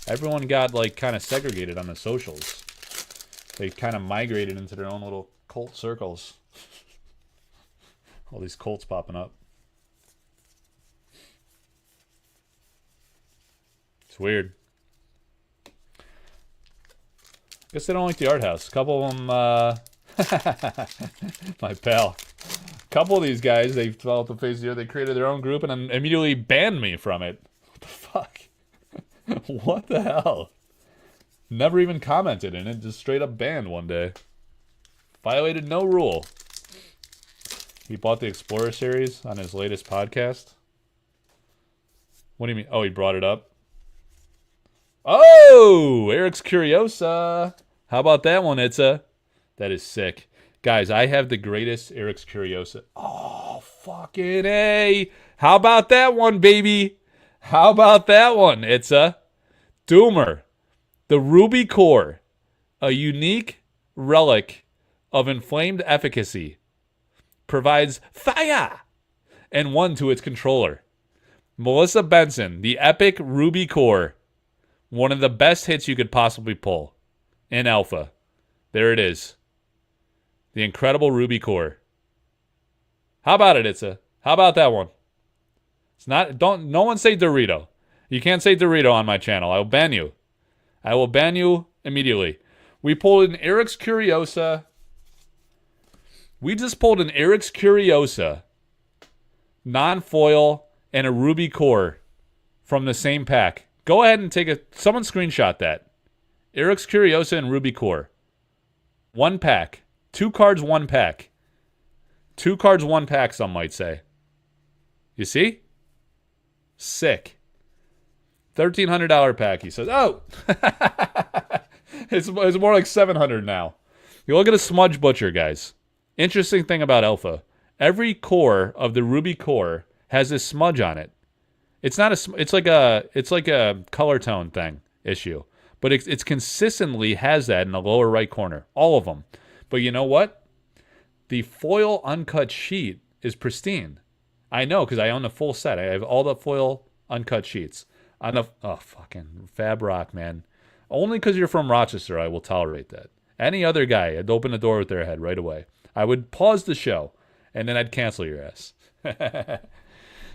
Everyone got like kind of segregated on the socials. They kind of migrated into their own little cult circles. All these cults popping up. It's weird. Guess they don't like the art house. A couple of them, my pal. A couple of these guys, they fell off the face of the earth. They created their own group and then immediately banned me from it. What the fuck? What the hell? Never even commented in it. Just straight up banned one day. Violated no rule. He bought the Explorer series on his latest podcast. What do you mean? Oh, he brought it up. Oh, Eric's Curiosa. How about that one, Itza? That is sick. Guys, I have the greatest Eric's Curiosa. Oh, fucking A. How about that one, baby? How about that one, Itza? Doomer. The Ruby Core. A unique relic of inflamed efficacy. Provides fire and 1 to its controller. Melissa Benson, the epic Ruby Core. One of the best hits you could possibly pull in Alpha. There it is. The incredible Ruby Core. How about it, Itza? How about that one? It's not. No one say Dorito. You can't say Dorito on my channel. I will ban you. I will ban you immediately. We pulled an Eric's Curiosa. We just pulled an Eric's Curiosa, non-foil, and a Ruby Core from the same pack. Go ahead and someone screenshot that. Eric's Curiosa and Ruby Core. 1 pack. 2 cards, 1 pack. 2 cards, 1 pack, some might say. You see? Sick. $1,300 pack, he says. Oh! It's more like $700 now. You look at a Smudge Butcher, guys. Interesting thing about Alpha. Every core of the Ruby Core has this smudge on it. It's not it's like a color tone thing issue. But it's consistently has that in the lower right corner. All of them. But you know what? The foil uncut sheet is pristine. I know because I own the full set. I have all the foil uncut sheets. Fucking Fab Rock, man. Only because you're from Rochester, I will tolerate that. Any other guy, I'd open the door with their head right away. I would pause the show, and then I'd cancel your ass.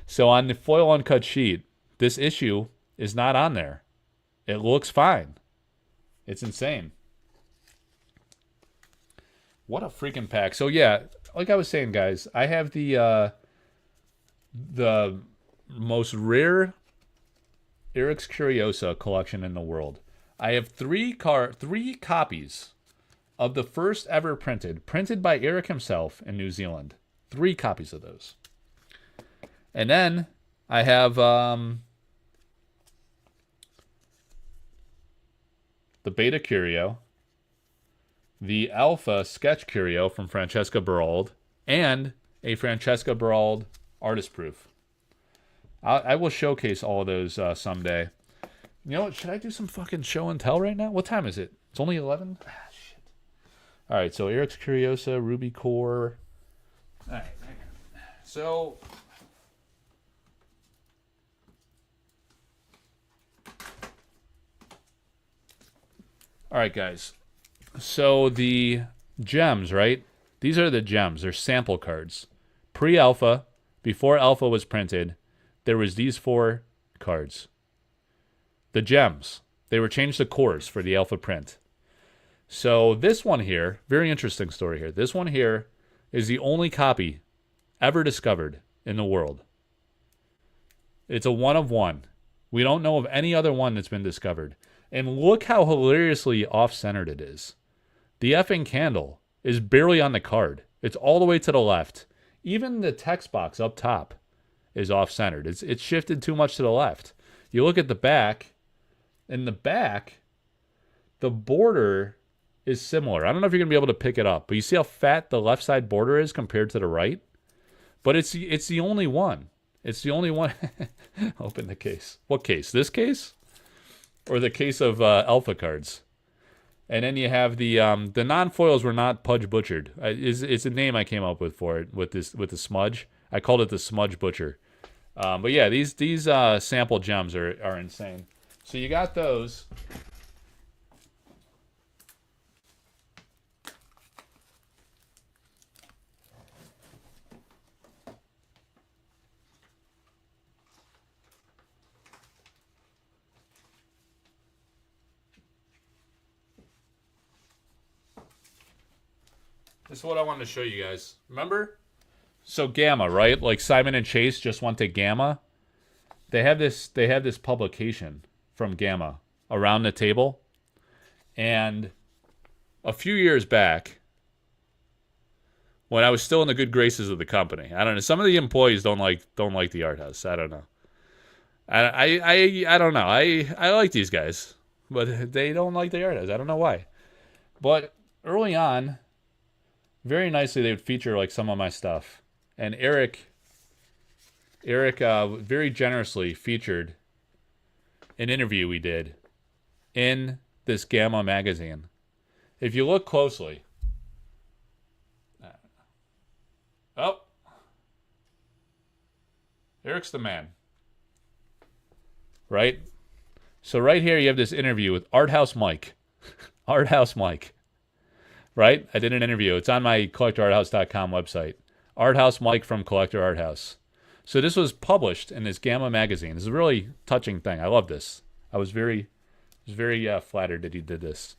So on the foil uncut sheet, this issue is not on there. It looks fine. It's insane. What a freaking pack. So yeah, like I was saying, guys, I have the most rare Eric's Curiosa collection in the world. I have 3 copies of the first ever printed by Eric himself in New Zealand. 3 copies of those. And then I have the Beta Curio, the Alpha Sketch Curio from Francesca Berald, and a Francesca Berald Artist Proof. I will showcase all of those someday. You know what? Should I do some fucking show and tell right now? What time is it? It's only 11? Ah, shit. All right, so Eric's Curiosa, Ruby Core. All right, hang on. So... all right, guys. So the gems, right? These are the gems. They're sample cards. Pre-alpha, before alpha was printed, there was these 4 cards. The gems. They were changed to cores for the alpha print. So this one here, very interesting story here. This one here is the only copy ever discovered in the world. It's a 1 of 1. We don't know of any other one that's been discovered. And look how hilariously off-centered it is. The effing candle is barely on the card. It's all the way to the left. Even the text box up top is off-centered. It's shifted too much to the left. You look at the back. In the back, the border is similar. I don't know if you're going to be able to pick it up, but you see how fat the left side border is compared to the right? But it's the only one. It's the only one. Open the case. What case? This case? Or the case of alpha cards? And then you have the non-foils were not Pudge Butchered. It's a name I came up with for it with the smudge. I called it the Smudge Butcher. But yeah, these sample gems are insane. So you got those. This is what I wanted to show you guys. Remember? So Gamma, right? Like Simon and Chase just went to Gamma. They have this publication from Gamma around the table. And a few years back, when I was still in the good graces of the company, I don't know. Some of the employees don't like the art house. I don't know. I don't know. I like these guys, but they don't like the art house. I don't know why. But early on, very nicely, they would feature like some of my stuff. And Eric very generously featured an interview we did in this Gamma magazine. If you look closely, oh, Eric's the man, right? So right here you have this interview with Arthouse Mike, Arthouse Mike. Right? I did an interview. It's on my collectorarthouse.com website. Arthouse Mike from Collector Arthouse. So this was published in this Gamma magazine. This is a really touching thing. I love this. I was very flattered that he did this.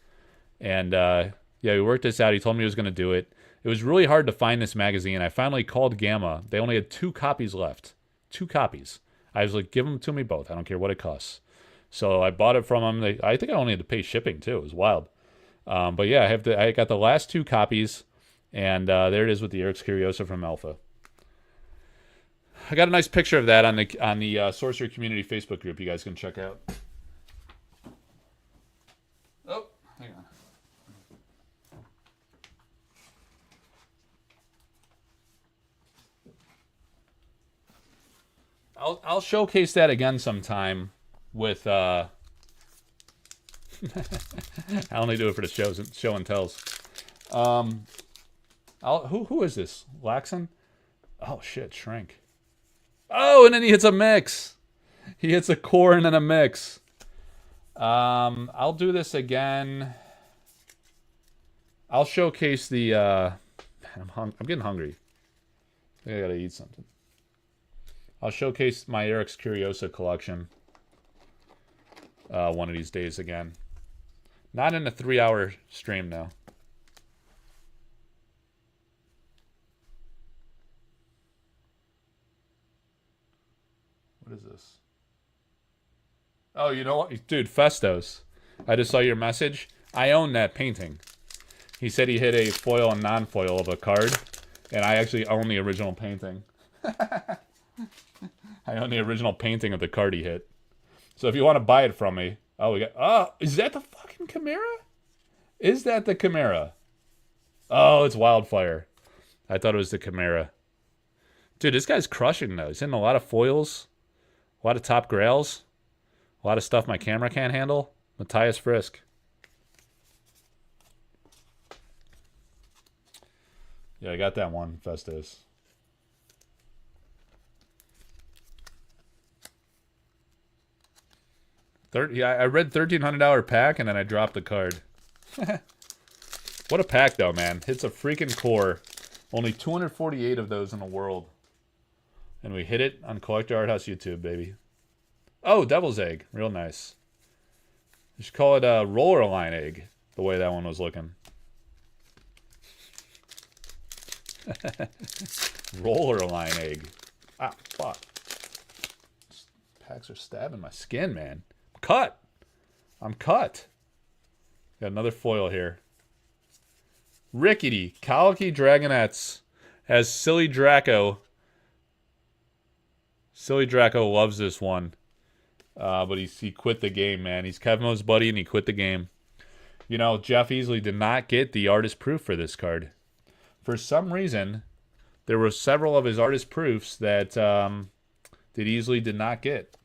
And yeah, we worked this out. He told me he was going to do it. It was really hard to find this magazine. I finally called Gamma. They only had 2 copies left. 2 copies. I was like, give them to me both. I don't care what it costs. So I bought it from them. I think I only had to pay shipping too. It was wild. But yeah, I got the last 2 copies, and there it is with the Eric's Curiosa from Alpha. I got a nice picture of that on the Sorcery Community Facebook group. You guys can check out. Oh, hang on. I'll showcase that again sometime with. I only do it for the show and tells. Who is this? Laxon? Oh shit, Shrink. Oh, and then he hits a mix. He hits a core and then a mix. I'll do this again. I'll showcase the. I'm getting hungry. I think I gotta eat something. I'll showcase my Eric's Curiosa collection. One of these days again. Not in a 3-hour stream now. What is this? Oh, you know what? Dude, Festos. I just saw your message. I own that painting. He said he hit a foil and non-foil of a card. And I actually own the original painting. I own the original painting of the card he hit. So if you want to buy it from me. Oh, we got. Oh, is that the fucking Chimera? Is that the Chimera? Oh, it's Wildfire. I thought it was the Chimera. Dude, this guy's crushing though. He's hitting a lot of foils, a lot of top grails, a lot of stuff my camera can't handle. Matthias Frisk. Yeah, I got that one, Festus. Yeah, I read $1,300 pack and then I dropped the card. What a pack though, man. Hits a freaking core. Only 248 of those in the world. And we hit it on Collector Arthouse YouTube, baby. Oh, Devil's Egg. Real nice. You should call it a roller line egg, the way that one was looking. Roller line egg. Ah, fuck. Packs are stabbing my skin, man. Cut. I'm cut. Got another foil here. Rickety. Colicky Dragonettes has Silly Draco Silly Draco loves this one. But he quit the game, man. He's Kevmo's buddy, and he quit the game. You know, Jeff Easley did not get the artist proof for this card. For some reason, there were several of his artist proofs that that Easley did not get.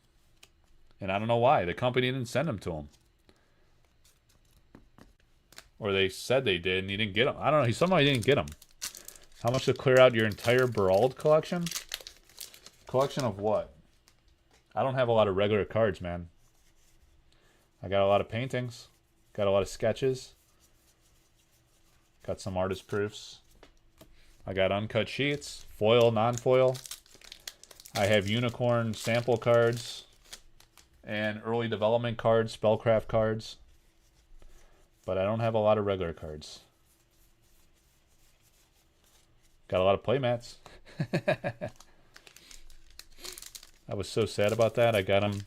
And I don't know why. The company didn't send them to him. Or they said they did, and he didn't get them. I don't know. Somehow he didn't get them. How much to clear out your entire Brawled collection? Collection of what? I don't have a lot of regular cards, man. I got a lot of paintings. Got a lot of sketches. Got some artist proofs. I got uncut sheets. Foil, non-foil. I have unicorn sample cards. And early development cards, spellcraft cards. But I don't have a lot of regular cards. Got a lot of playmats. I was so sad about that. I got him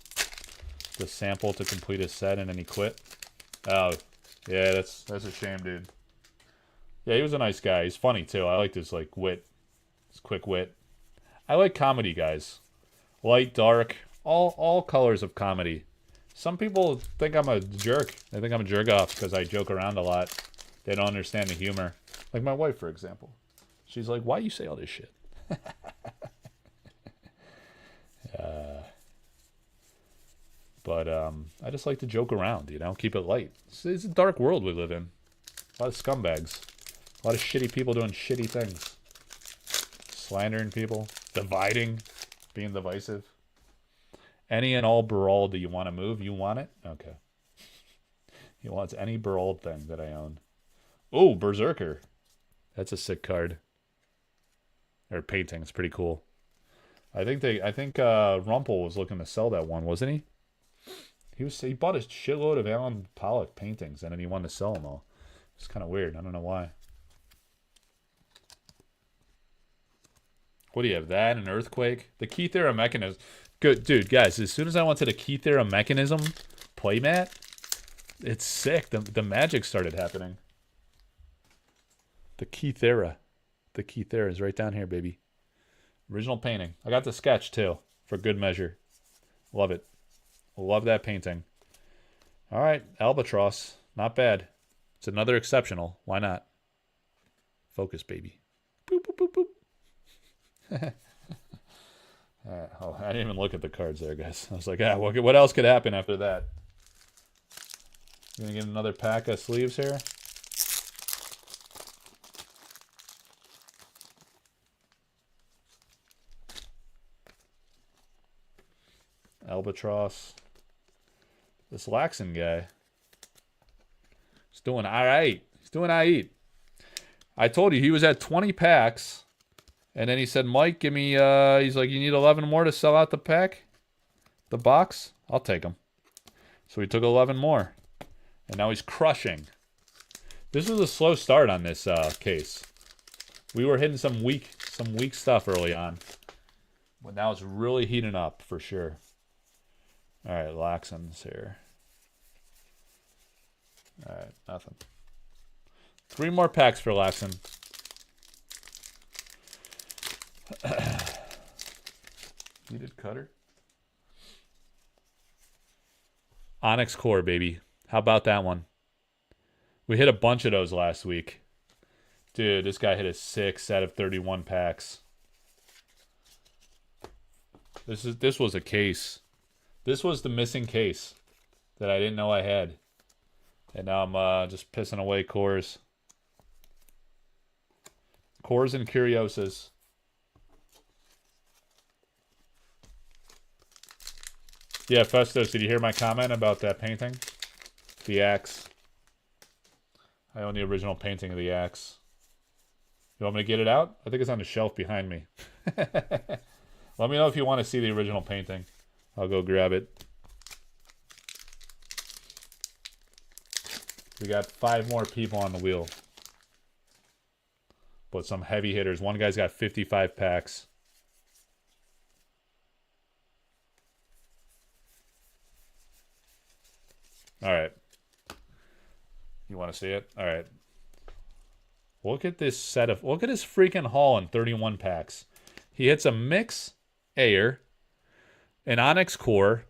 the sample to complete his set, and then he quit. Oh, yeah, that's a shame, dude. Yeah, he was a nice guy. He's funny too. I liked his wit, his quick wit. I like comedy guys, light, dark, all colors of comedy. Some people think I'm a jerk. They think I'm a jerk off because I joke around a lot. They don't understand the humor. Like my wife, for example. She's like, "Why do you say all this shit?" But I just like to joke around, you know, keep it light. It's a dark world we live in. A lot of scumbags. A lot of shitty people doing shitty things. Slandering people. Dividing. Being divisive. Any and all Brawled that you want to move, you want it? Okay. He wants any Brawled thing that I own. Oh, Berserker. That's a sick card. Or painting. It's pretty cool. I think Rumpel was looking to sell that one, wasn't he? He bought a shitload of Alan Pollock paintings, and then he wanted to sell them all. It's kind of weird. I don't know why. What do you have? That, an Earthquake? The Kythera Mechanism. Good, dude, guys, as soon as I went to the Kythera Mechanism playmat, it's sick. The magic started happening. The Kythera. The Kythera is right down here, baby. Original painting. I got the sketch, too, for good measure. Love it. Love that painting. All right, Albatross. Not bad. It's another exceptional. Why not? Focus, baby. Boop, boop, boop, boop. Oh, I didn't even look at the cards there, guys. I was like, what else could happen after that? Gonna get another pack of sleeves here. Albatross. This Laxon guy. He's doing alright. He's doing alright. I told you he was at 20 packs. And then he said, Mike, give me, he's like, you need 11 more to sell out the pack? The box? I'll take them. So he took 11 more. And now he's crushing. This was a slow start on this case. We were hitting some weak stuff early on. But now it's really heating up for sure. All right, Laxon's here. All right, nothing. 3 more packs for Laxon. Heated cutter. Onyx Core, baby. How about that one? We hit a bunch of those last week. Dude, this guy hit a 6 out of 31 packs. This was a case. This was the missing case that I didn't know I had. And now I'm just pissing away cores. Cores and Curiosas. Yeah, Festos, did you hear my comment about that painting? The axe. I own the original painting of the axe. You want me to get it out? I think it's on the shelf behind me. Let me know if you want to see the original painting. I'll go grab it. We got 5 more people on the wheel. But some heavy hitters. One guy's got 55 packs. All right. You want to see it? All right. Look at this look at his freaking haul in 31 packs. He hits a mix, air, an onyx core,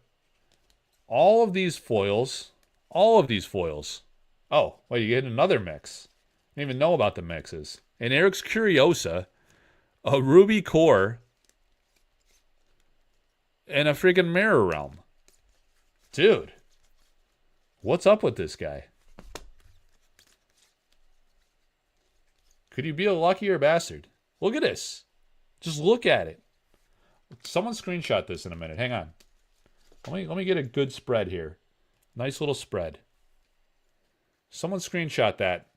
all of these foils, all of these foils. Oh, well, you get another mix. I didn't even know about the mixes. An Eric's Curiosa, a ruby core, and a freaking mirror realm. Dude, what's up with this guy? Could you be a luckier bastard? Look at this. Just look at it. Someone screenshot this in a minute. Hang on. Let me get a good spread here. Nice little spread. Someone screenshot that.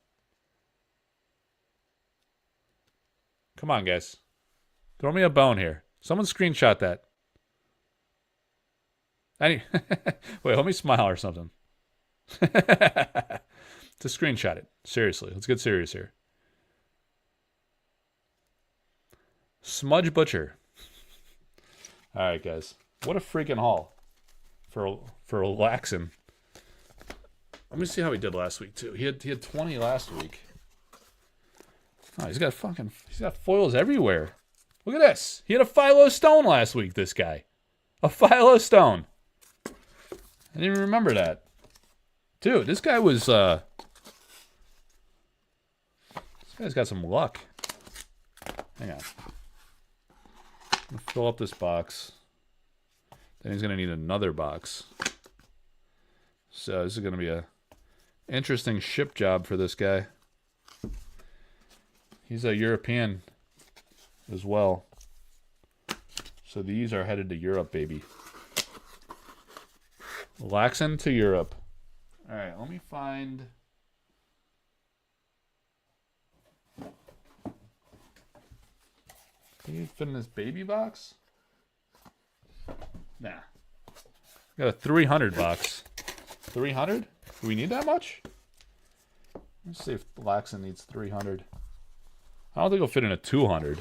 Come on, guys. Throw me a bone here. Someone screenshot that. Wait, let me smile or something. To screenshot it. Seriously. Let's get serious here. Smudge Butcher. All right, guys. What a freaking haul for Laxon. Let me see how he did last week too. He had 20 last week. Oh, he's got foils everywhere. Look at this. He had a Philo Stone last week. This guy, a Philo Stone. I didn't even remember that. Dude, this guy was. This guy's got some luck. Hang on. I'm gonna fill up this box. Then he's gonna need another box. So this is gonna be a interesting ship job for this guy. He's a European as well. So these are headed to Europe, baby. Laxon to Europe. All right, let me find. Can you fit in this baby box? Nah. Got a 300 box. 300? Do we need that much? Let's see if Laxon needs 300. I don't think he'll fit in a 200.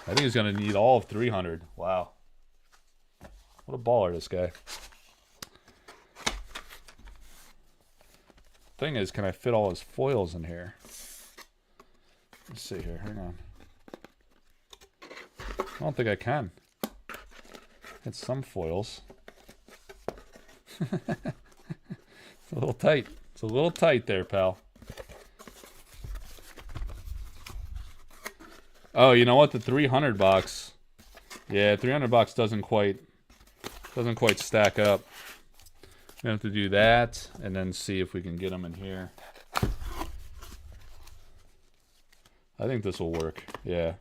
I think he's going to need all of 300. Wow. What a baller, this guy. Thing is, can I fit all his foils in here? Let's see here. Hang on. I don't think I can. It's some foils. It's a little tight. It's a little tight there, pal. Oh, you know what? The 300 box. Yeah, 300 box doesn't quite stack up. We have to do that and then see if we can get them in here. I think this will work. Yeah.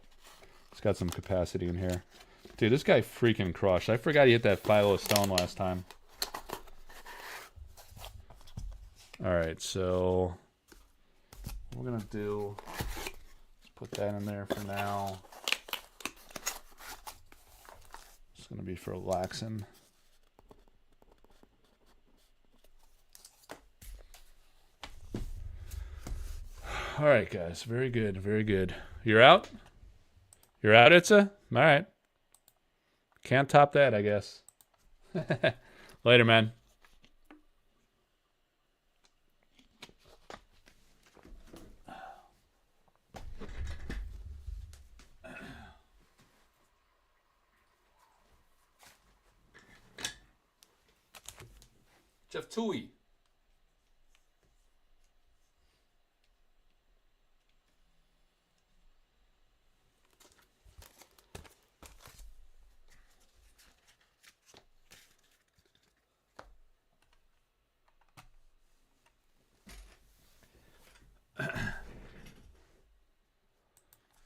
It's got some capacity in here. Dude, this guy freaking crushed. I forgot he hit that Philo Stone last time. Alright, so what we're going to do, let's put that in there for now. It's going to be for Laxon. All right, guys. Very good. Very good. You're out? You're out, Itza? All right. Can't top that, I guess. Later, man. Jeff Tui.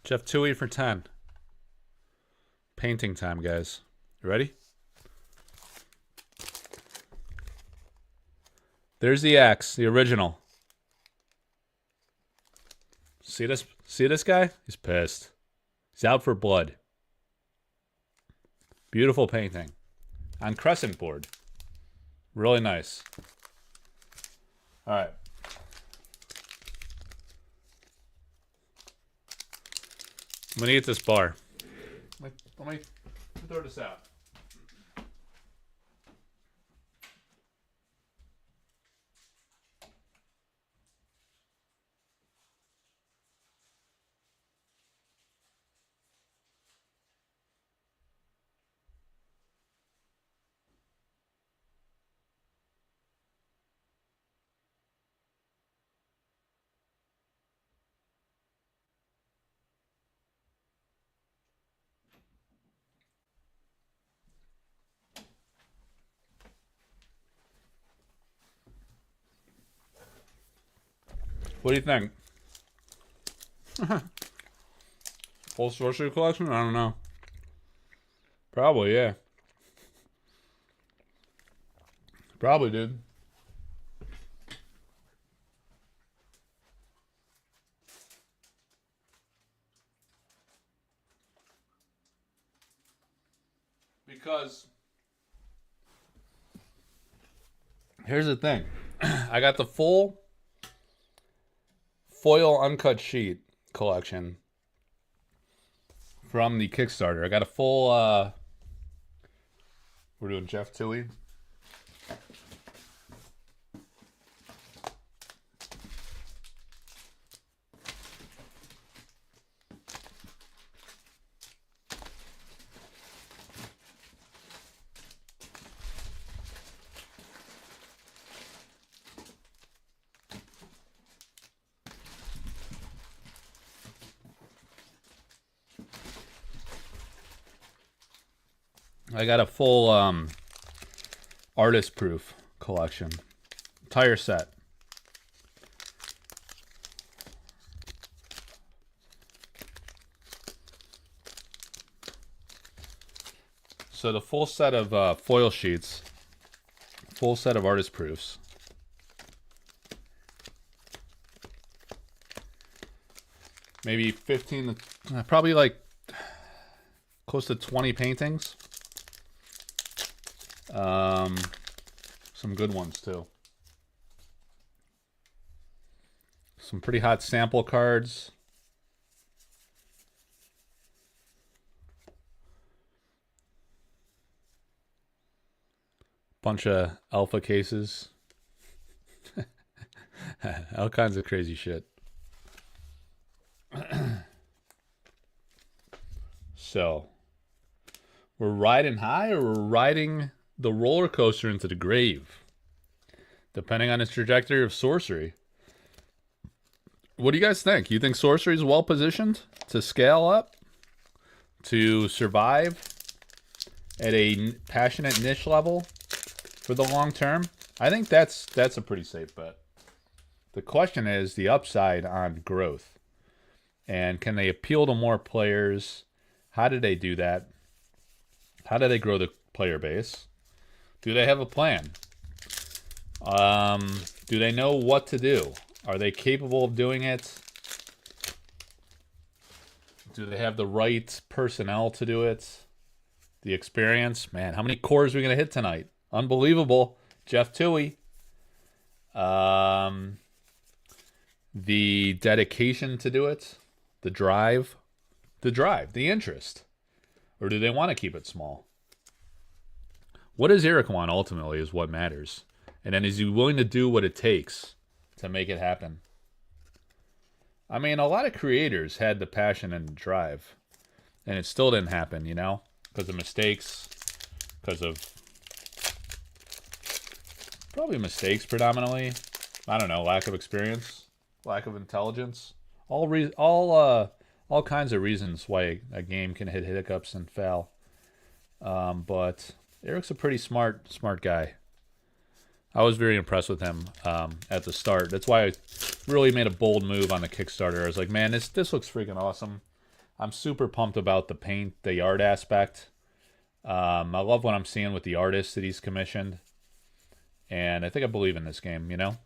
Jeff Tui for 10. Painting time, guys. You ready? There's the axe, the original. See this? See this guy? He's pissed. He's out for blood. Beautiful painting. On crescent board. Really nice. All right. I'm gonna eat this bar. Let me throw this out. What do you think? Whole sorcery collection? I don't know. Probably, yeah. Probably, dude. Because here's the thing. I got the full foil uncut sheet collection from the Kickstarter. I got a full we're doing Jeff Toohey. I got a full artist proof collection. Entire set. So the full set of foil sheets, full set of artist proofs. Maybe 15, probably like close to 20 paintings. Some good ones too. Some pretty hot sample cards. Bunch of alpha cases. All kinds of crazy shit. So, we're riding high or we're riding the roller coaster into the grave, depending on its trajectory of sorcery. What do you guys think? You think sorcery is well positioned to scale up, to survive at a passionate niche level for the long term? I think that's a pretty safe bet. The question is the upside on growth, and can they appeal to more players? How do they do that? How do they grow the player base? Do they have a plan? Do they know what to do? Are they capable of doing it? Do they have the right personnel to do it? The experience? Man, how many cores are we going to hit tonight? Unbelievable. Jeff Toohey. The dedication to do it. The drive. The interest. Or do they want to keep it small? What does Eric want ultimately is what matters. And then is he willing to do what it takes to make it happen? I mean, a lot of creators had the passion and the drive. And it still didn't happen, you know? Because of mistakes. Because of... probably mistakes predominantly. I don't know, lack of experience. Lack of intelligence. All kinds of reasons why a game can hit hiccups and fail. But... Eric's a pretty smart guy. I was very impressed with him at the start. That's why I really made a bold move on the Kickstarter. I was like, man, this looks freaking awesome. I'm super pumped about the paint, the art aspect. I love what I'm seeing with the artists that he's commissioned. And I think I believe in this game, you know?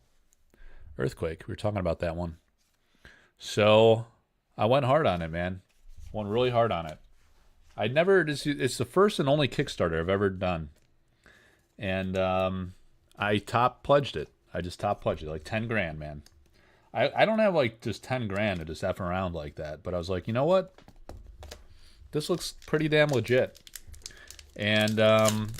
Earthquake, we were talking about that one. So I went hard on it, man. Went really hard on it. It's the first and only Kickstarter I've ever done. And I top pledged it. I just top pledged it, like 10 grand, man. I don't have like just 10 grand to just F around like that. But I was like, you know what? This looks pretty damn legit. And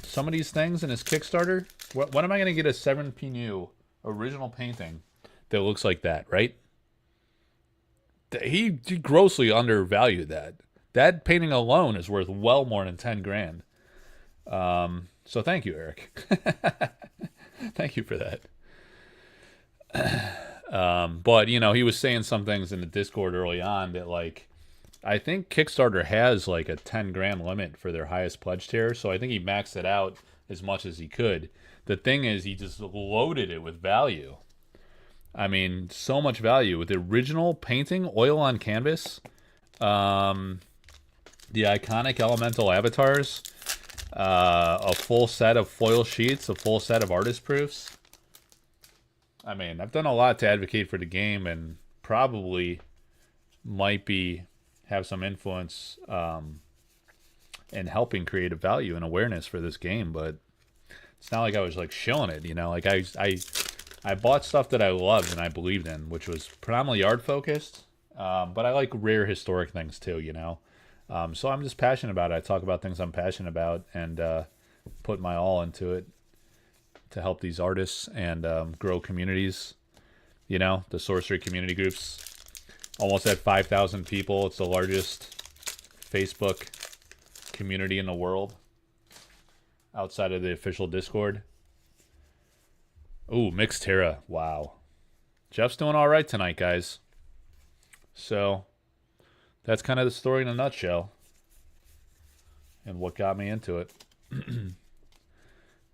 some of these things in this Kickstarter, when am I going to get a 7 Pinu original painting that looks like that, right? He grossly undervalued that. That painting alone is worth well more than 10 grand. So thank you, Eric. Thank you for that. But, you know, he was saying some things in the Discord early on that, like, I think Kickstarter has, like, a 10 grand limit for their highest pledge tier. So I think he maxed it out as much as he could. The thing is, he just loaded it with value. I mean, so much value with the original painting, oil on canvas, the iconic elemental avatars, a full set of foil sheets, a full set of artist proofs. I mean, I've done a lot to advocate for the game, and probably might have some influence in helping creative value and awareness for this game. But it's not like I was like shilling it, you know. Like I bought stuff that I loved and I believed in, which was predominantly art focused. But I like rare historic things too, you know. So I'm just passionate about it. I talk about things I'm passionate about and put my all into it to help these artists and grow communities. You know, the sorcery community groups almost at 5,000 people. It's the largest Facebook community in the world outside of the official Discord. Ooh, Mixed Terra. Wow. Jeff's doing all right tonight, guys. So that's kind of the story in a nutshell and what got me into it.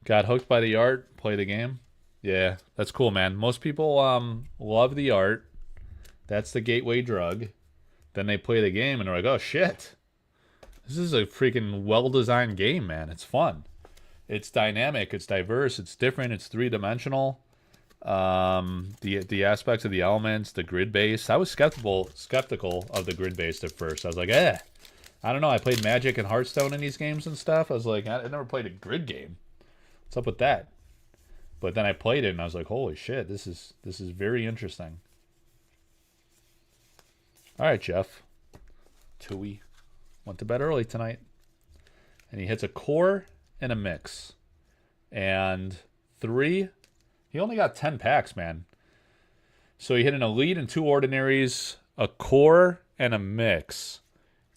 Got hooked by the art, play the game. Yeah, that's cool, man. Most people love the art. That's the gateway drug. Then they play the game and they're like, oh shit. This is a freaking well-designed game, man. It's fun. It's dynamic, it's diverse, it's different, it's three-dimensional. The aspects of the elements, the grid base. I was skeptical of the grid base at first. I was like, I don't know. I played Magic and Hearthstone in these games and stuff. I was like, I never played a grid game. What's up with that? But then I played it and I was like, holy shit, this is very interesting. All right, Jeff. Tui went to bed early tonight. And he hits a core and a mix. And 3. He only got 10 packs, man. So he hit an elite and 2 ordinaries, a core, and a mix.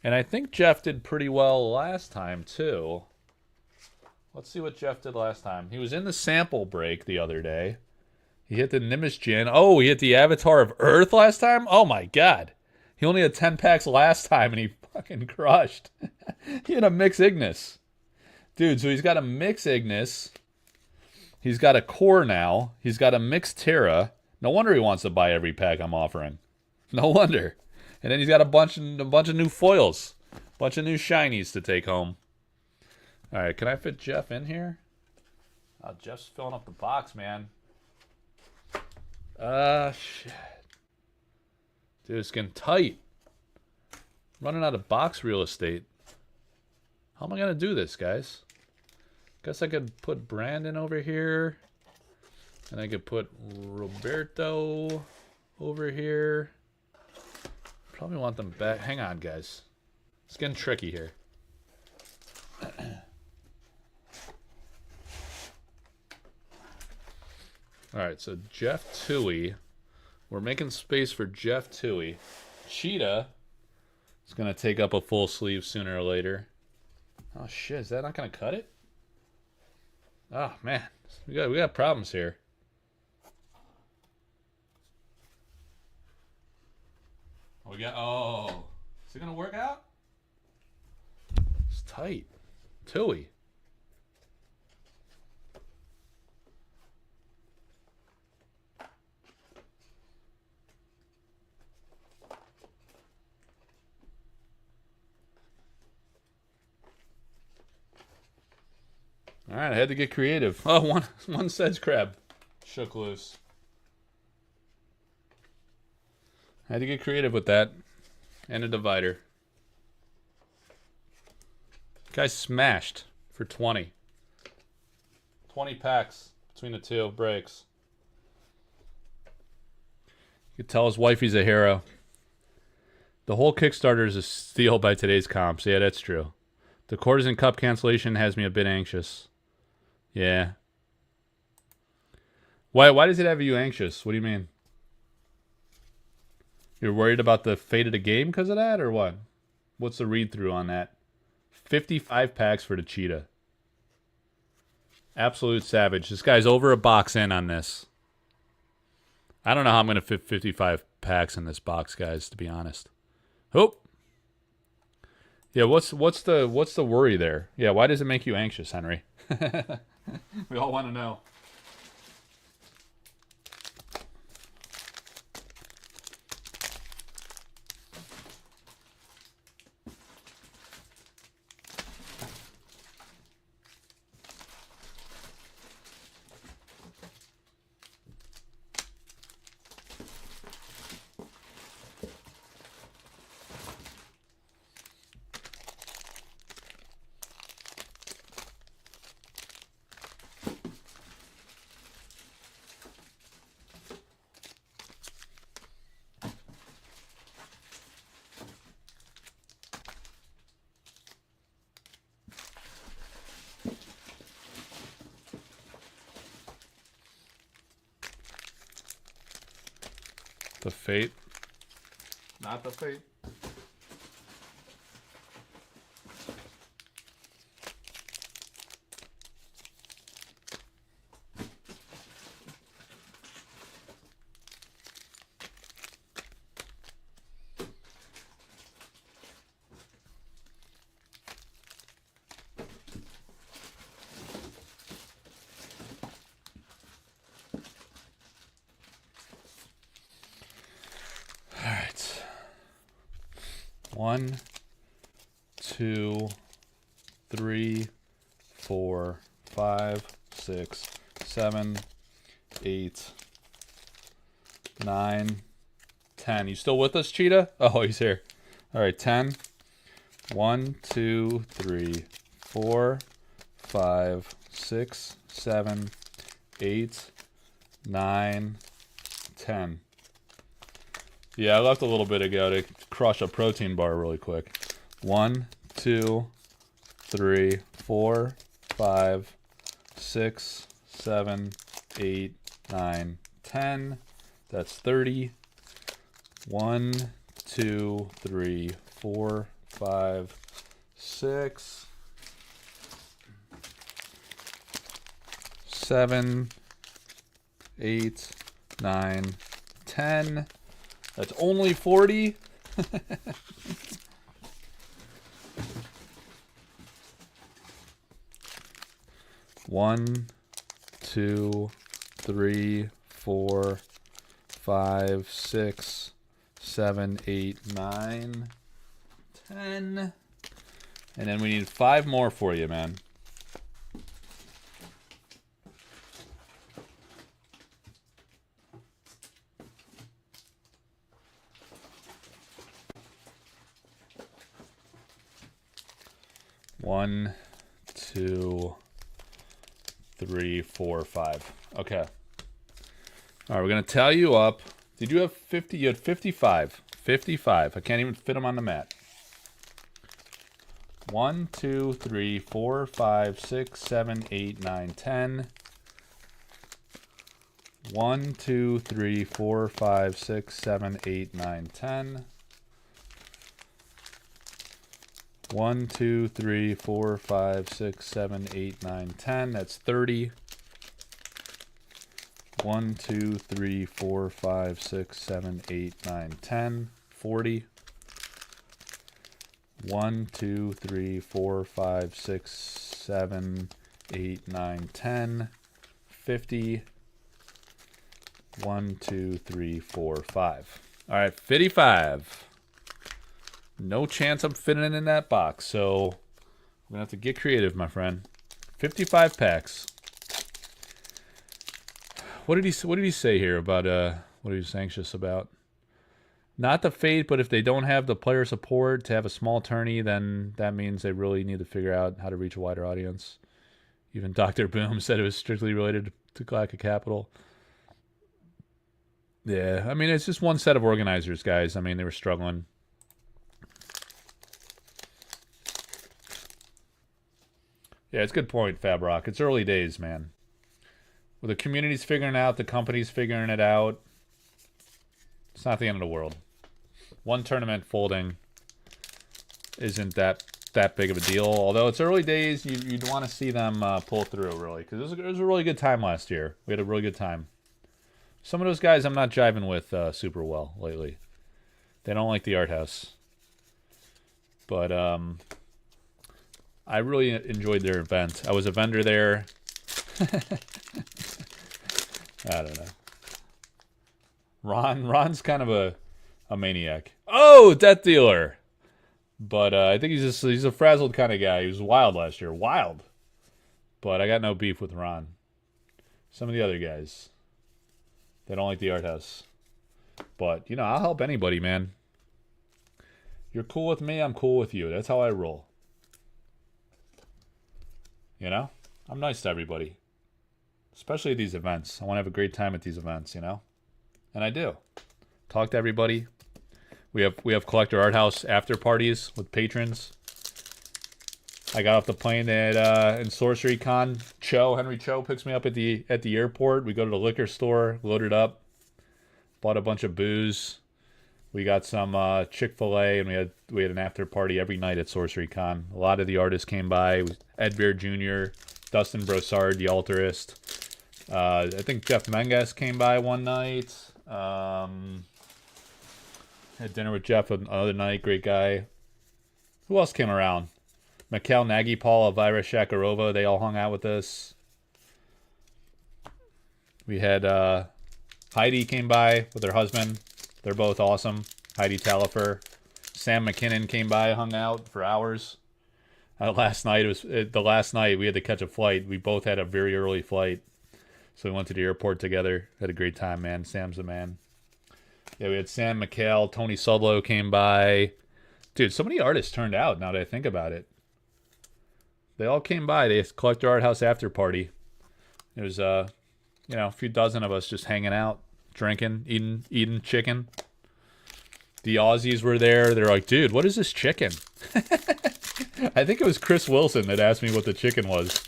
And I think Jeff did pretty well last time, too. Let's see what Jeff did last time. He was in the sample break the other day. He hit the Nimbus Gin. Oh, he hit the Avatar of Earth last time? Oh, my God. He only had 10 packs last time, and he fucking crushed. He had a Mix Ignis. Dude, so he's got a Mix Ignis. He's got a core now. He's got a Mixed Terra. No wonder he wants to buy every pack I'm offering. No wonder. And then he's got a bunch of new foils. A bunch of new shinies to take home. All right, can I fit Jeff in here? Oh, Jeff's filling up the box, man. Shit. Dude, it's getting tight. Running out of box real estate. How am I going to do this, guys? Guess I could put Brandon over here. And I could put Roberto over here. Probably want them back. Hang on, guys. It's getting tricky here. Alright, so Jeff Tui. We're making space for Jeff Tui. Cheetah is going to take up a full sleeve sooner or later. Oh, shit. Is that not going to cut it? Oh, man. We got problems here. Oh. Is it going to work out? It's tight. Tui. All right, I had to get creative. Oh, one sedge crab shook loose. I had to get creative with that. And a divider. Guy smashed for 20. 20 packs between the two breaks. You could tell his wife he's a hero. The whole Kickstarter is a steal by today's comps. Yeah, that's true. The quarters and cup cancellation has me a bit anxious. Yeah. Why does it have you anxious? What do you mean? You're worried about the fate of the game because of that, or what? What's the read-through on that? 55 packs for the Cheetah. Absolute savage. This guy's over a box in on this. I don't know how I'm going to fit 55 packs in this box, guys, to be honest. Oh. Yeah, what's the worry there? Yeah, why does it make you anxious, Henry? We all want to know. The Fate. Not the Fate. All right. 1, 2, 3, 4, 5, 6, 7, 8, 9, 10. You still with us, Cheetah? Oh, he's here. All right, 10. 1, 2, 3, 4, 5, 6, 7, 8, 9, 10. Yeah, I left a little bit ago to crush a protein bar really quick. 1, 2, 3, 4, 5, 6, 7, 8, 9, 10. That's 30. 1, 2, 3, 4, 5, 6, 7, 8, 9, 10. That's only 40. One, 2, 3, 4, 5, 6, 7, 8, 9, 10. And then we need 5 more for you, man. One, 2, 3, 4, 5. Okay. All right, we're gonna tally you up. Did you have 50? You had 55. 55. I can't even fit them on the mat. 1, 2, 3, 4, 5, 6, 7, 8, 9, 10. 1, 2, 3, 4, 5, 6, 7, 8, 9, 10. 1, 2, 3, 4, 5, 6, 7, 8, 9, 10. That's 30. 1, 2, 3, 4, 5, 6, 7, 8, 9, 10. 40. 1, 2, 3, 4, 5, 6, 7, 8, 9, 10. 50. 1, 2, 3, 4, 5. All right, 55. No chance I'm fitting it in that box, so I'm gonna have to get creative, my friend. 55 packs. What did he say here about what he was anxious about? Not the Fate, but if they don't have the player support to have a small tourney, then that means they really need to figure out how to reach a wider audience. Even Dr. Boom said it was strictly related to Galactic Capital. Yeah, I mean, it's just one set of organizers, guys. I mean, they were struggling. Yeah, it's a good point, Fabrock. It's early days, man. With the community's figuring it out, the company's figuring it out. It's not the end of the world. One tournament folding isn't that big of a deal. Although it's early days, you'd want to see them pull through, really. Because it was a really good time last year. We had a really good time. Some of those guys I'm not jiving with super well lately. They don't like the art house. But I really enjoyed their event. I was a vendor there. I don't know. Ron's kind of a maniac. Oh, Death Dealer. But I think he's a frazzled kind of guy. He was wild last year. Wild. But I got no beef with Ron. Some of the other guys. They don't like the art house. But, you know, I'll help anybody, man. You're cool with me, I'm cool with you. That's how I roll. You know? I'm nice to everybody. Especially at these events. I want to have a great time at these events, you know? And I do. Talk to everybody. We have Collector Arthouse after parties with patrons. I got off the plane at in Sorcery Con. Henry Cho picks me up at the airport. We go to the liquor store, load it up. Bought a bunch of booze. We got some Chick-fil-A, and we had an after party every night at Sorcery Con. A lot of the artists came by. Ed Bear Jr., Dustin Brossard, the altarist. I think Jeff Menges came by one night. Had dinner with Jeff another night. Great guy. Who else came around? Mikhail Nagy, Paul, Elvira Shakarova. They all hung out with us. We had Heidi came by with her husband. They're both awesome. Heidi Talifer. Sam McKinnon came by, hung out for hours. Last night, the last night we had to catch a flight. We both had a very early flight. So we went to the airport together. Had a great time, man. Sam's the man. Yeah, we had Sam McHale. Tony Sudlow came by. Dude, so many artists turned out now that I think about it. They all came by. They had Collector Arthouse after party. It was, a few dozen of us just hanging out, drinking, eating chicken. The Aussies were there. They're like, dude, what is this chicken? I think it was Chris Wilson that asked me what the chicken was.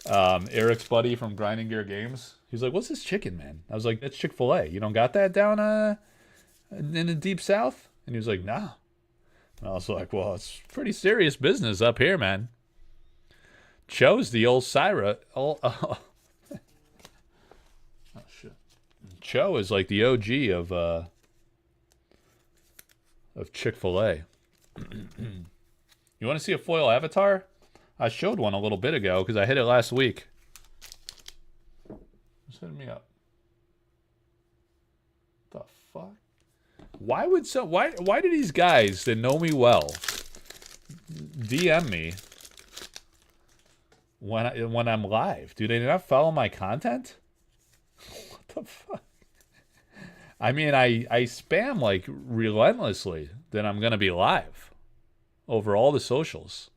Eric's buddy from Grinding Gear Games. He's like, what's this chicken, man? I was like, that's Chick-fil-A. You don't got that down in the deep south? And he was like, no. And I was like, well, it's pretty serious business up here, man. Cho's the old Syra. Oh, shit. Cho is like the OG of Chick-fil-A. You want to see a foil avatar? I showed one a little bit ago because I hit it last week. Just hit me up. The fuck? Why do these guys that know me well DM me when I'm live? Do they not follow my content? What the fuck? I mean, I spam like relentlessly that I'm gonna be live over all the socials.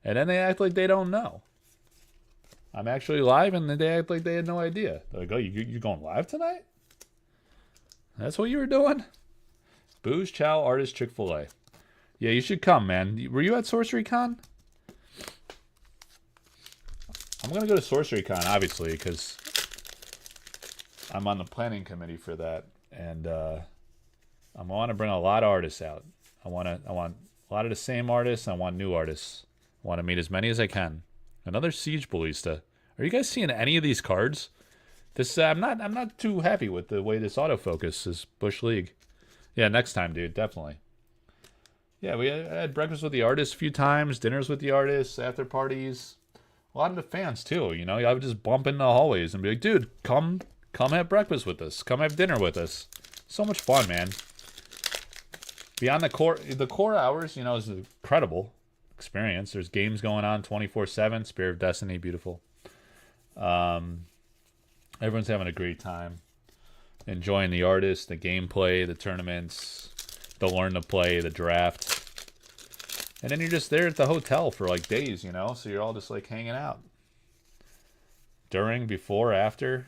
And then they act like they don't know. I'm actually live, and then they act like they had no idea. They're like, oh, you going live tonight? That's what you were doing? Booze, Chow, Artist, Chick-fil-A. Yeah, you should come, man. Were you at Sorcery Con? I'm going to go to Sorcery Con, obviously, because I'm on the planning committee for that. And I want to bring a lot of artists out. I want a lot of the same artists. I want new artists. I want to meet as many as I can. Another Siege Ballista. Are you guys seeing any of these cards? This I'm not too happy with the way this autofocus is. Bush League. Yeah, next time, dude, definitely. Yeah, I had breakfast with the artists a few times, dinners with the artists, after parties. A lot of the fans too. You know, I would just bump in the hallways and be like, dude, come have breakfast with us. Come have dinner with us. So much fun, man. Beyond the core hours, you know, is incredible experience. There's games going on 24/7. Spirit of Destiny, beautiful. Everyone's having a great time, enjoying the artists, the gameplay, the tournaments, the learn to play, the draft, and then you're just there at the hotel for like days, you know. So you're all just like hanging out. During, before, after,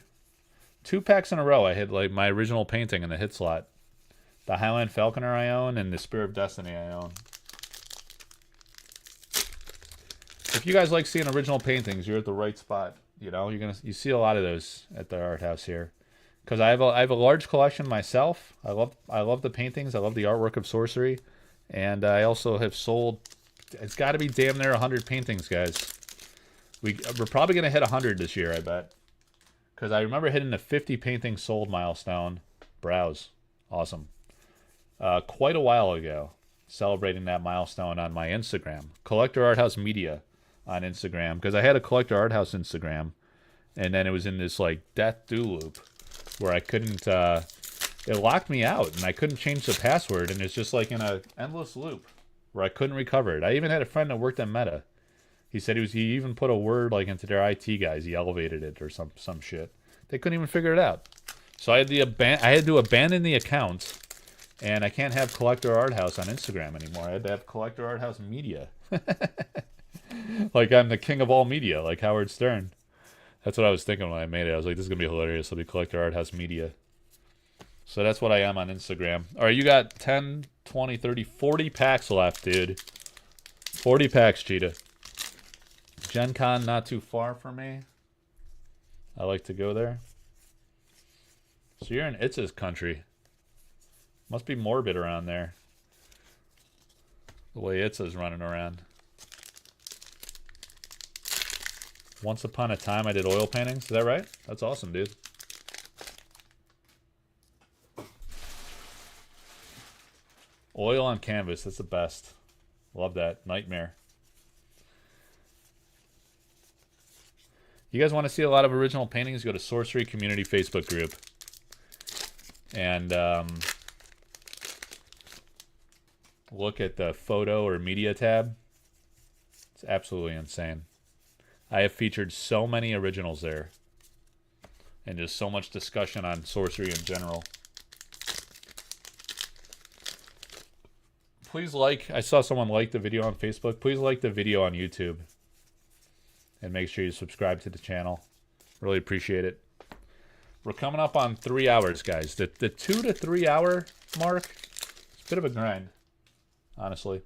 2 packs in a row. I hit like my original painting in the hit slot, the Highland Falconer I own, and the Spirit of Destiny I own. If you guys like seeing original paintings, you're at the right spot. You know, you see a lot of those at the art house here, because I have a large collection myself. I love the paintings. I love the artwork of Sorcery, and I also have sold. It's got to be damn near 100 paintings, guys. We're probably gonna hit 100 this year, I bet, because I remember hitting the 50 paintings sold milestone. Browse, awesome. Quite a while ago, celebrating that milestone on my Instagram, Collector Arthouse Media. On Instagram, because I had a Collector Arthouse Instagram, and then it was in this like death do loop where I couldn't it locked me out and I couldn't change the password, and it's just like in a endless loop where I couldn't recover it. I even had a friend that worked at Meta. He said he even put a word like into their IT guys, he elevated it or some shit. They couldn't even figure it out. So I had to abandon the account, and I can't have Collector Arthouse on Instagram anymore. I had to have Collector Arthouse Media. Like I'm the king of all media, like Howard Stern. That's what I was thinking when I made it. I was like, this is going to be hilarious. It'll be Collector Arthouse Media. So that's what I am on Instagram. All right, you got 10, 20, 30, 40 packs left, dude. 40 packs, Cheetah. Gen Con not too far from me. I like to go there. So you're in Itz's country. Must be morbid around there. The way Itza's running around. Once upon a time I did oil paintings. Is that right? That's awesome, dude. Oil on canvas. That's the best. Love that. Nightmare. You guys want to see a lot of original paintings? Go to Sorcery Community Facebook group. And look at the photo or media tab. It's absolutely insane. I have featured so many originals there. And just so much discussion on sorcery in general. Please like, I saw someone like the video on Facebook. Please like the video on YouTube. And make sure you subscribe to the channel. Really appreciate it. We're coming up on 3 hours, guys. The 2 to 3 hour mark, it's a bit of a grind, honestly.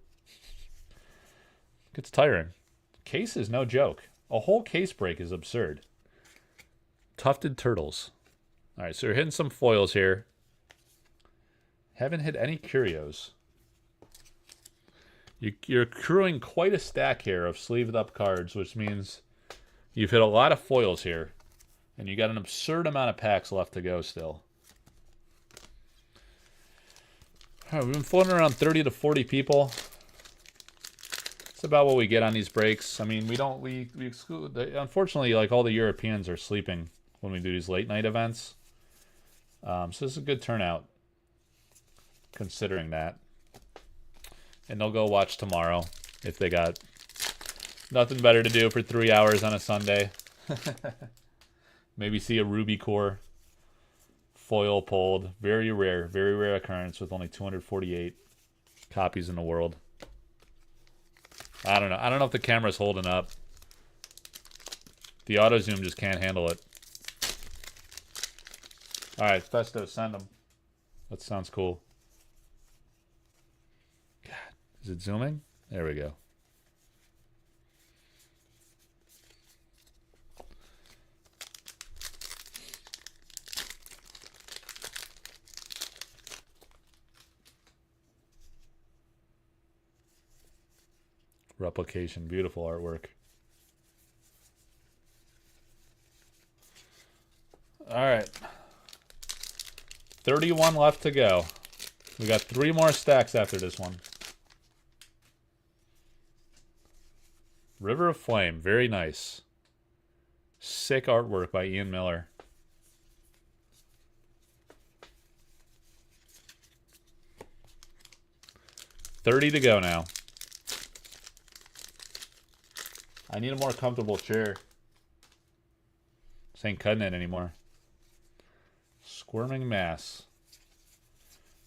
Gets tiring. Case is no joke. A whole case break is absurd. Tufted turtles. All right, so we're hitting some foils here. Haven't hit any curios. You're accruing quite a stack here of sleeved up cards, which means you've hit a lot of foils here. And you got an absurd amount of packs left to go still. All right, we've been floating around 30 to 40 people. It's about what we get on these breaks. I mean, we exclude, unfortunately, like all the Europeans are sleeping when we do these late night events. So this is a good turnout, considering that. And they'll go watch tomorrow if they got nothing better to do for 3 hours on a Sunday. Maybe see a Ruby Core foil pulled. Very rare occurrence with only 248 copies in the world. I don't know. I don't know if the camera's holding up. The auto zoom just can't handle it. Alright, Festo, send them. That sounds cool. God, is it zooming? There we go. Replication, beautiful artwork. All right. 31 left to go. We got 3 more stacks after this one. River of Flame, very nice. Sick artwork by Ian Miller. $30 to go now. I need a more comfortable chair. This ain't cutting it anymore. Squirming Mass.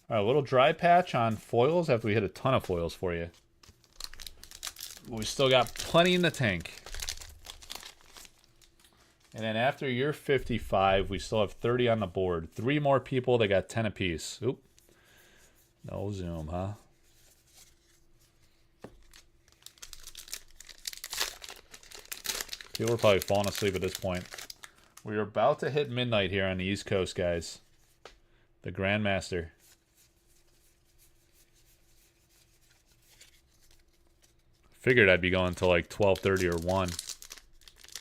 Alright, a little dry patch on foils after we hit a ton of foils for you. We still got plenty in the tank. And then after your 55, we still have 30 on the board. 3 more people, they got 10 apiece. Oop. No zoom, huh? People are probably falling asleep at this point. We are about to hit midnight here on the East Coast, guys. The Grandmaster. Figured I'd be going till like 12:30 or 1.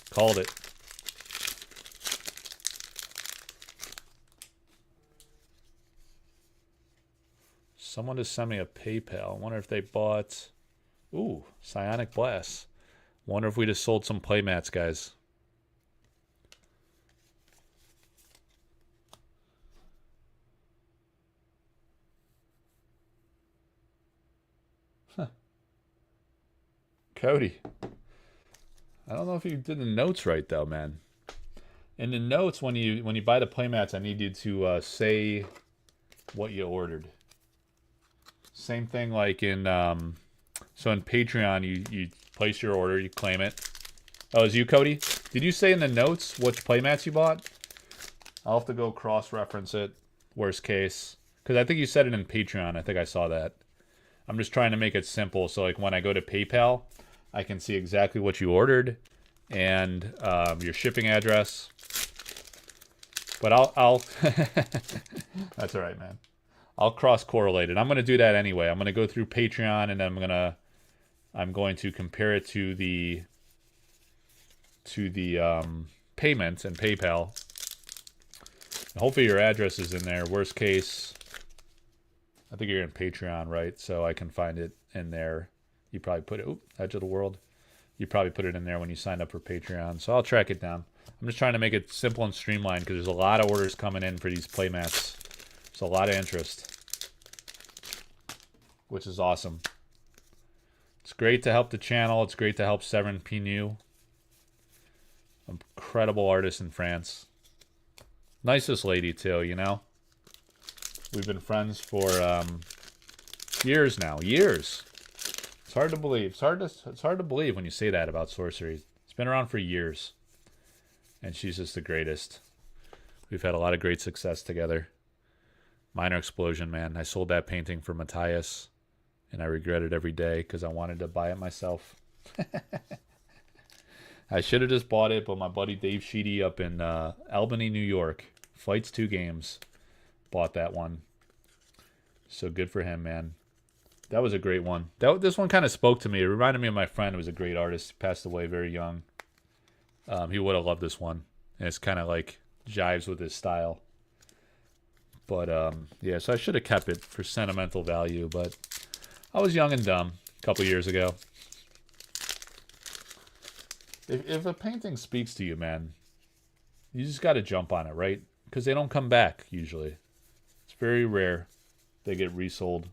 Called it. Someone just sent me a PayPal. I wonder if they bought... Ooh, Psionic Blast. Wonder if we just sold some playmats, guys. Huh. Cody. I don't know if you did the notes right though, man. In the notes, when you buy the playmats, I need you to say what you ordered. Same thing like in so in Patreon, you place your order, you claim it. Oh, is you, Cody? Did you say in the notes which playmats you bought? I'll have to go cross-reference it, worst case. Because I think you said it in Patreon. I think I saw that. I'm just trying to make it simple, so like when I go to PayPal, I can see exactly what you ordered and your shipping address. But I'll that's all right, man. I'll cross-correlate it. I'm going to do that anyway. I'm going to go through Patreon, and then I'm going to compare it to the payments and PayPal. And hopefully your address is in there. Worst case, I think you're in Patreon, right? So I can find it in there. You probably put it, Edge of the World. You probably put it in there when you signed up for Patreon. So I'll track it down. I'm just trying to make it simple and streamlined because there's a lot of orders coming in for these playmats. There's a lot of interest, which is awesome. It's great to help the channel. It's great to help Severin Pinu. Incredible artist in France. Nicest lady too, you know. We've been friends for years now. Years. It's hard to believe. It's hard to believe when you say that about sorcery. It's been around for years. And she's just the greatest. We've had a lot of great success together. Minor Explosion, man. I sold that painting for Matthias, and I regret it every day because I wanted to buy it myself. I should have just bought it, but my buddy Dave Sheedy up in Albany, New York, Fights 2 Games, bought that one. So good for him, man. That was a great one. This one kind of spoke to me. It reminded me of my friend who was a great artist. He passed away very young. He would have loved this one. And it's kind of like jives with his style. But, yeah, so I should have kept it for sentimental value. But I was young and dumb a couple years ago. If a painting speaks to you, man, you just got to jump on it, right? Because they don't come back, usually. It's very rare they get resold.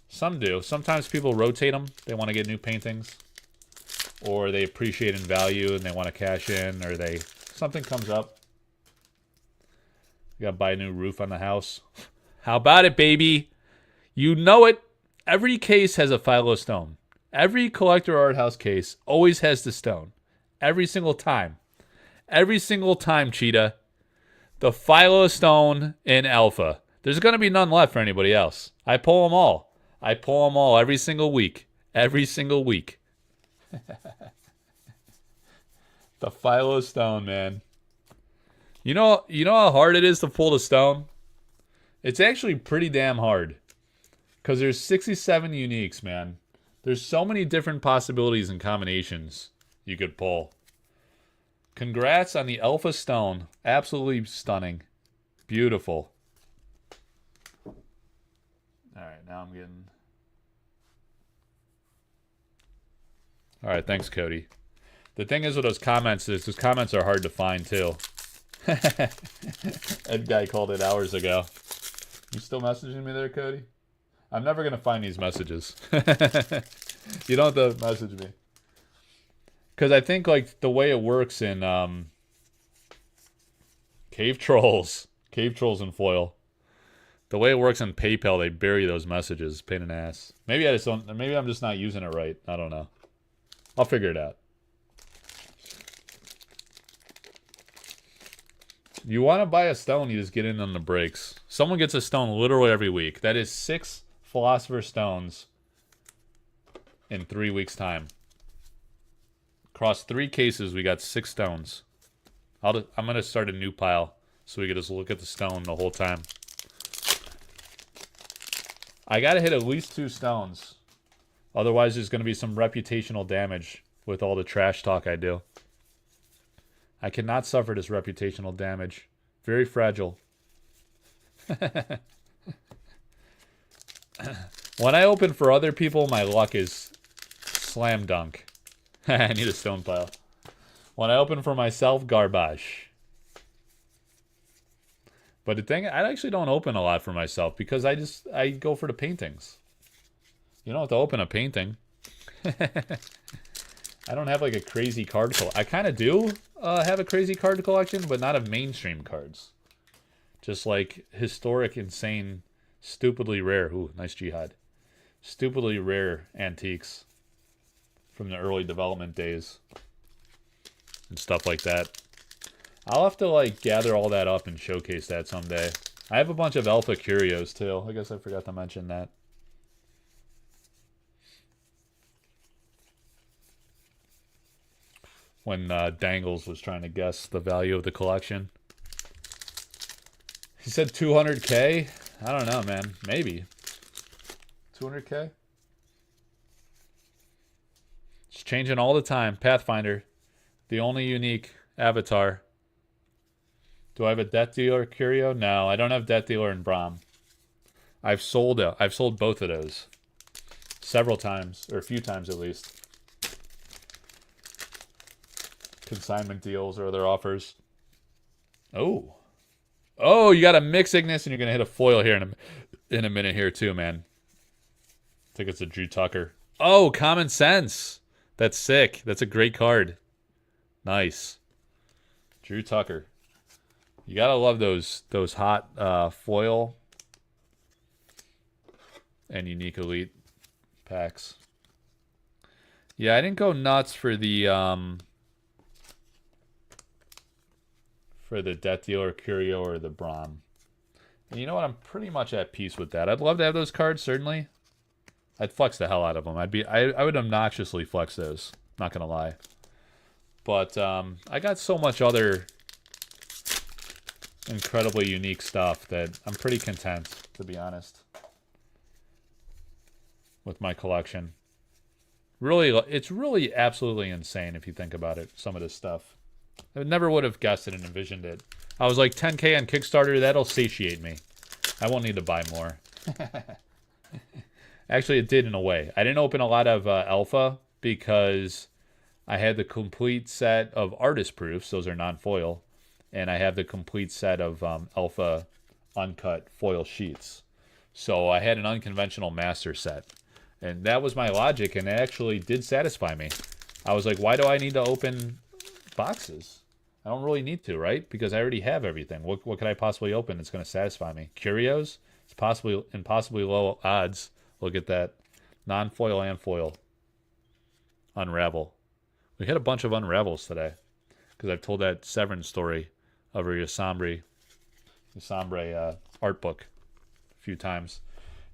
Some do. Sometimes people rotate them. They want to get new paintings. Or they appreciate in value and they want to cash in. Or something comes up. You got to buy a new roof on the house. How about it, baby? You know it. Every case has a philo stone. Every Collector Arthouse case always has the stone. Every single time. Every single time, Cheetah. The philo stone in Alpha. There's going to be none left for anybody else. I pull them all. I pull them all every single week. Every single week. The philo stone, man. You know how hard it is to pull the stone? It's actually pretty damn hard. Because there's 67 uniques, man. There's so many different possibilities and combinations you could pull. Congrats on the Alpha Stone. Absolutely stunning. Beautiful. Alright, now I'm getting... Alright, thanks, Cody. The thing is with those comments is those comments are hard to find, too. Ed Guy called it hours ago. You still messaging me there, Cody? I'm never going to find these messages. You don't have to message me. Because I think, like, the way it works in Cave Trolls and Foil, the way it works in PayPal, they bury those messages. Pain in the ass. Maybe I'm just not using it right. I don't know. I'll figure it out. You want to buy a stone, you just get in on the breaks. Someone gets a stone literally every week. That is 6 Philosopher's Stones in 3 weeks' time. Across 3 cases, we got 6 stones. I'm going to start a new pile so we can just look at the stone the whole time. I got to hit at least 2 stones. Otherwise, there's going to be some reputational damage with all the trash talk I do. I cannot suffer this reputational damage. Very fragile. When I open for other people, my luck is slam dunk. I need a stone pile. When I open for myself, garbage. But the thing, I actually don't open a lot for myself because I go for the paintings. You don't have to open a painting. I don't have like a crazy card collection. I kind of do have a crazy card collection, but not of mainstream cards. Just like historic, insane, stupidly rare. Ooh, nice jihad. Stupidly rare antiques from the early development days and stuff like that. I'll have to like gather all that up and showcase that someday. I have a bunch of Alpha Curios too. I guess I forgot to mention that. When Dangles was trying to guess the value of the collection. He said 200K. I don't know, man. Maybe 200K. It's changing all the time. Pathfinder, the only unique avatar. Do I have a Death Dealer Curio? No, I don't have Death Dealer and Brahm. I've sold both of those several times, or a few times at least. Consignment deals or other offers. Oh, you got a Mix Ignis, and you're gonna hit a foil here in a minute here too, man. I think it's a Drew Tucker. Oh, Common Sense. That's sick. That's a great card. Nice. Drew Tucker. You gotta love those hot foil and unique elite packs. Yeah, I didn't go nuts for the Death Dealer Curio or the Brahm. And you know what? I'm pretty much at peace with that. I'd love to have those cards, certainly. I'd flex the hell out of them. I would obnoxiously flex those. Not gonna lie. But I got so much other incredibly unique stuff that I'm pretty content, to be honest, with my collection. Really, it's really absolutely insane if you think about it, some of this stuff. I never would have guessed it and envisioned it. I was like, 10K on Kickstarter, that'll satiate me. I won't need to buy more. Actually, it did in a way. I didn't open a lot of Alpha because I had the complete set of artist proofs. Those are non-foil. And I have the complete set of Alpha uncut foil sheets. So I had an unconventional master set. And that was my logic, and it actually did satisfy me. I was like, why do I need to open boxes? I don't really need to, right? Because I already have everything. What could I possibly open that's going to satisfy me? Curios? It's possibly low odds. Look at that. Non-foil and foil. Unravel. We hit a bunch of unravels today. Because I've told that Severance story of your Sombre art book a few times.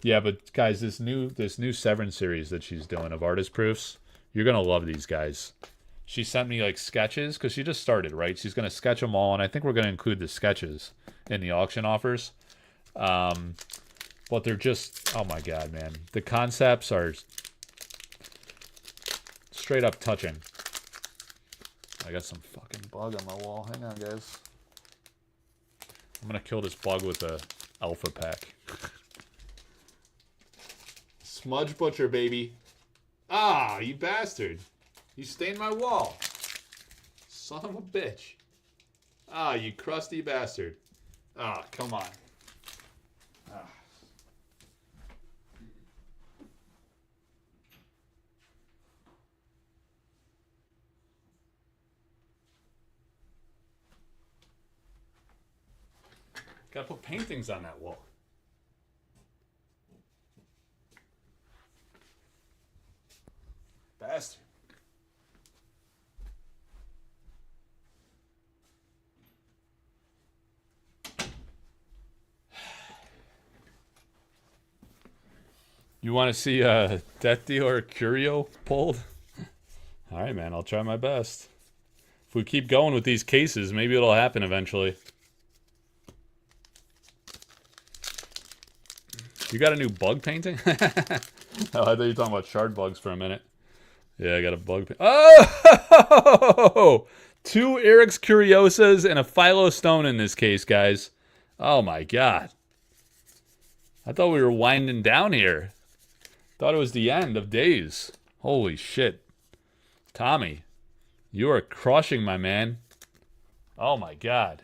Yeah, but guys, this new Severance series that she's doing of artist proofs, you're going to love these guys. She sent me like sketches because she just started, right? She's going to sketch them all, and I think we're going to include the sketches in the auction offers. But they're just, oh my god, man. The concepts are straight up touching. I got some fucking bug on my wall. Hang on, guys. I'm going to kill this bug with a Alpha pack. Smudge Butcher, baby. Ah, you bastard. You stained my wall. Son of a bitch. Ah, you crusty bastard. Ah, come on. Ah. Gotta put paintings on that wall. Bastard. You want to see a Death Dealer Curio pulled? All right, man. I'll try my best. If we keep going with these cases, maybe it'll happen eventually. You got a new bug painting? Oh, I thought you were talking about shard bugs for a minute. Yeah, I got a bug. Oh! 2 Eric's Curiosas and a Philo Stone in this case, guys. Oh my god. I thought we were winding down here. Thought it was the end of days. Holy shit. Tommy, you are crushing, my man. Oh my god.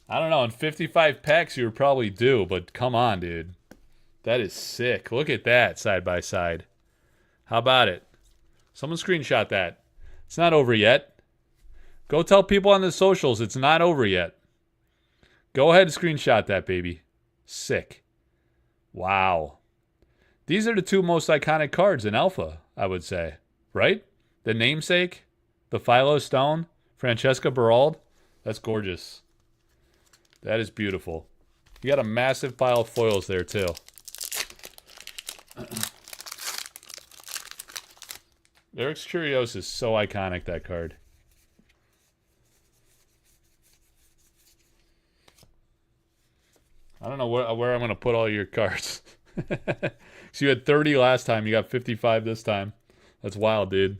I don't know, in 55 packs you were probably due, but come on, dude. That is sick. Look at that, side by side. How about it? Someone screenshot that. It's not over yet. Go tell people on the socials it's not over yet. Go ahead and screenshot that, baby. Sick. Wow. These are the 2 most iconic cards in Alpha, I would say. Right? The Namesake, the Philo Stone, Francesca Berald. That's gorgeous. That is beautiful. You got a massive pile of foils there, too. Eric's Curios is so iconic, that card. I don't know where I'm going to put all your cards. So you had 30 last time. You got 55 this time. That's wild, dude.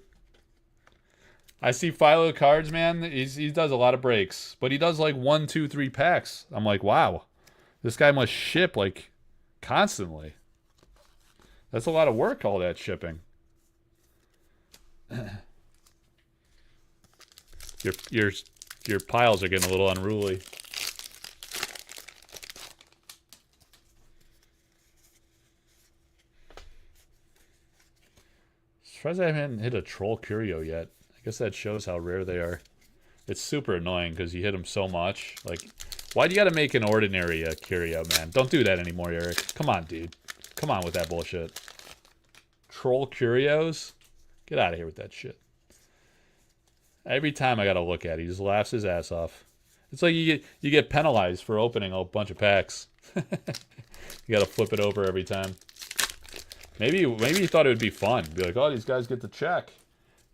I see Philo cards, man. He does a lot of breaks. But he does like 1, 2, 3 packs. I'm like, wow. This guy must ship like constantly. That's a lot of work, all that shipping. Your piles are getting a little unruly. Surprised I haven't hit a troll curio yet. I guess that shows how rare they are. It's super annoying because you hit them so much. Like, why do you got to make an ordinary curio, man? Don't do that anymore, Eric. Come on, dude. Come on with that bullshit. Troll curios? Get out of here with that shit. Every time I gotta look at it, he just laughs his ass off. It's like you get penalized for opening a bunch of packs. You gotta flip it over every time. Maybe he thought it would be fun. Be like, oh, these guys get to check.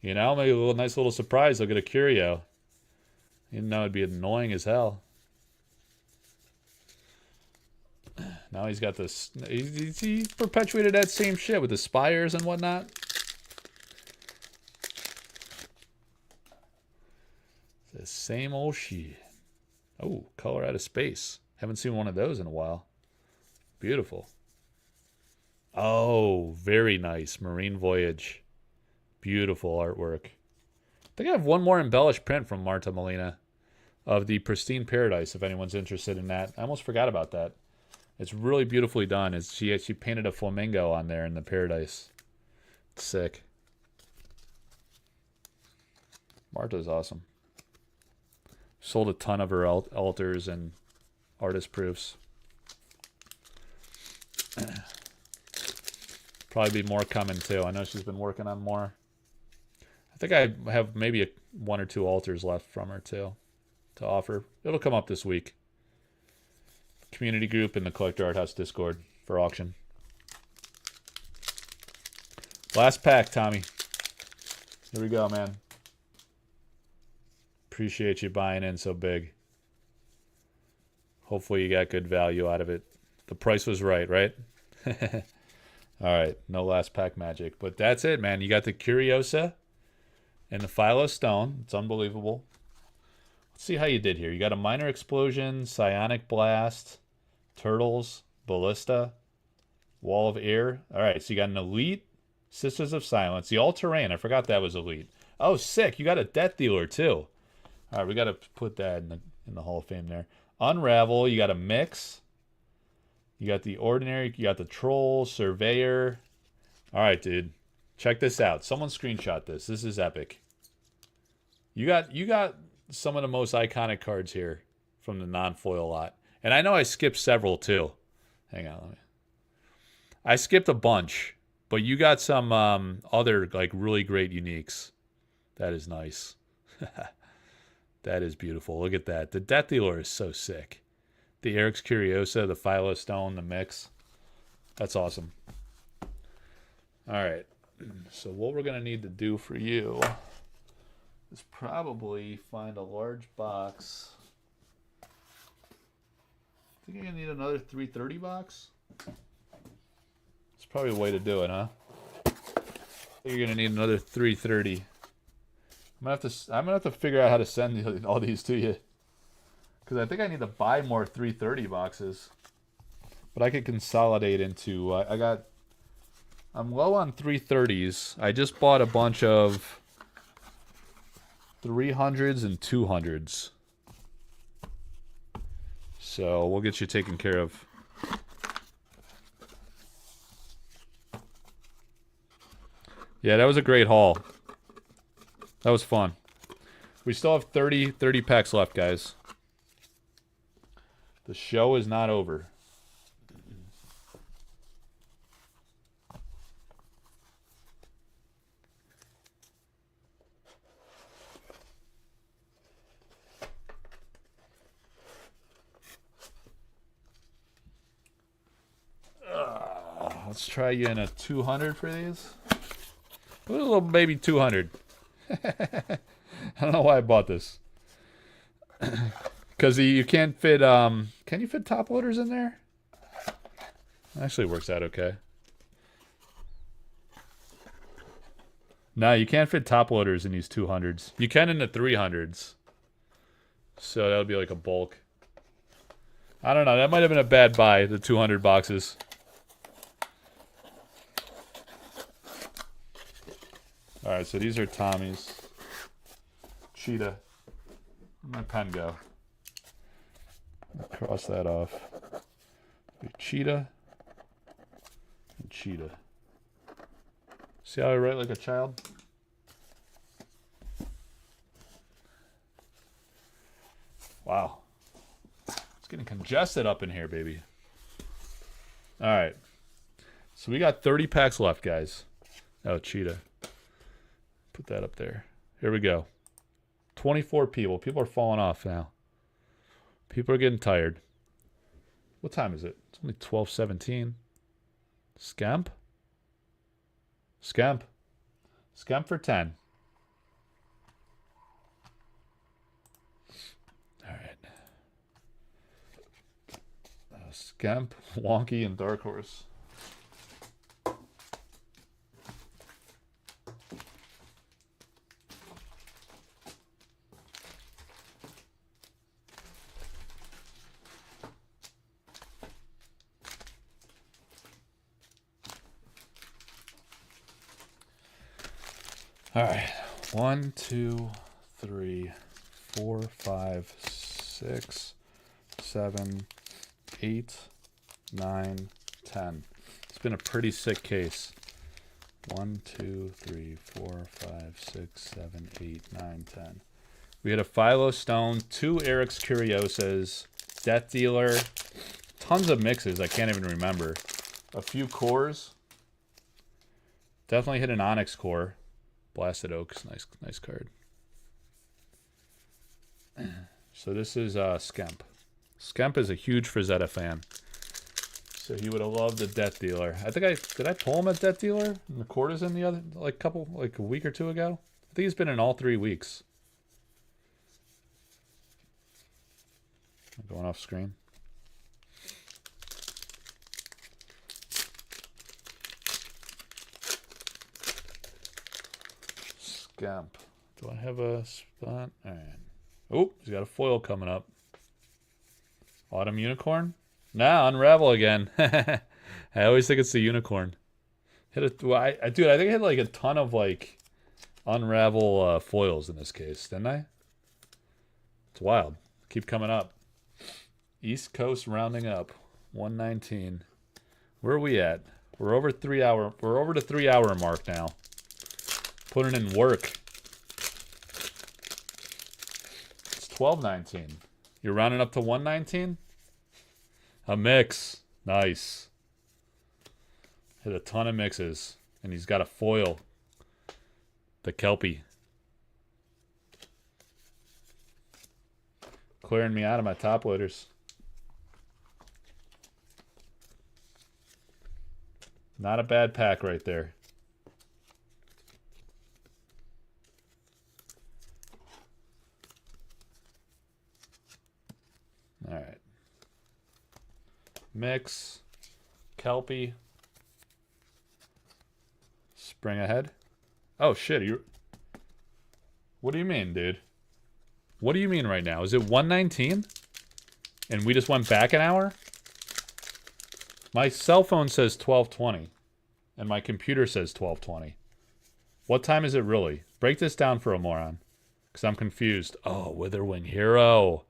You know, maybe a nice little surprise. They'll get a curio. You know, it'd be annoying as hell. Now he's got this. He perpetuated that same shit with the spires and whatnot. The same old shit. Oh, color out of space. Haven't seen one of those in a while. Beautiful. Oh, very nice. Marine Voyage. Beautiful artwork. I think I have one more embellished print from Marta Molina of the Pristine Paradise, if anyone's interested in that. I almost forgot about that. It's really beautifully done. She painted a flamingo on there in the paradise. It's sick. Marta's awesome. Sold a ton of her altars and artist proofs. Probably be more coming too. I know she's been working on more. I think I have maybe 1 or 2 altars left from her too to offer. It'll come up this week. Community group in the Collector Arthouse Discord for auction. Last pack, Tommy. Here we go, man. Appreciate you buying in so big. Hopefully you got good value out of it. The price was right, right? Alright, no last pack magic. But that's it, man. You got the Curiosa and the Philo Stone. It's unbelievable. Let's see how you did here. You got a Minor Explosion, Psionic Blast, Turtles, Ballista, Wall of Air. Alright, so you got an Elite, Sisters of Silence. The All-Terrain, I forgot that was Elite. Oh, sick. You got a Death Dealer, too. All right, we got to put that in the Hall of Fame there. Unravel, you got a mix. You got the Ordinary, you got the Troll, Surveyor. All right, dude. Check this out. Someone screenshot this. This is epic. You got some of the most iconic cards here from the non-foil lot. And I know I skipped several too. Hang on, I skipped a bunch, but you got some other like really great uniques. That is nice. That is beautiful. Look at that. The Death Dealer is so sick. The Eric's Curiosa, the Philo Stone, the mix. That's awesome. All right. So what we're going to need to do for you is probably find a large box. I think you're going to need another 330 box. It's probably a way to do it, huh? I think you're going to need another 330. I'm gonna have to figure out how to send all these to you, because I think I need to buy more 330 boxes. But I could consolidate into. I'm low on 330s. I just bought a bunch of 300s and 200s, so we'll get you taken care of. Yeah, that was a great haul. That was fun. We still have 30 packs left, guys. The show is not over. Let's try you in a 200 for these. A little baby 200. I don't know why I bought this. Because because you can't fit. Can you fit top loaders in there? Actually, works out okay. No, you can't fit top loaders in these 200s. You can in the 300s. So that would be like a bulk. I don't know. That might have been a bad buy, the 200 boxes. Alright, so these are Tommy's. Cheetah. Where'd my pen go? Cross that off. Cheetah. And cheetah. See how I write like a child? Wow. It's getting congested up in here, baby. Alright. So we got 30 packs left, guys. Oh, cheetah. Put that up there. Here we go. 24 people. People are falling off now. People are getting tired. What time is it? It's only 12:17. Scamp? Scamp. Scamp for 10. Alright. Scamp, Wonky, and Dark Horse. All right, 1, 2, 3, 4, 5, 6, 7, 8, 9, 10. It's been a pretty sick case. 1, 2, 3, 4, 5, 6, 7, 8, 9, 10. We had a Philo Stone, 2 Eric's Curiosas, Death Dealer, tons of mixes. I can't even remember. A few cores. Definitely hit an Onyx core. Blasted Oaks, nice card. So this is Skemp. Skemp is a huge Frazetta fan. So he would have loved the Death Dealer. Did I pull him at Death Dealer in the quarters in the other like a week or two ago? I think he's been in all 3 weeks. I'm going off screen. Scamp. Do I have a spot? Alright. Oh, he's got a foil coming up. Autumn Unicorn? Nah, Unravel again. I always think it's the Unicorn. Dude, I think I hit like a ton of like Unravel foils in this case, didn't I? It's wild. Keep coming up. East Coast rounding up. 119. Where are we at? We're over 3 hour. We're over the 3 hour mark now. Putting in work. It's 12:19. You're rounding up to 119? A mix. Nice. Hit a ton of mixes. And he's got a foil. The Kelpie. Clearing me out of my top loaders. Not a bad pack right there. All right. Mix. Kelpie. Spring ahead. Oh, shit. What do you mean, dude? What do you mean right now? Is it 119? And we just went back an hour? My cell phone says 12:20. And my computer says 12:20. What time is it really? Break this down for a moron. Because I'm confused. Oh, Witherwing Hero.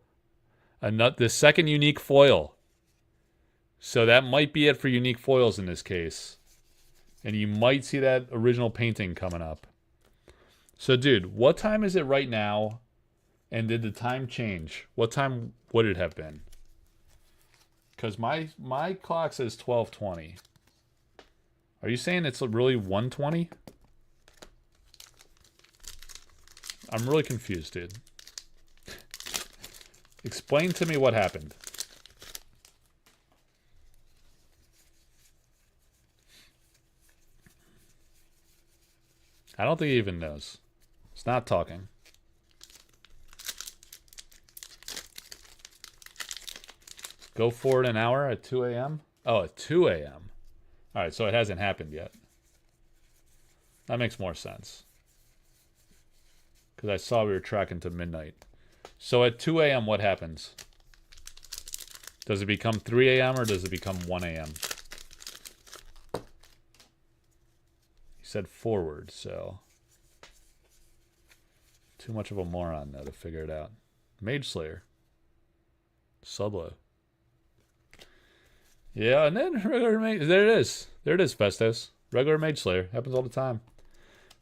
The second unique foil. So that might be it for unique foils in this case. And you might see that original painting coming up. So, dude, what time is it right now? And did the time change? What time would it have been? Because my clock says 12:20. Are you saying it's really 1:20? I'm really confused, dude. Explain to me what happened. I don't think he even knows. It's not talking. Go forward an hour at 2 a.m.? Oh, at 2 a.m. Alright, so it hasn't happened yet. That makes more sense. Because I saw we were tracking to midnight. So at 2 a.m., what happens? Does it become 3 a.m. or does it become 1 a.m.? He said forward, so... Too much of a moron, though, to figure it out. Mage Slayer. Sublo. Yeah, and then regular Mage... There it is. There it is, Festos. Regular Mage Slayer. Happens all the time.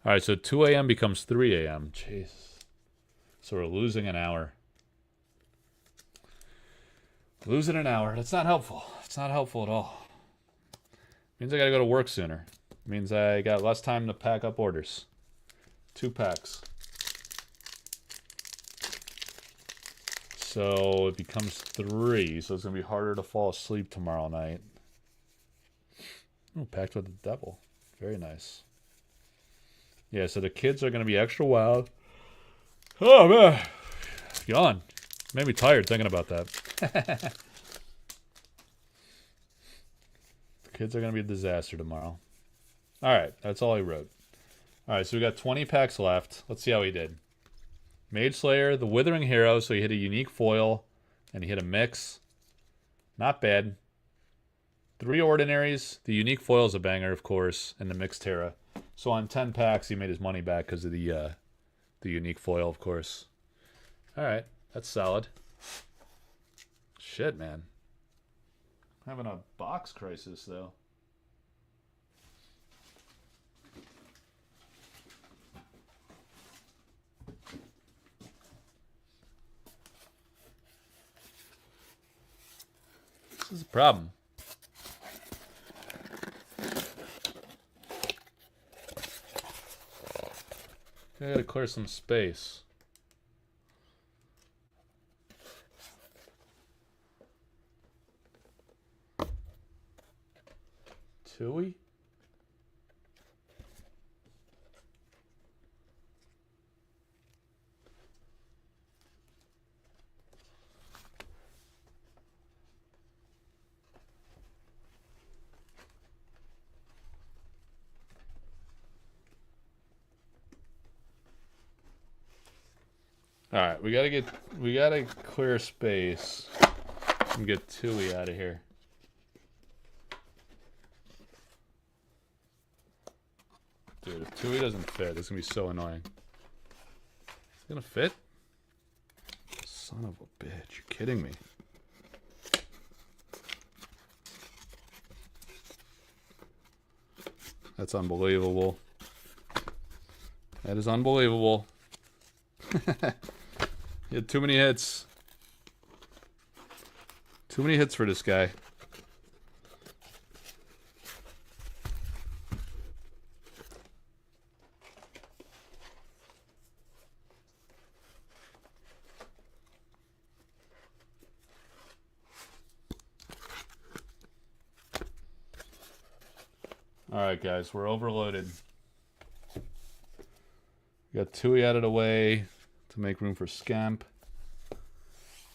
Alright, so 2 a.m. becomes 3 a.m. Jeez. So we're losing an hour. Losing an hour. That's not helpful. It's not helpful at all. Means I gotta go to work sooner. Means I got less time to pack up orders. 2 packs. So it becomes 3, so it's going to be harder to fall asleep tomorrow night. Oh, packed with the devil. Very nice. Yeah, so the kids are going to be extra wild. Oh, man. Yawn. Made me tired thinking about that. The kids are going to be a disaster tomorrow. Alright, that's all I wrote. Alright, so we got 20 packs left. Let's see how he did. Mage Slayer, the Withering Hero, so he hit a unique foil, and he hit a mix. Not bad. 3 ordinaries, the unique foil is a banger, of course, and the mixed Terra. So on 10 packs, he made his money back because of the unique foil, of course. Alright, that's solid. Shit, man. Having a box crisis, though. This is a problem. I gotta clear some space. Tui? Alright, we gotta clear space and get Tui out of here. Dude, if Tui doesn't fit, it's gonna be so annoying. It's gonna fit? Son of a bitch, you're kidding me. That's unbelievable. That is unbelievable. He had too many hits. Too many hits for this guy. Alright guys, we're overloaded. We got Tui out of the way to make room for Scamp.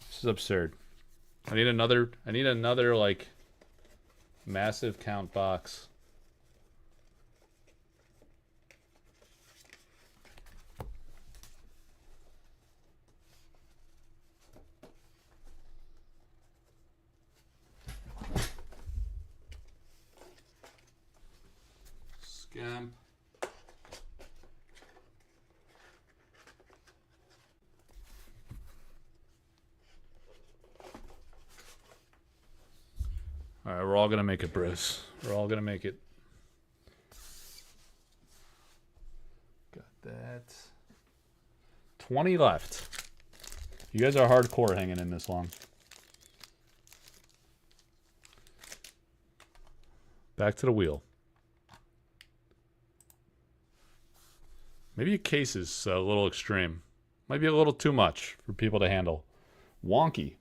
This is absurd. I need another like massive count box. Scamp. Alright, we're all gonna make it, Bruce. We're all gonna make it. Got that. 20 left. You guys are hardcore hanging in this long. Back to the wheel. Maybe a case is a little extreme. Might be a little too much for people to handle. Wonky.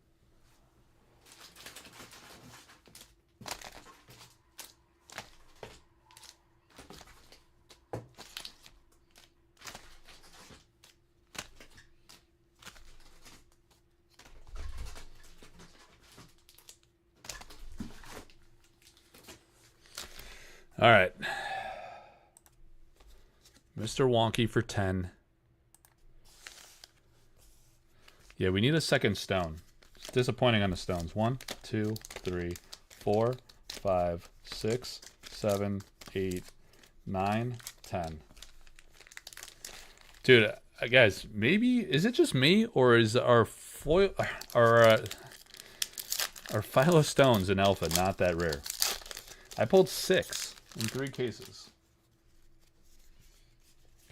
All right. Mr. Wonky for 10. Yeah, we need a second stone. It's disappointing on the stones. 1, 2, 3, 4, 5, 6, 7, 8, 9, 10. Dude, guys, maybe is it just me or is our foil our philo stones in alpha not that rare? I pulled 6 in 3 cases.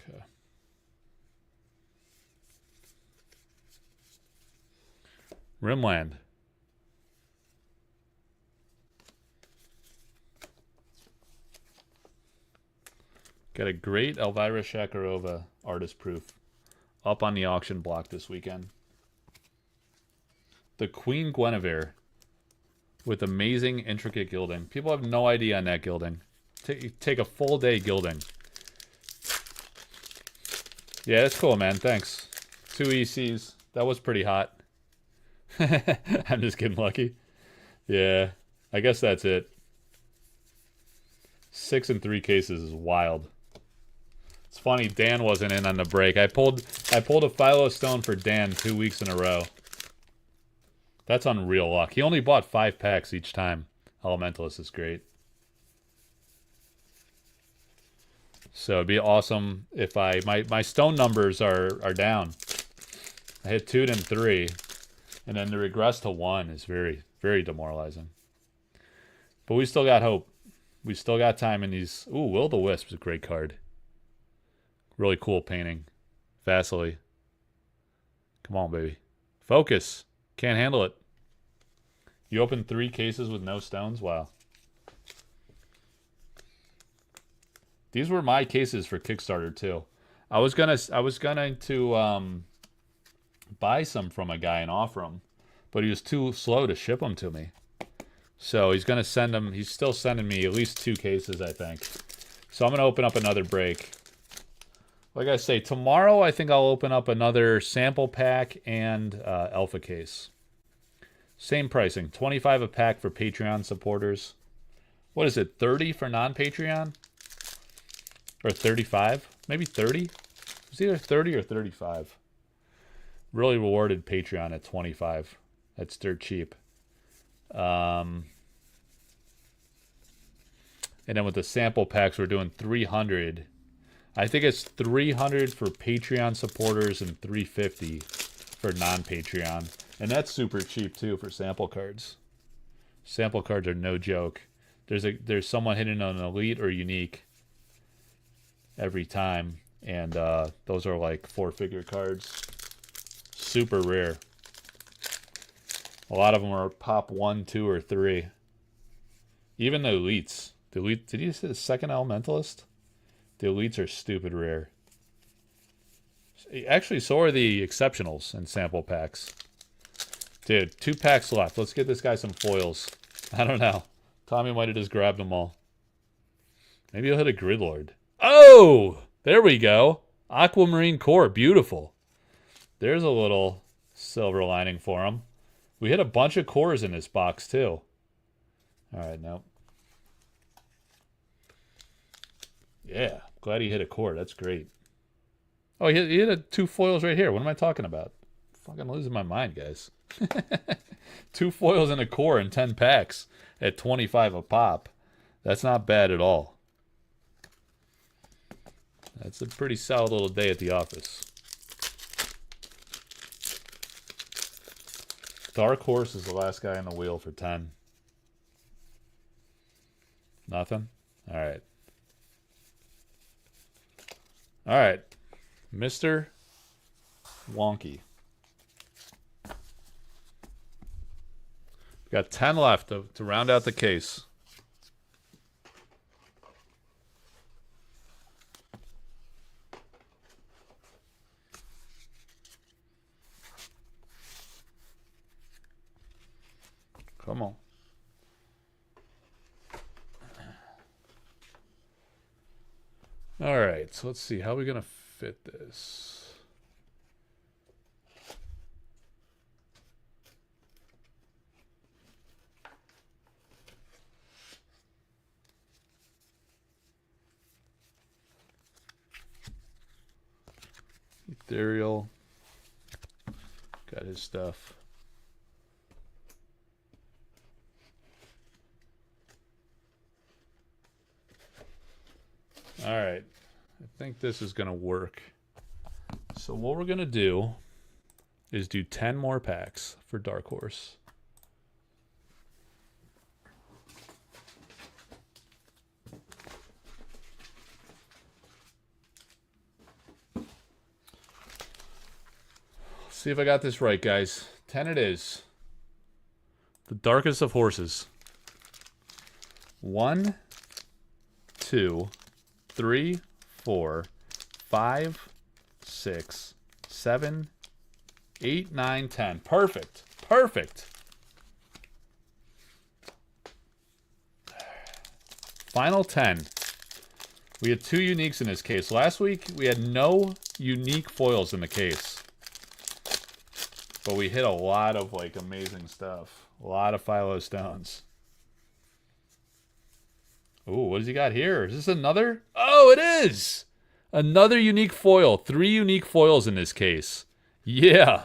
Okay. Rimland. Got a great Elvira Shakarova artist proof up on the auction block this weekend. The Queen Guinevere with amazing intricate gilding. People have no idea on that gilding. Take a full day gilding. Yeah, that's cool, man. Thanks. 2 ECs. That was pretty hot. I'm just getting lucky. Yeah, I guess that's it. 6 in 3 cases is wild. It's funny, Dan wasn't in on the break. I pulled a Philo Stone for Dan 2 weeks in a row. That's unreal luck. He only bought 5 packs each time. Elementalist is great. So it'd be awesome if my stone numbers are down. I hit 2 and 3. And then to regress to 1 is very, very demoralizing. But we still got hope. We still got time in these. Ooh, Will-o-the-Wisp is a great card. Really cool painting. Vasily. Come on, baby. Focus. Can't handle it. You opened 3 cases with no stones? Wow. These were my cases for Kickstarter too. I was going to buy some from a guy and offer them, but he was too slow to ship them to me. So he's going to send them. He's still sending me at least 2 cases, I think. So I'm going to open up another break. Like I say, tomorrow I think I'll open up another sample pack and alpha case. Same pricing, $25 a pack for Patreon supporters. What is it, 30 for non-Patreon? Or 35? Maybe 30? It's either 30 or 35. Really rewarded Patreon at 25. That's dirt cheap. And then with the sample packs, we're doing 300. I think it's 300 for Patreon supporters and 350 for non-Patreon. And that's super cheap too for sample cards. Sample cards are no joke. There's someone hitting on an elite or unique every time, and those are like 4-figure cards. Super rare. A lot of them are pop 1, 2, or 3. Even the elites. Did you say the second elementalist? The elites are stupid rare. Actually, so are the exceptionals and sample packs. Dude, 2 packs left. Let's get this guy some foils. I don't know. Tommy might have just grabbed them all. Maybe he'll hit a Gridlord. Oh! There we go. Aquamarine Core. Beautiful. There's a little silver lining for him. We hit a bunch of cores in this box, too. Alright, nope. Yeah, glad he hit a core. That's great. Oh, he hit 2 foils right here. What am I talking about? Fucking losing my mind, guys. 2 foils and a core in 10 packs at 25 a pop. That's not bad at all. That's a pretty solid little day at the office. Dark Horse is the last guy on the wheel for 10. Nothing? Alright. Alright. Mr. Wonky. Got 10 left to round out the case. Come on. All right, so let's see. How are we going to fit this? Daryl. Got his stuff. All right. I think this is going to work. So what we're going to do is do 10 more packs for Dark Horse. See if I got this right, guys. 10 it is. The Darkest of Horses. 1, 2, 3, 4, 5, 6, 7, 8, 9, 10. Perfect. Perfect. Final 10. We had 2 uniques in this case. Last week, we had no unique foils in the case. But we hit a lot of, like, amazing stuff. A lot of Philo Stones. Ooh, what does he got here? Is this another? Oh, it is! Another unique foil. 3 unique foils in this case. Yeah.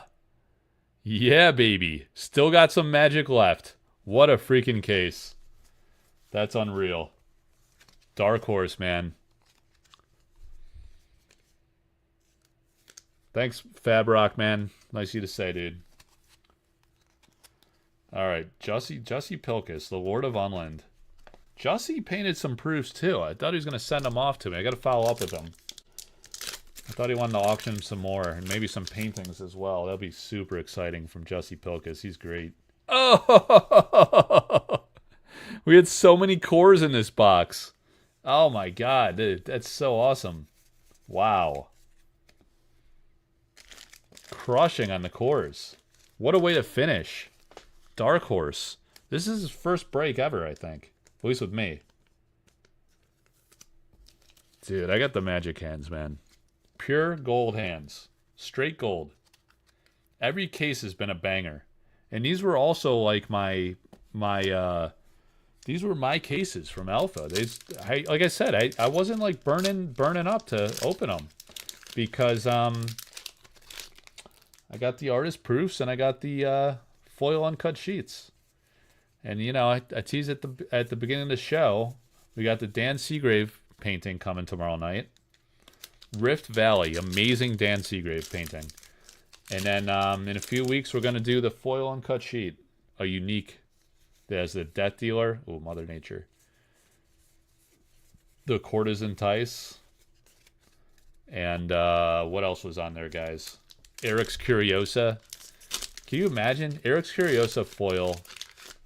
Yeah, baby. Still got some magic left. What a freaking case. That's unreal. Dark Horse, man. Thanks, Fabrock, man. Nice of you to say, dude. All right, Jussie Pilkus, the Lord of Unland. Jussie painted some proofs, too. I thought he was going to send them off to me. I got to follow up with him. I thought he wanted to auction some more, and maybe some paintings as well. That'll be super exciting from Jussie Pilkus. He's great. Oh! We had so many cores in this box. Oh, my God. Dude, that's so awesome. Wow. Crushing on the cores. What a way to finish. Dark Horse. This is his first break ever, I think. At least with me. Dude, I got the magic hands, man. Pure gold hands. Straight gold. Every case has been a banger. And these were also like these were my cases from Alpha. Like I said, I wasn't like burning up to open them. Because I got the artist proofs and I got the foil uncut sheets. And you know, I teased at the beginning of the show, we got the Dan Seagrave painting coming tomorrow night. Rift Valley, amazing Dan Seagrave painting. And then in a few weeks we're gonna do the foil uncut sheet, a unique. There's the Death Dealer. Oh, Mother Nature. The Courtesan Tice. And what else was on there, guys? Eric's Curiosa. Can you imagine? Eric's Curiosa foil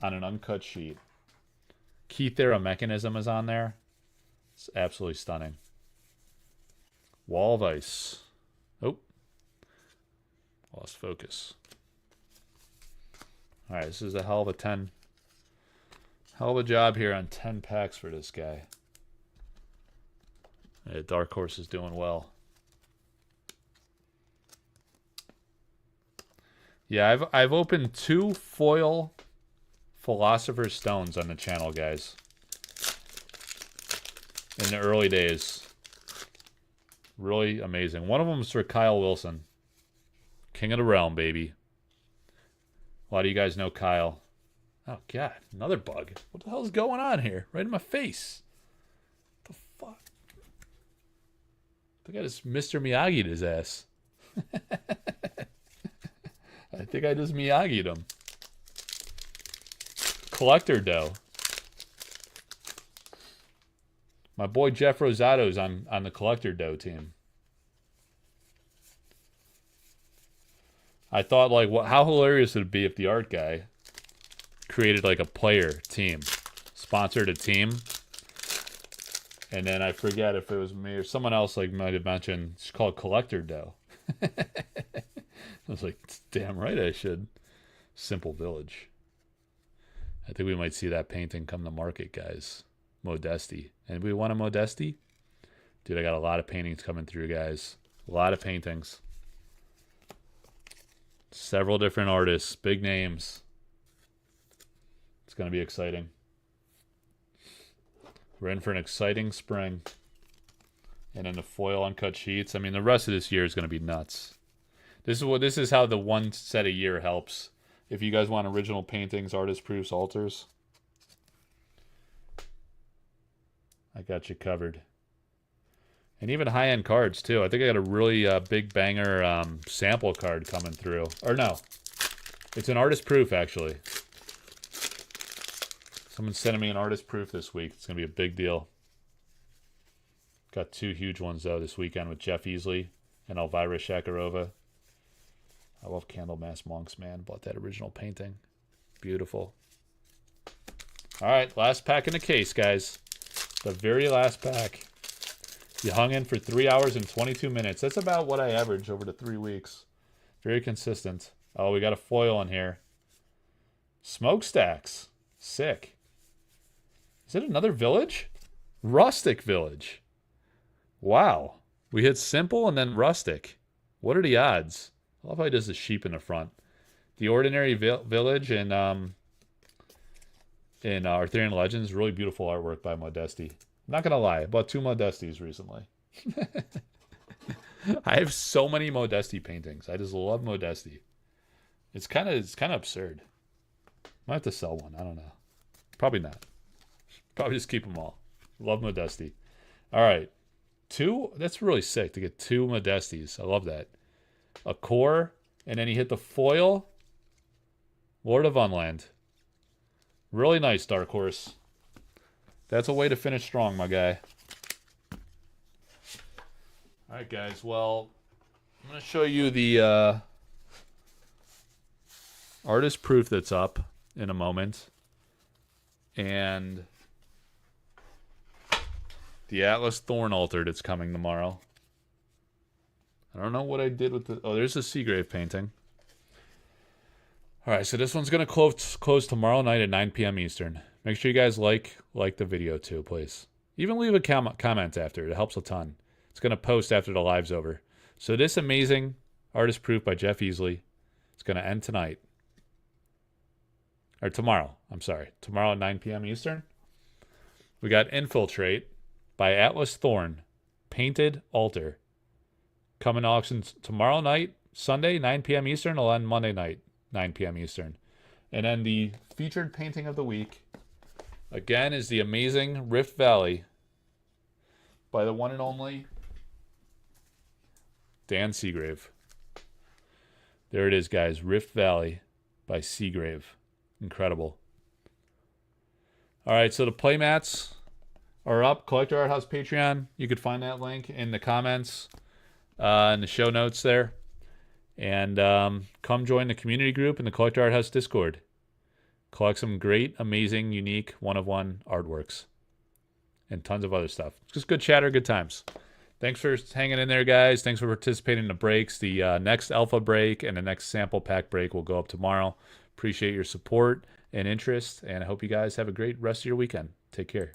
on an uncut sheet. Keythera Mechanism is on there. It's absolutely stunning. Wall of Ice. Oh. Lost focus. Alright, this is a hell of a 10. Hell of a job here on 10 packs for this guy. Yeah, Dark Horse is doing well. Yeah, I've opened 2 foil Philosopher's Stones on the channel, guys. In the early days. Really amazing. One of them is for Kyle Wilson. King of the Realm, baby. A lot of you guys know Kyle. Oh, God. Another bug. What the hell is going on here? Right in my face. What the fuck? I think I just Mr. Miyagi'd his ass. I think I just Miyagi'd him. Collector Dough. My boy Jeff Rosato's on the Collector Dough team. I thought, like, how hilarious would it be if the art guy created, like, a player team. Sponsored a team. And then I forget if it was me or someone else, like, might have mentioned, it's called Collector Dough. I was like, damn right I should. Simple Village. I think we might see that painting come to market, guys. Modesty. Anybody want a Modesty? Dude, I got a lot of paintings coming through, guys. A lot of paintings. Several different artists. Big names. It's going to be exciting. We're in for an exciting spring. And then the foil uncut sheets. I mean, the rest of this year is going to be nuts. This is how the one set a year helps. If you guys want original paintings, artist proofs, altars, I got you covered. And even high-end cards, too. I think I got a really big banger sample card coming through. Or no. It's an artist proof, actually. Someone's sending me an artist proof this week. It's going to be a big deal. Got 2 huge ones, though, this weekend with Jeff Easley and Elvira Shakarova. I love Candlemass Monks, man. Bought that original painting. Beautiful. All right, last pack in the case, guys. The very last pack. You hung in for 3 hours and 22 minutes. That's about what I average over the 3 weeks. Very consistent. Oh, we got a foil in here. Smokestacks. Sick. Is it another village? Rustic village. Wow. We hit simple and then rustic. What are the odds? I love how he does the sheep in the front. The Ordinary Village in Arthurian Legends. Really beautiful artwork by Modesti. I'm not going to lie. I bought 2 Modestis recently. I have so many Modesti paintings. I just love Modesti. It's kind of absurd. Might have to sell one. I don't know. Probably not. Probably just keep them all. Love Modesti. All right. 2? That's really sick to get 2 Modestis. I love that. A core, and then he hit the foil. Lord of Unland. Really nice, Dark Horse. That's a way to finish strong, my guy. All right, guys. Well, I'm going to show you the artist proof that's up in a moment. And the Atlas Thorn altar that's coming tomorrow. I don't know what I did with the... Oh, there's a Seagrave painting. All right, so this one's going to close tomorrow night at 9 p.m. Eastern. Make sure you guys like the video too, please. Even leave a comment after. It helps a ton. It's going to post after the live's over. So this amazing artist proof by Jeff Easley is going to end tonight. Or tomorrow. I'm sorry. Tomorrow at 9 p.m. Eastern. We got Infiltrate by Atlas Thorn. Painted altar. Coming to auctions tomorrow night, Sunday, 9 p.m. Eastern, and on Monday night, 9 p.m. Eastern. And then the featured painting of the week, again, is the amazing Rift Valley by the one and only Dan Seagrave. There it is, guys. Rift Valley by Seagrave. Incredible. All right, so the playmats are up. Collector Arthouse Patreon. You could find that link in the comments. In the show notes there. And come join the community group in the Collector Arthouse Discord. Collect some great, amazing, unique, one-of-one artworks. And tons of other stuff. Just good chatter, good times. Thanks for hanging in there, guys. Thanks for participating in the breaks. The next alpha break and the next sample pack break will go up tomorrow. Appreciate your support and interest. And I hope you guys have a great rest of your weekend. Take care.